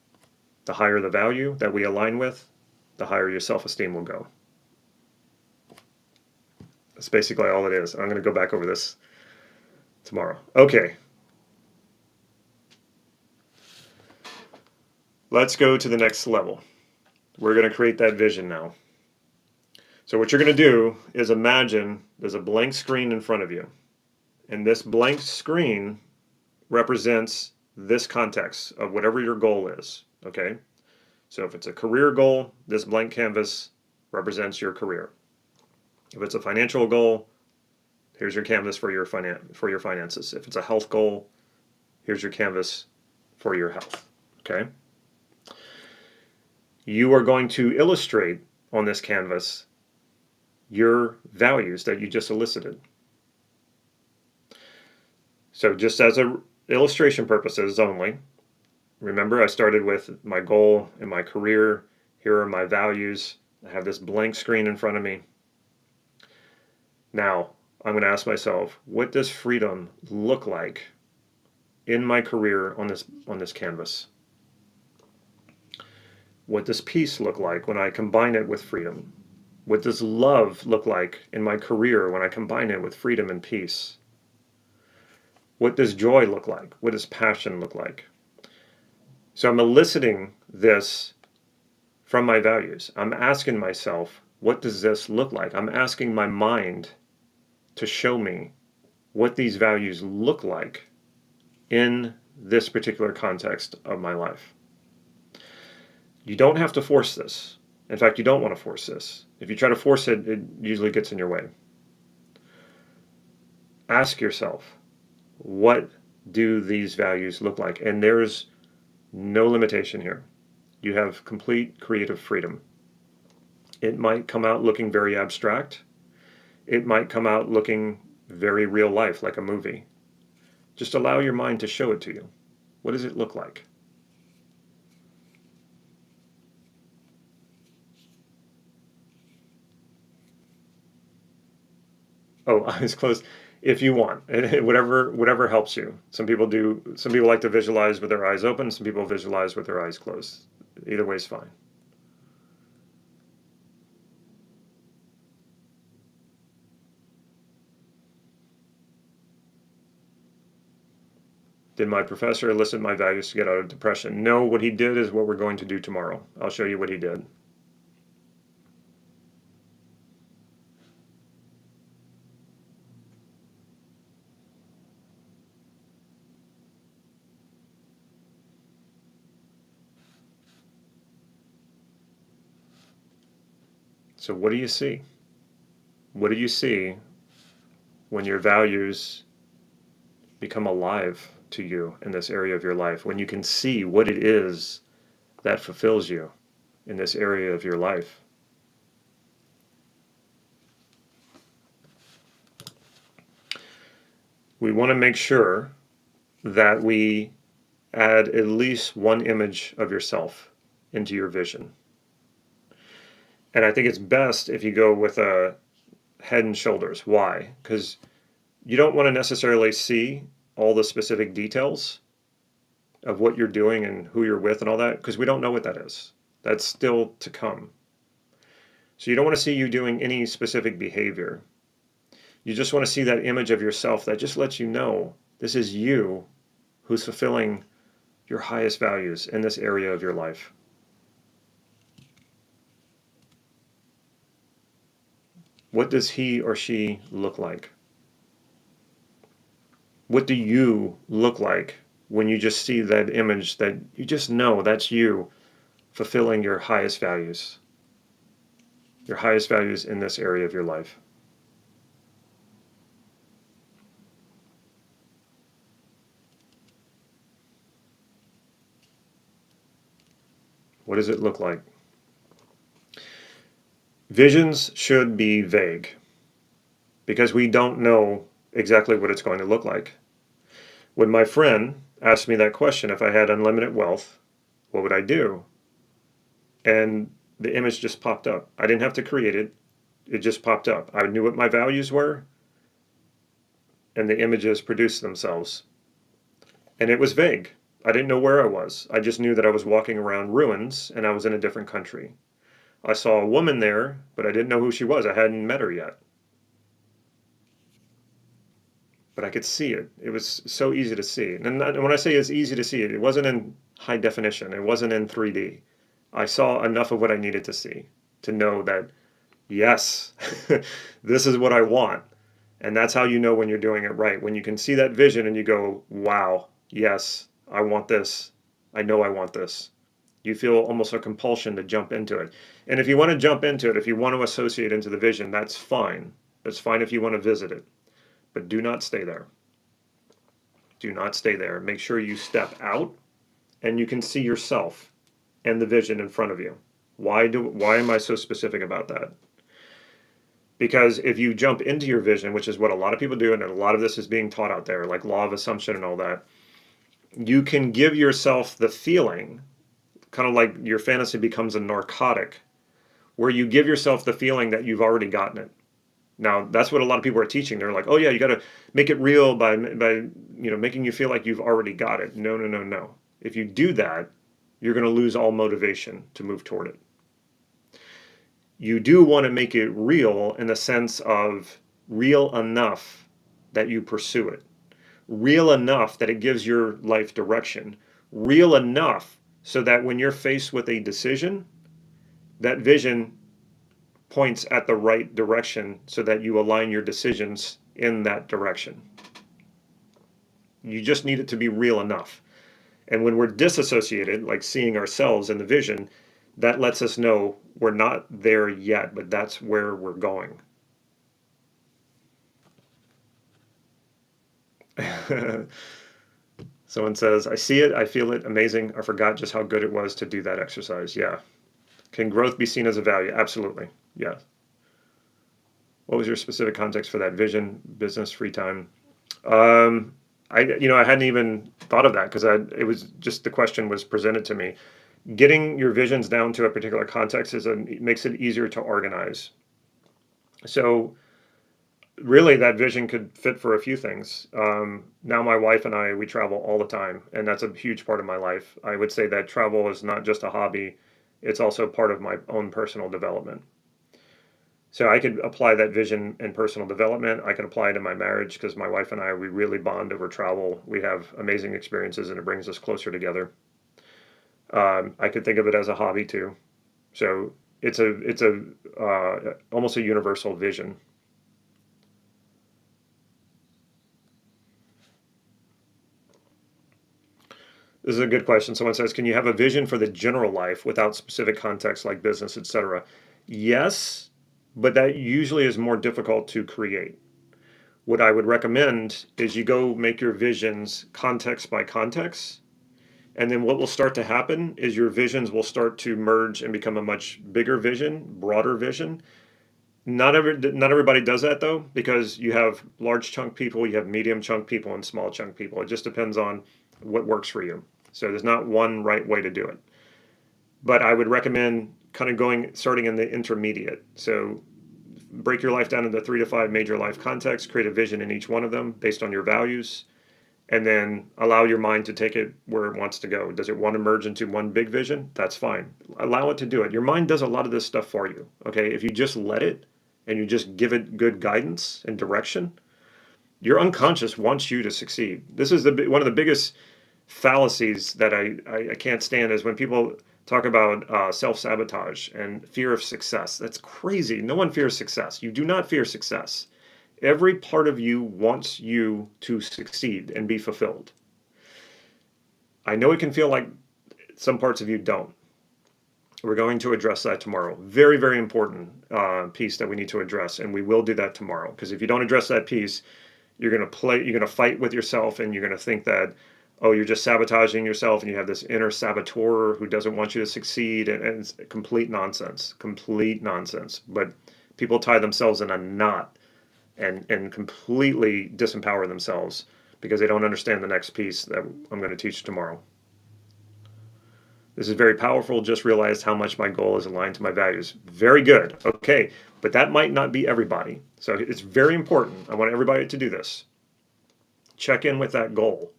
The higher the value that we align with, the higher your self-esteem will go. That's basically all it is. I'm going to go back over this tomorrow. Okay. Let's go to the next level. We're going to create that vision now. So what you're going to do is imagine there's a blank screen in front of you. And this blank screen represents this context of whatever your goal is. Okay? So if it's a career goal, this blank canvas represents your career. If it's a financial goal, here's your canvas for your finances. If it's a health goal, here's your canvas for your health. Okay? You are going to illustrate on this canvas your values that you just elicited. So just as a illustration purposes only, remember I started with my goal and my career. Here are my values. I have this blank screen in front of me. Now, I'm going to ask myself, what does freedom look like in my career on this canvas? What does peace look like when I combine it with freedom? What does love look like in my career when I combine it with freedom and peace? What does joy look like? What does passion look like? So I'm eliciting this from my values. I'm asking myself, what does this look like? I'm asking my mind to show me what these values look like in this particular context of my life. You don't have to force this. In fact, you don't want to force this. If you try to force it, it usually gets in your way. Ask yourself, what do these values look like? And there's no limitation here. You have complete creative freedom. It might come out looking very abstract. It might come out looking very real life, like a movie. Just allow your mind to show it to you. What does it look like? Oh, eyes closed. If you want, whatever helps you. Some people like to visualize with their eyes open. Some people visualize with their eyes closed. Either way is fine. Did my professor elicit my values to get out of depression? No, what he did is what we're going to do tomorrow. I'll show you what he did. So what do you see? What do you see when your values become alive to you in this area of your life? When you can see what it is that fulfills you in this area of your life? We want to make sure that we add at least one image of yourself into your vision. And I think it's best if you go with a head and shoulders. Why? Because you don't want to necessarily see all the specific details of what you're doing and who you're with and all that, because we don't know what that is. That's still to come. So you don't want to see you doing any specific behavior. You just want to see that image of yourself that just lets you know this is you who's fulfilling your highest values in this area of your life. What does he or she look like? What do you look like when you just see that image that you just know that's you fulfilling your highest values? Your highest values in this area of your life. What does it look like? Visions should be vague because we don't know exactly what it's going to look like. When my friend asked me that question, if I had unlimited wealth, what would I do? and the image just popped up. I didn't have to create it. It just popped up. I knew what my values were, and the images produced themselves. And it was vague. I didn't know where I was. I just knew that I was walking around ruins and I was in a different country. I saw a woman there, but I didn't know who she was. I hadn't met her yet. But I could see it. It was so easy to see. And when I say it's easy to see, it wasn't in high definition. It wasn't in 3D. I saw enough of what I needed to see to know that, yes, this is what I want. And that's how you know when you're doing it right. When you can see that vision and you go, wow, yes, I want this. I know I want this. You feel almost a compulsion to jump into it. And if you want to jump into it, if you want to associate into the vision, that's fine. That's fine if you want to visit it. But do not stay there. Do not stay there. Make sure you step out and you can see yourself and the vision in front of you. Why am I so specific about that? Because if you jump into your vision, which is what a lot of people do, and a lot of this is being taught out there, like law of assumption and all that, you can give yourself the feeling, kind of like your fantasy becomes a narcotic, where you give yourself the feeling that you've already gotten it. Now, that's what a lot of people are teaching. They're like, oh yeah, you got to make it real by making you feel like you've already got it. No, no, no, no. If you do that, you're going to lose all motivation to move toward it. You do want to make it real in the sense of real enough that you pursue it, real enough that it gives your life direction, real enough so that when you're faced with a decision, that vision points at the right direction so that you align your decisions in that direction. You just need it to be real enough. And when we're disassociated, like seeing ourselves in the vision, that lets us know we're not there yet, but that's where we're going. Someone says, I see it, I feel it, amazing. I forgot just how good it was to do that exercise. Yeah. Can growth be seen as a value? Absolutely. Yeah. What was your specific context for that vision, business, free time? I hadn't even thought of that because it was just the question was presented to me. Getting your visions down to a particular context makes it easier to organize. So really that vision could fit for a few things. Now my wife and I, we travel all the time, and that's a huge part of my life. I would say that travel is not just a hobby, it's also part of my own personal development. So I could apply that vision in personal development. I can apply it in my marriage because my wife and I, we really bond over travel. We have amazing experiences and it brings us closer together. I could think of it as a hobby too. So it's almost a universal vision. This is a good question. Someone says, can you have a vision for the general life without specific context like business, etc.? Yes, but that usually is more difficult to create. What I would recommend is you go make your visions context by context. And then what will start to happen is your visions will start to merge and become a much bigger vision, broader vision. Not everybody does that though, because you have large chunk people, you have medium chunk people, and small chunk people. It just depends on what works for you. So there's not one right way to do it. But I would recommend kind of starting in the intermediate. So break your life down into 3 to 5 major life contexts, create a vision in each one of them based on your values, and then allow your mind to take it where it wants to go. Does it want to merge into one big vision? That's fine. Allow it to do it. Your mind does a lot of this stuff for you. Okay, if you just let it and you just give it good guidance and direction, your unconscious wants you to succeed. This is one of the biggest fallacies that I can't stand is when people talk about self-sabotage and fear of success. That's crazy. No one fears success. You do not fear success. Every part of you wants you to succeed and be fulfilled. I know it can feel like some parts of you don't. We're going to address that tomorrow. Very, very important piece that we need to address, and we will do that tomorrow. Because if you don't address that piece, you're going to fight with yourself, and you're going to think that, oh, you're just sabotaging yourself, and you have this inner saboteur who doesn't want you to succeed, and it's complete nonsense. Complete nonsense. But people tie themselves in a knot and completely disempower themselves because they don't understand the next piece that I'm going to teach tomorrow. This is very powerful. Just realized how much my goal is aligned to my values. Very good. Okay, but that might not be everybody. So it's very important. I want everybody to do this. Check in with that goal.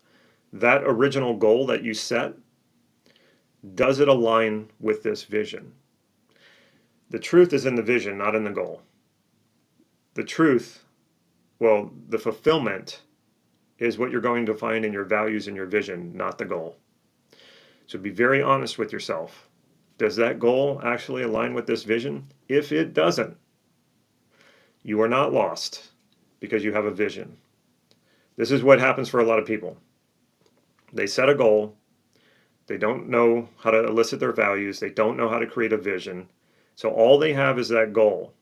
That original goal that you set, does it align with this vision? The truth is in the vision, not in the goal. The truth, well, the fulfillment is what you're going to find in your values and your vision, not the goal. So be very honest with yourself. Does that goal actually align with this vision? If it doesn't, you are not lost because you have a vision. This is what happens for a lot of people. They set a goal. They don't know how to elicit their values. They don't know how to create a vision. So all they have is that goal.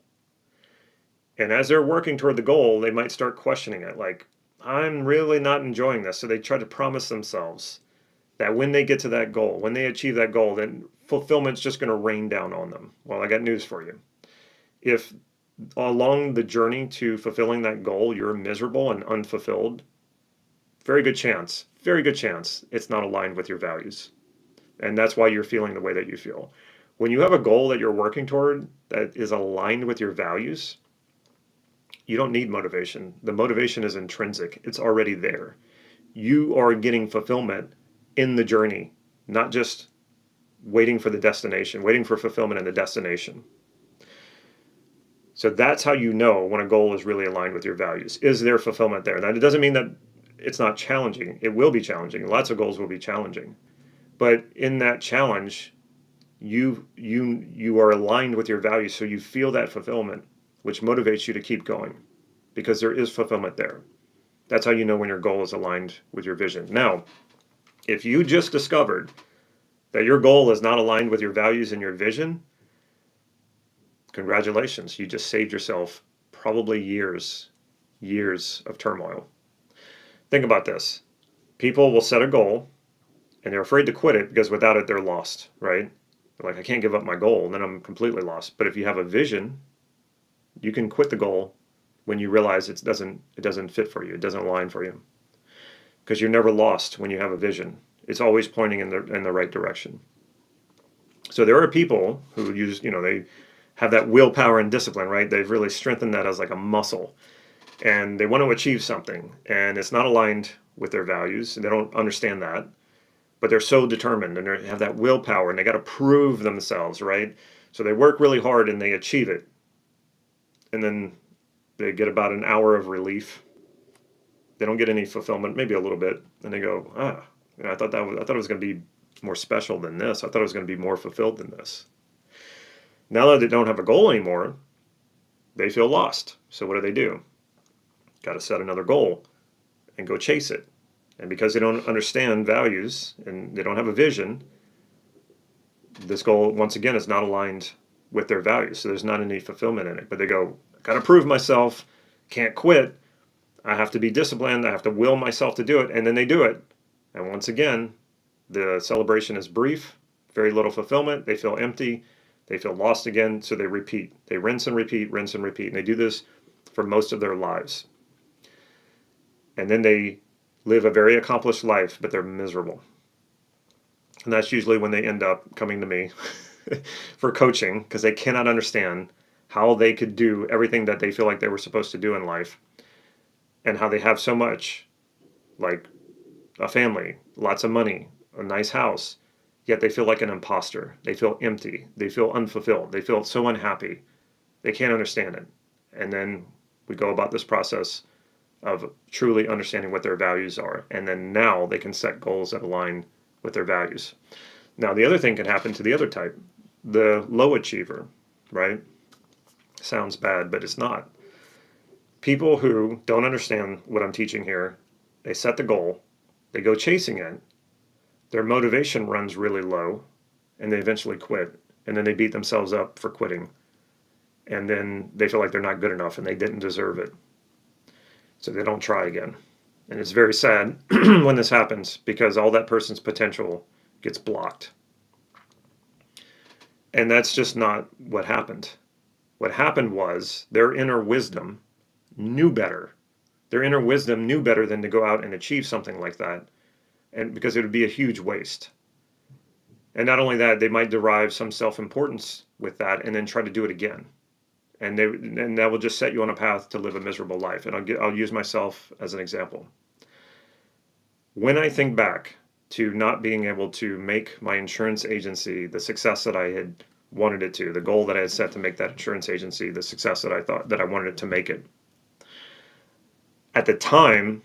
And as they're working toward the goal, they might start questioning it. Like, I'm really not enjoying this. So they try to promise themselves that when they get to that goal, when they achieve that goal, then fulfillment's just going to rain down on them. Well, I got news for you. If along the journey to fulfilling that goal, you're miserable and unfulfilled, very good chance it's not aligned with your values. And that's why you're feeling the way that you feel. When you have a goal that you're working toward that is aligned with your values, you don't need motivation. The motivation is intrinsic. It's already there. You are getting fulfillment in the journey, not just waiting for the destination, waiting for fulfillment in the destination. So that's how you know when a goal is really aligned with your values. Is there fulfillment there? Now, it doesn't mean that it's not challenging. It will be challenging. Lots of goals will be challenging. But in that challenge, you are aligned with your values, so you feel that fulfillment, which motivates you to keep going because there is fulfillment there. That's how you know when your goal is aligned with your vision. Now, if you just discovered that your goal is not aligned with your values and your vision, congratulations, you just saved yourself probably years of turmoil. Think about this. People will set a goal and they're afraid to quit it because without it, they're lost, right? They're like, I can't give up my goal, and then I'm completely lost. But if you have a vision, you can quit the goal when you realize it doesn't fit for you, it doesn't align for you. Because you're never lost when you have a vision. It's always pointing in the right direction. So there are people who use, they have that willpower and discipline, right? They've really strengthened that as like a muscle. And they want to achieve something, and it's not aligned with their values. They don't understand that. But they're so determined, and they have that willpower, and they got to prove themselves, right? So they work really hard and they achieve it. And then they get about an hour of relief. They don't get any fulfillment, maybe a little bit. And they go, I thought it was going to be more special than this. I thought it was going to be more fulfilled than this. Now that they don't have a goal anymore, they feel lost. So what do? Got to set another goal and go chase it. And because they don't understand values and they don't have a vision, this goal, once again, is not aligned with their values. So there's not any fulfillment in it. But they go, got to prove myself, can't quit. I have to be disciplined. I have to will myself to do it. And then they do it. And once again, the celebration is brief, very little fulfillment. They feel empty. They feel lost again. So they repeat. They rinse and repeat, rinse and repeat. And they do this for most of their lives. And then they live a very accomplished life, but they're miserable. And that's usually when they end up coming to me for coaching, because they cannot understand how they could do everything that they feel like they were supposed to do in life, and how they have so much, like a family, lots of money, a nice house, yet they feel like an imposter. They feel empty. They feel unfulfilled. They feel so unhappy. They can't understand it. And then we go about this process of truly understanding what their values are. And then now they can set goals that align with their values. Now, the other thing can happen to the other type, the low achiever, right? Sounds bad, but it's not. People who don't understand what I'm teaching here, they set the goal, they go chasing it, their motivation runs really low, and they eventually quit. And then they beat themselves up for quitting. And then they feel like they're not good enough and they didn't deserve it. So they don't try again. And it's very sad when this happens, because all that person's potential gets blocked. And that's just not what happened. What happened was their inner wisdom knew better. Their inner wisdom knew better than to go out and achieve something like that, and because it would be a huge waste. And not only that, they might derive some self-importance with that and then try to do it again. And that will just set you on a path to live a miserable life. And I'll use myself as an example. When I think back to not being able to make my insurance agency the success that I had wanted it to, the goal that I had set to make that insurance agency the success that I thought that I wanted it to make it. At the time,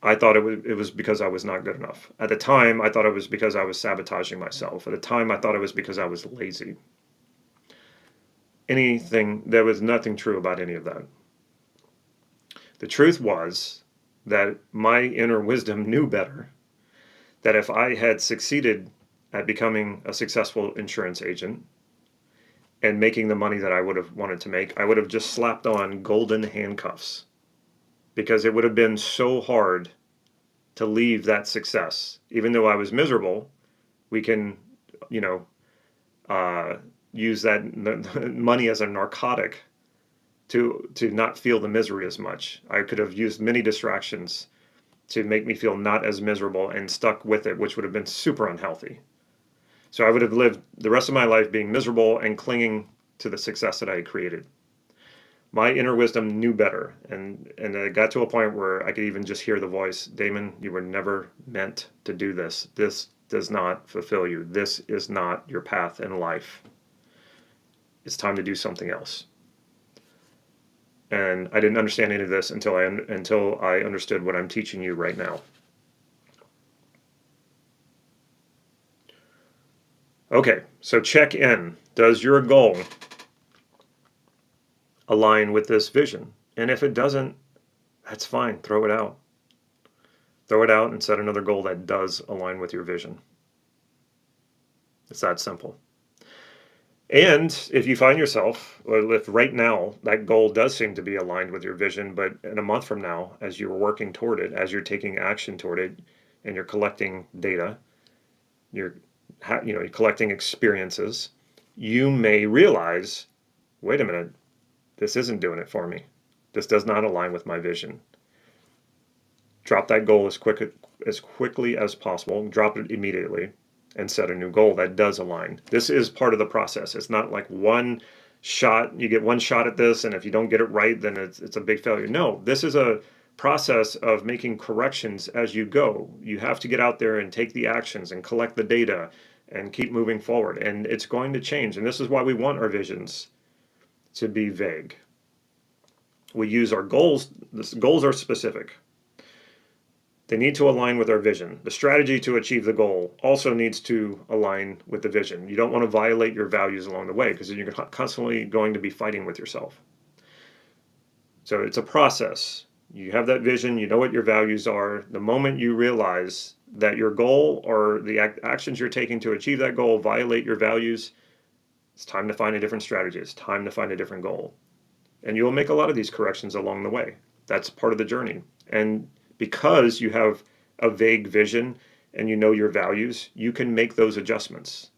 I thought it was because I was not good enough. At the time, I thought it was because I was sabotaging myself. At the time, I thought it was because I was lazy. There was nothing true about any of that. The truth was that my inner wisdom knew better, that if I had succeeded at becoming a successful insurance agent and making the money that I would have wanted to make, I would have just slapped on golden handcuffs, because it would have been so hard to leave that success. Even though I was miserable, we can, use that money as a narcotic to not feel the misery as much. I could have used many distractions to make me feel not as miserable and stuck with it, which would have been super unhealthy. So I would have lived the rest of my life being miserable and clinging to the success that I had created. My inner wisdom knew better, and it got to a point where I could even just hear the voice, Damon, you were never meant to do this. This does not fulfill you. This is not your path in life. It's time to do something else. And I didn't understand any of this until I understood what I'm teaching you right now. Okay, so check in. Does your goal align with this vision? And if it doesn't, that's fine. Throw it out. Throw it out and set another goal that does align with your vision. It's that simple. And if you find yourself, or if right now that goal does seem to be aligned with your vision, but in a month from now, as you're working toward it, as you're taking action toward it, and you're collecting data, you're collecting experiences, you may realize, wait a minute, this isn't doing it for me. This does not align with my vision. Drop that goal as quickly as possible. Drop it immediately and set a new goal that does align. This is part of the process. It's not like one shot, you get one shot at this, and if you don't get it right, then it's a big failure. No, this is a process of making corrections as you go. You have to get out there and take the actions and collect the data and keep moving forward. And it's going to change. And this is why we want our visions to be vague. We use our goals. Goals are specific. They need to align with our vision. The strategy to achieve the goal also needs to align with the vision. You don't want to violate your values along the way, because then you're constantly going to be fighting with yourself. So it's a process. You have that vision, you know what your values are. The moment you realize that your goal or the actions you're taking to achieve that goal violate your values, it's time to find a different strategy. It's time to find a different goal. And you'll make a lot of these corrections along the way. That's part of the journey. And because you have a vague vision and you know your values, you can make those adjustments.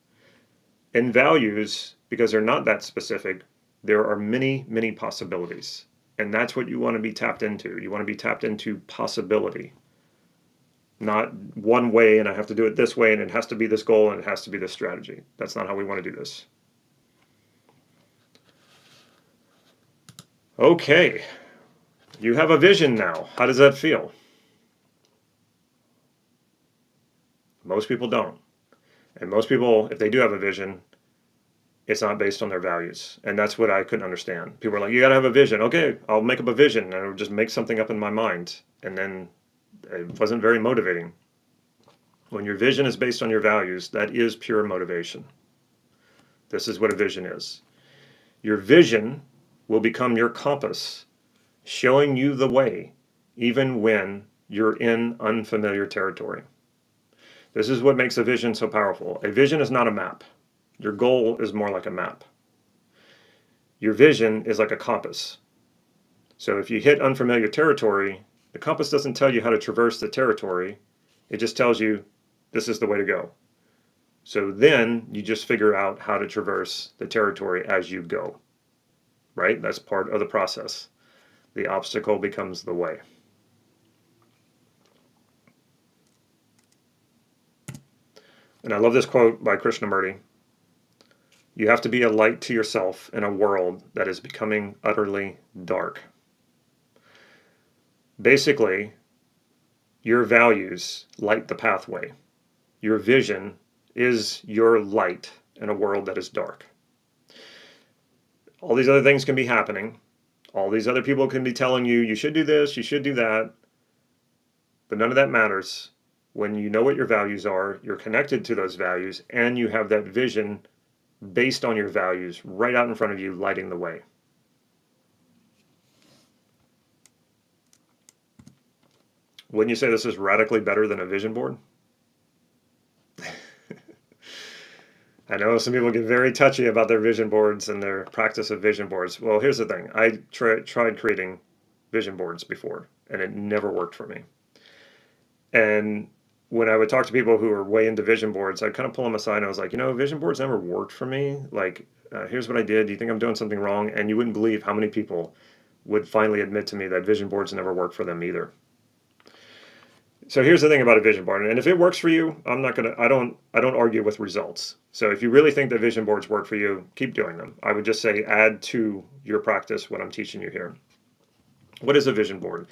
In values, because they're not that specific, there are many, many possibilities. And that's what you want to be tapped into. You want to be tapped into possibility. Not one way, and I have to do it this way, and it has to be this goal, and it has to be this strategy. That's not how we want to do this. Okay, you have a vision now. How does that feel? Most people don't. And most people, if they do have a vision, it's not based on their values. And that's what I couldn't understand. People are like, you got to have a vision. Okay, I'll make up a vision, and I'll just make something up in my mind. And then it wasn't very motivating. When your vision is based on your values, that is pure motivation. This is what a vision is. Your vision will become your compass, showing you the way, even when you're in unfamiliar territory. This is what makes a vision so powerful. A vision is not a map. Your goal is more like a map. Your vision is like a compass. So if you hit unfamiliar territory, the compass doesn't tell you how to traverse the territory. It just tells you this is the way to go. So then you just figure out how to traverse the territory as you go. Right? That's part of the process. The obstacle becomes the way. And I love this quote by Krishnamurti. You have to be a light to yourself in a world that is becoming utterly dark. Basically, your values light the pathway. Your vision is your light in a world that is dark. All these other things can be happening. All these other people can be telling you, you should do this, you should do that. But none of that matters when you know what your values are, you're connected to those values, and you have that vision based on your values right out in front of you, lighting the way. Wouldn't you say this is radically better than a vision board? I know some people get very touchy about their vision boards and their practice of vision boards. Well, here's the thing. I tried creating vision boards before, and it never worked for me. And when I would talk to people who were way into vision boards, I'd kind of pull them aside and I was like, vision boards never worked for me. Like, here's what I did. Do you think I'm doing something wrong? And you wouldn't believe how many people would finally admit to me that vision boards never worked for them either. So here's the thing about a vision board, and if it works for you, I don't argue with results. So if you really think that vision boards work for you, keep doing them. I would just say add to your practice what I'm teaching you here. What is a vision board?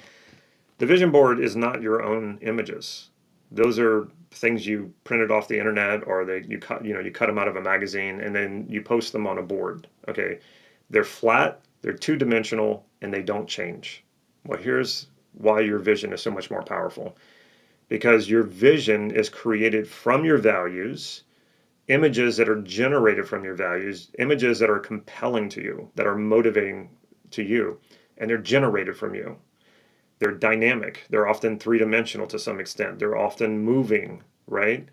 The vision board is not your own images. Those are things you printed off the internet, or you cut them out of a magazine and then you post them on a board. Okay, they're flat, they're two-dimensional, and they don't change. Well, here's why your vision is so much more powerful. Because your vision is created from your values, images that are generated from your values, images that are compelling to you, that are motivating to you, and they're generated from you. They're dynamic. They're often three-dimensional to some extent. They're often moving, right?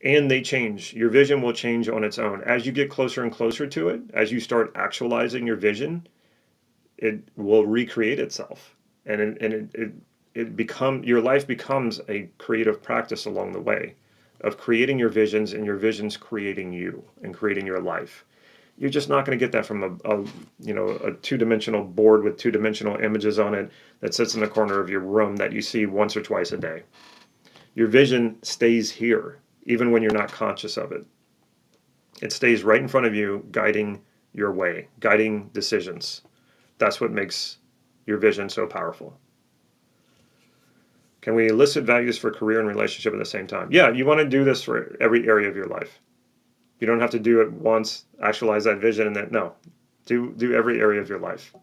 And they change. Your vision will change on its own. As you get closer and closer to it, as you start actualizing your vision, it will recreate itself. And your life becomes a creative practice along the way of creating your visions, and your visions creating you and creating your life. You're just not going to get that from a two-dimensional board with two-dimensional images on it that sits in the corner of your room that you see once or twice a day. Your vision stays here, even when you're not conscious of it. It stays right in front of you, guiding your way, guiding decisions. That's what makes your vision so powerful. Can we elicit values for career and relationship at the same time? Yeah, you want to do this for every area of your life. You don't have to do it once, actualize that vision, and then, no. Do every area of your life.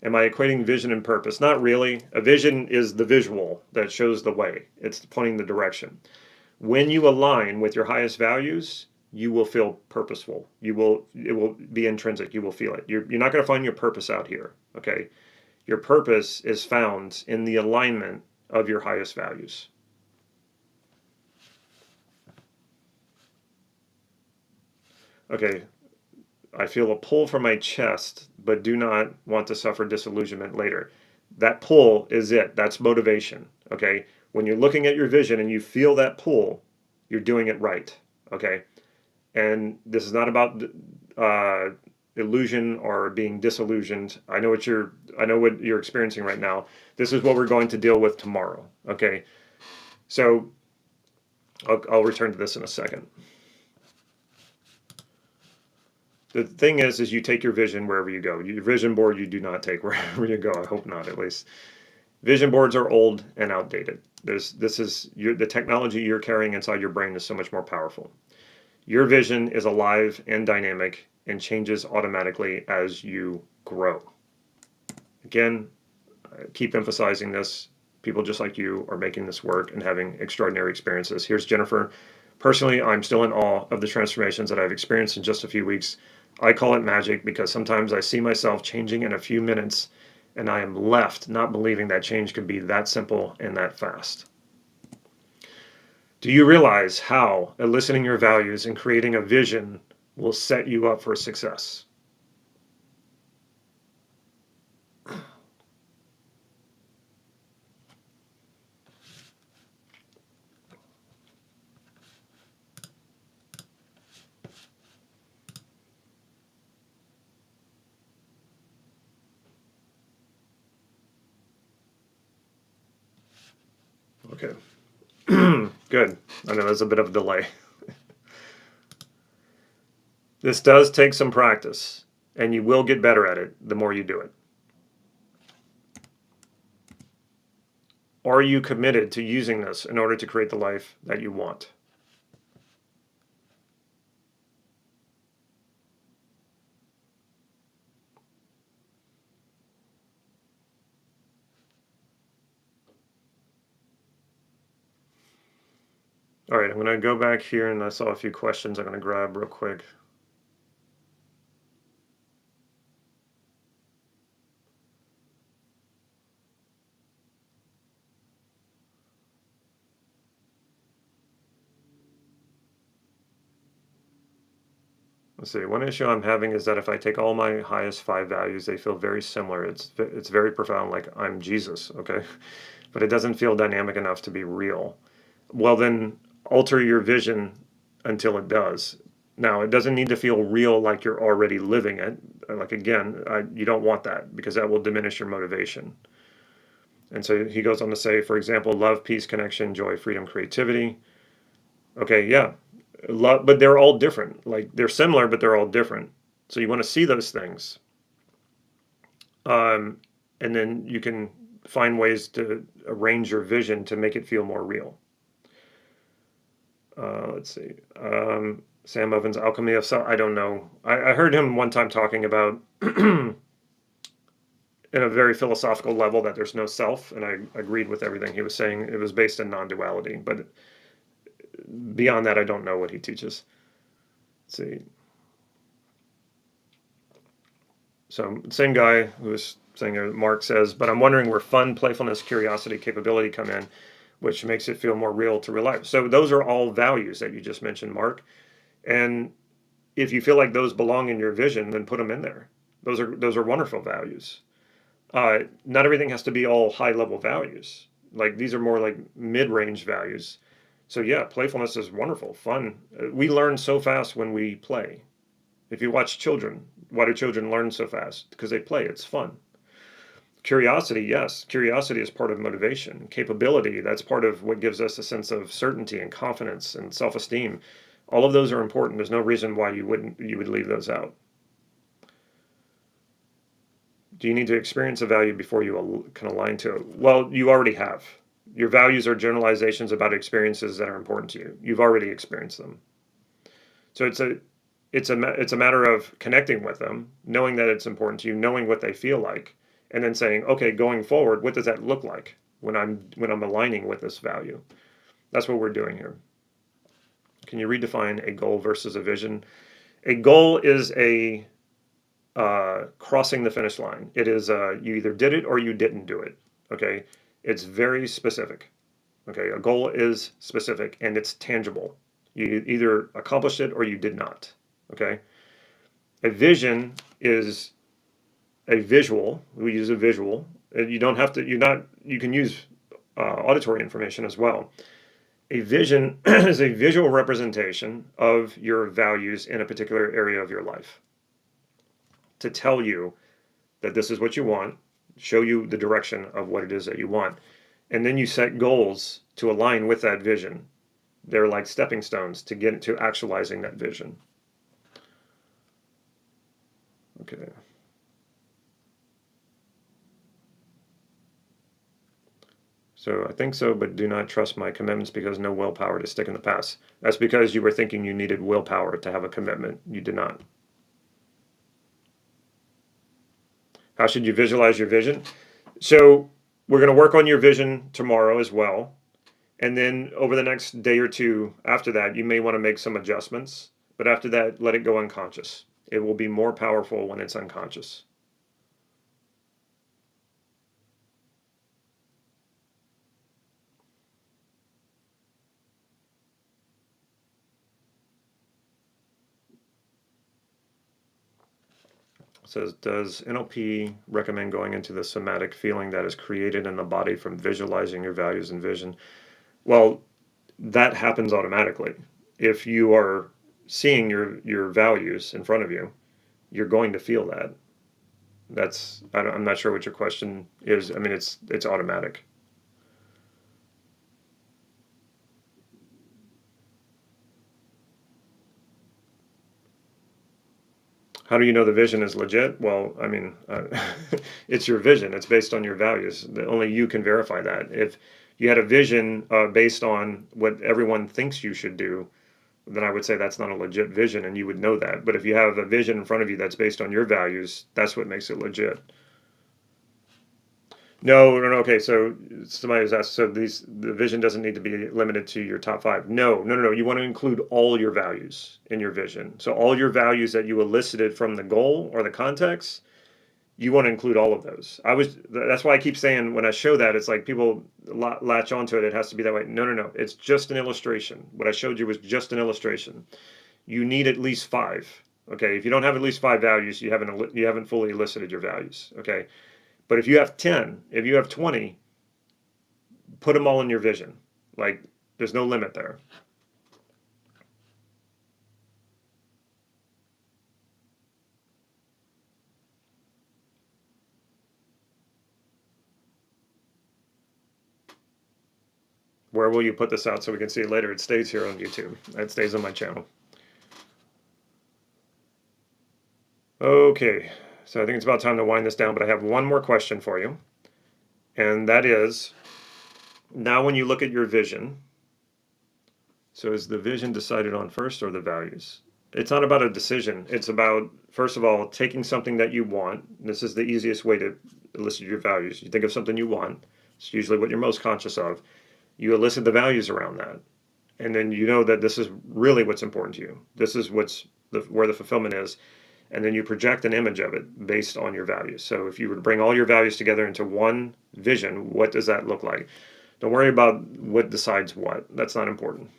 Am I equating vision and purpose? Not really. A vision is the visual that shows the way. It's pointing the direction. When you align with your highest values, you will feel purposeful. It will be intrinsic. You will feel it. You're not going to find your purpose out here, okay? Your purpose is found in the alignment of your highest values. Okay, I feel a pull from my chest, but do not want to suffer disillusionment later. That pull is it. That's motivation, okay? When you're looking at your vision and you feel that pull, you're doing it right, okay? And this is not about illusion or being disillusioned. I know what you're experiencing right now. This is what we're going to deal with tomorrow, okay? So I'll return to this in a second. The thing is you take your vision wherever you go. Your vision board you do not take wherever you go. I hope not, at least. Vision boards are old and outdated. The technology you're carrying inside your brain is so much more powerful. Your vision is alive and dynamic and changes automatically as you grow. Again, I keep emphasizing this. People just like you are making this work and having extraordinary experiences. Here's Jennifer. Personally, I'm still in awe of the transformations that I've experienced in just a few weeks. I call it magic because sometimes I see myself changing in a few minutes and I am left not believing that change could be that simple and that fast. Do you realize how eliciting your values and creating a vision will set you up for success? Okay. Good. I know there's a bit of a delay. This does take some practice, and you will get better at it the more you do it. Are you committed to using this in order to create the life that you want? All right, I'm going to go back here, and I saw a few questions I'm going to grab real quick. Let's see. One issue I'm having is that if I take all my highest 5 values, they feel very similar. It's very profound, like I'm Jesus, okay? But it doesn't feel dynamic enough to be real. Well, then alter your vision until it does. Now, it doesn't need to feel real like you're already living it. Like, again, you don't want that because that will diminish your motivation. And so he goes on to say, for example, love, peace, connection, joy, freedom, creativity. Okay, yeah. Love, but they're all different. Like, they're similar, but they're all different. So you want to see those things. And then you can find ways to arrange your vision to make it feel more real. Let's see. Sam Ovens, Alchemy of Self. I don't know. I heard him one time talking about, in a very philosophical level, that there's no self, and I agreed with everything he was saying. It was based in non-duality, but beyond that, I don't know what he teaches. Let's see. So, same guy who was saying, Mark says, but I'm wondering where fun, playfulness, curiosity, capability come in, which makes it feel more real to real life. So those are all values that you just mentioned, Mark. And if you feel like those belong in your vision, then put them in there. Those are wonderful values. Not everything has to be all high level values. Like, these are more like mid-range values. So yeah, playfulness is wonderful, fun. We learn so fast when we play. If you watch children, why do children learn so fast? Because they play. It's fun. Curiosity, yes. Curiosity is part of motivation. Capability, that's part of what gives us a sense of certainty and confidence and self-esteem. All of those are important. There's no reason why you would leave those out. Do you need to experience a value before you can align to it? Well, you already have. Your values are generalizations about experiences that are important to you. You've already experienced them. So it's a matter of connecting with them, knowing that it's important to you, knowing what they feel like, and then saying, okay, going forward, what does that look like when I'm aligning with this value? That's what we're doing here. Can you redefine a goal versus a vision? A goal is a crossing the finish line. It is you either did it or you didn't do it. Okay, it's very specific. Okay, a goal is specific and it's tangible. You either accomplished it or you did not. Okay, a vision is a visual. We use a visual. You don't have to. You can use auditory information as well. A vision is a visual representation of your values in a particular area of your life, to tell you that this is what you want, show you the direction of what it is that you want. And then you set goals to align with that vision. They're like stepping stones to get to actualizing that vision. Okay. So I think so, but do not trust my commitments because no willpower to stick in the past. That's because you were thinking you needed willpower to have a commitment. You did not. How should you visualize your vision? So we're going to work on your vision tomorrow as well. And then over the next day or two after that, you may want to make some adjustments. But after that, let it go unconscious. It will be more powerful when it's unconscious. It says, does NLP recommend going into the somatic feeling that is created in the body from visualizing your values and vision? Well, that happens automatically. If you are seeing your values in front of you, you're going to feel that. I'm not sure what your question is. I mean, it's automatic. How do you know the vision is legit? Well, I mean, it's your vision. It's based on your values. Only you can verify that. If you had a vision based on what everyone thinks you should do, then I would say that's not a legit vision, and you would know that. But if you have a vision in front of you that's based on your values, that's what makes it legit. No. Okay, so somebody was asked, so the vision doesn't need to be limited to your top 5. No. You want to include all your values in your vision. So all your values that you elicited from the goal or the context, you want to include all of those. That's why I keep saying when I show that, it's like people latch onto it. It has to be that way. No. It's just an illustration. What I showed you was just an illustration. You need at least 5. Okay, if you don't have at least 5 values, you haven't fully elicited your values. Okay. But if you have 10, if you have 20, put them all in your vision. Like, there's no limit there. Where will you put this out so we can see it later? It stays here on YouTube. It stays on my channel. Okay, so I think it's about time to wind this down, but I have one more question for you. And that is, now when you look at your vision, so is the vision decided on first or the values? It's not about a decision. It's about, first of all, taking something that you want. This is the easiest way to elicit your values. You think of something you want. It's usually what you're most conscious of. You elicit the values around that. And then you know that this is really what's important to you. This is where the fulfillment is. And then you project an image of it based on your values. So if you were to bring all your values together into one vision, what does that look like? Don't worry about what decides what. That's not important.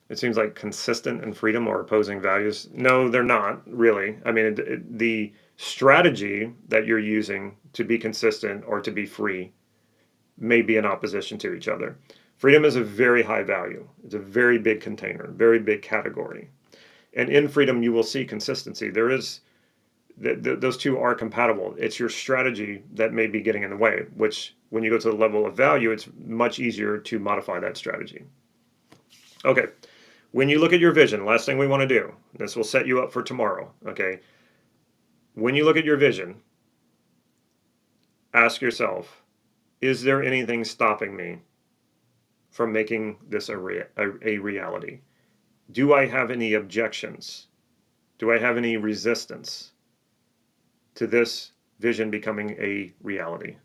It seems like consistent and freedom are opposing values. No, they're not really. I mean, the strategy that you're using to be consistent or to be free may be in opposition to each other. Freedom is a very high value. It's a very big container, very big category. And in freedom, you will see consistency. There is, those two are compatible. It's your strategy that may be getting in the way, which when you go to the level of value, it's much easier to modify that strategy. Okay. When you look at your vision, last thing we want to do, this will set you up for tomorrow, okay? When you look at your vision, ask yourself, is there anything stopping me from making this a reality? Do I have any objections? Do I have any resistance to this vision becoming a reality?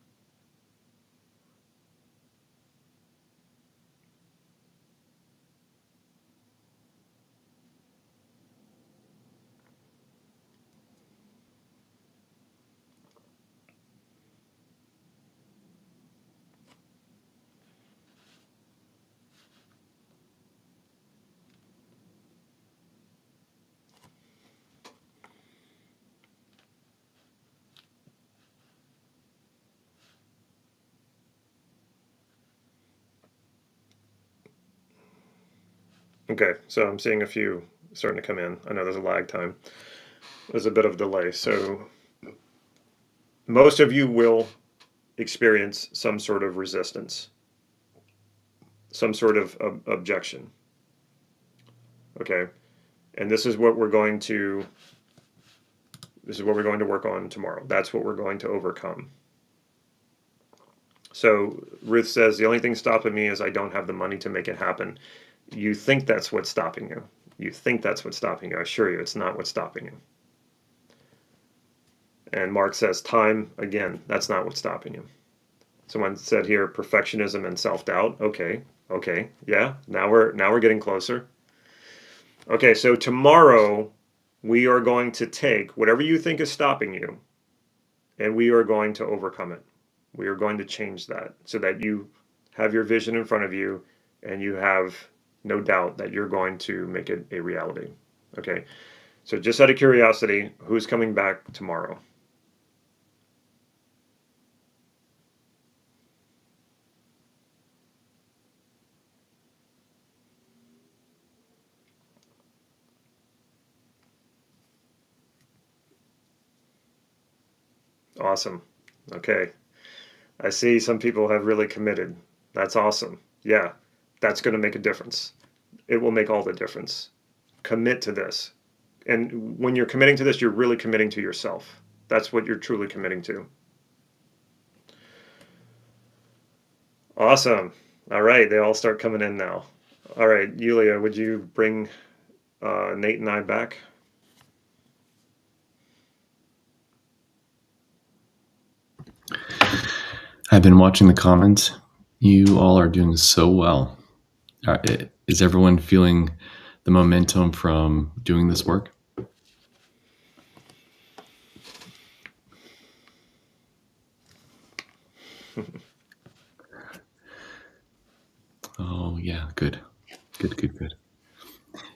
Okay, so I'm seeing a few starting to come in. I know there's a lag time. There's a bit of delay. So most of you will experience some sort of resistance, some sort of objection. Okay, and this is what we're going to work on tomorrow. That's what we're going to overcome. So Ruth says, the only thing stopping me is I don't have the money to make it happen. You think that's what's stopping you. You think that's what's stopping you. I assure you, it's not what's stopping you. And Mark says, time, again, that's not what's stopping you. Someone said here, perfectionism and self-doubt. Okay, yeah, now we're getting closer. Okay, so tomorrow we are going to take whatever you think is stopping you, and we are going to overcome it. We are going to change that so that you have your vision in front of you and you have no doubt that you're going to make it a reality. Okay, so just out of curiosity, who's coming back tomorrow? Awesome. Okay. I see some people have really committed. That's awesome. Yeah, that's going to make a difference. It will make all the difference. commit to this. And when you're committing to this, you're really committing to yourself. That's what you're truly committing to. Awesome. All right, they all start coming in now. All right, Yulia, would you bring Nate and I back? I've been watching the comments. You all are doing so well. Is everyone feeling the momentum from doing this work? Oh, yeah, good. Good.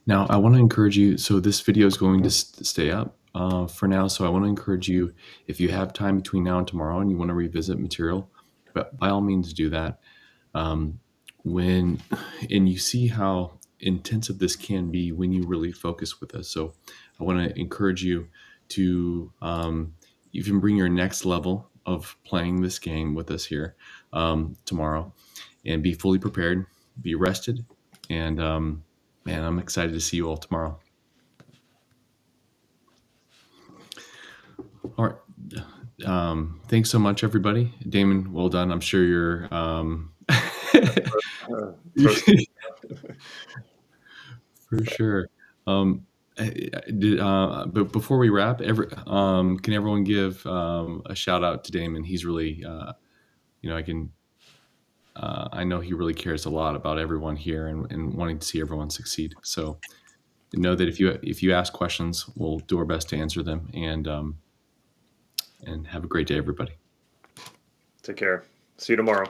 Now, I want to encourage you. So this video is going to stay up for now. So I want to encourage you, if you have time between now and tomorrow and you want to revisit material, but by all means do that. And you see how intensive this can be when you really focus with us. So I want to encourage you to even bring your next level of playing this game with us here tomorrow, and be fully prepared, be rested, and man, I'm excited to see you all tomorrow. All right. Thanks so much, everybody. Damon, well done. I'm sure you're for sure. But before we wrap, can everyone give a shout out to Damon? He's really, I know he really cares a lot about everyone here and wanting to see everyone succeed. So know that if you ask questions, we'll do our best to answer them. And have a great day, everybody. Take care. See you tomorrow.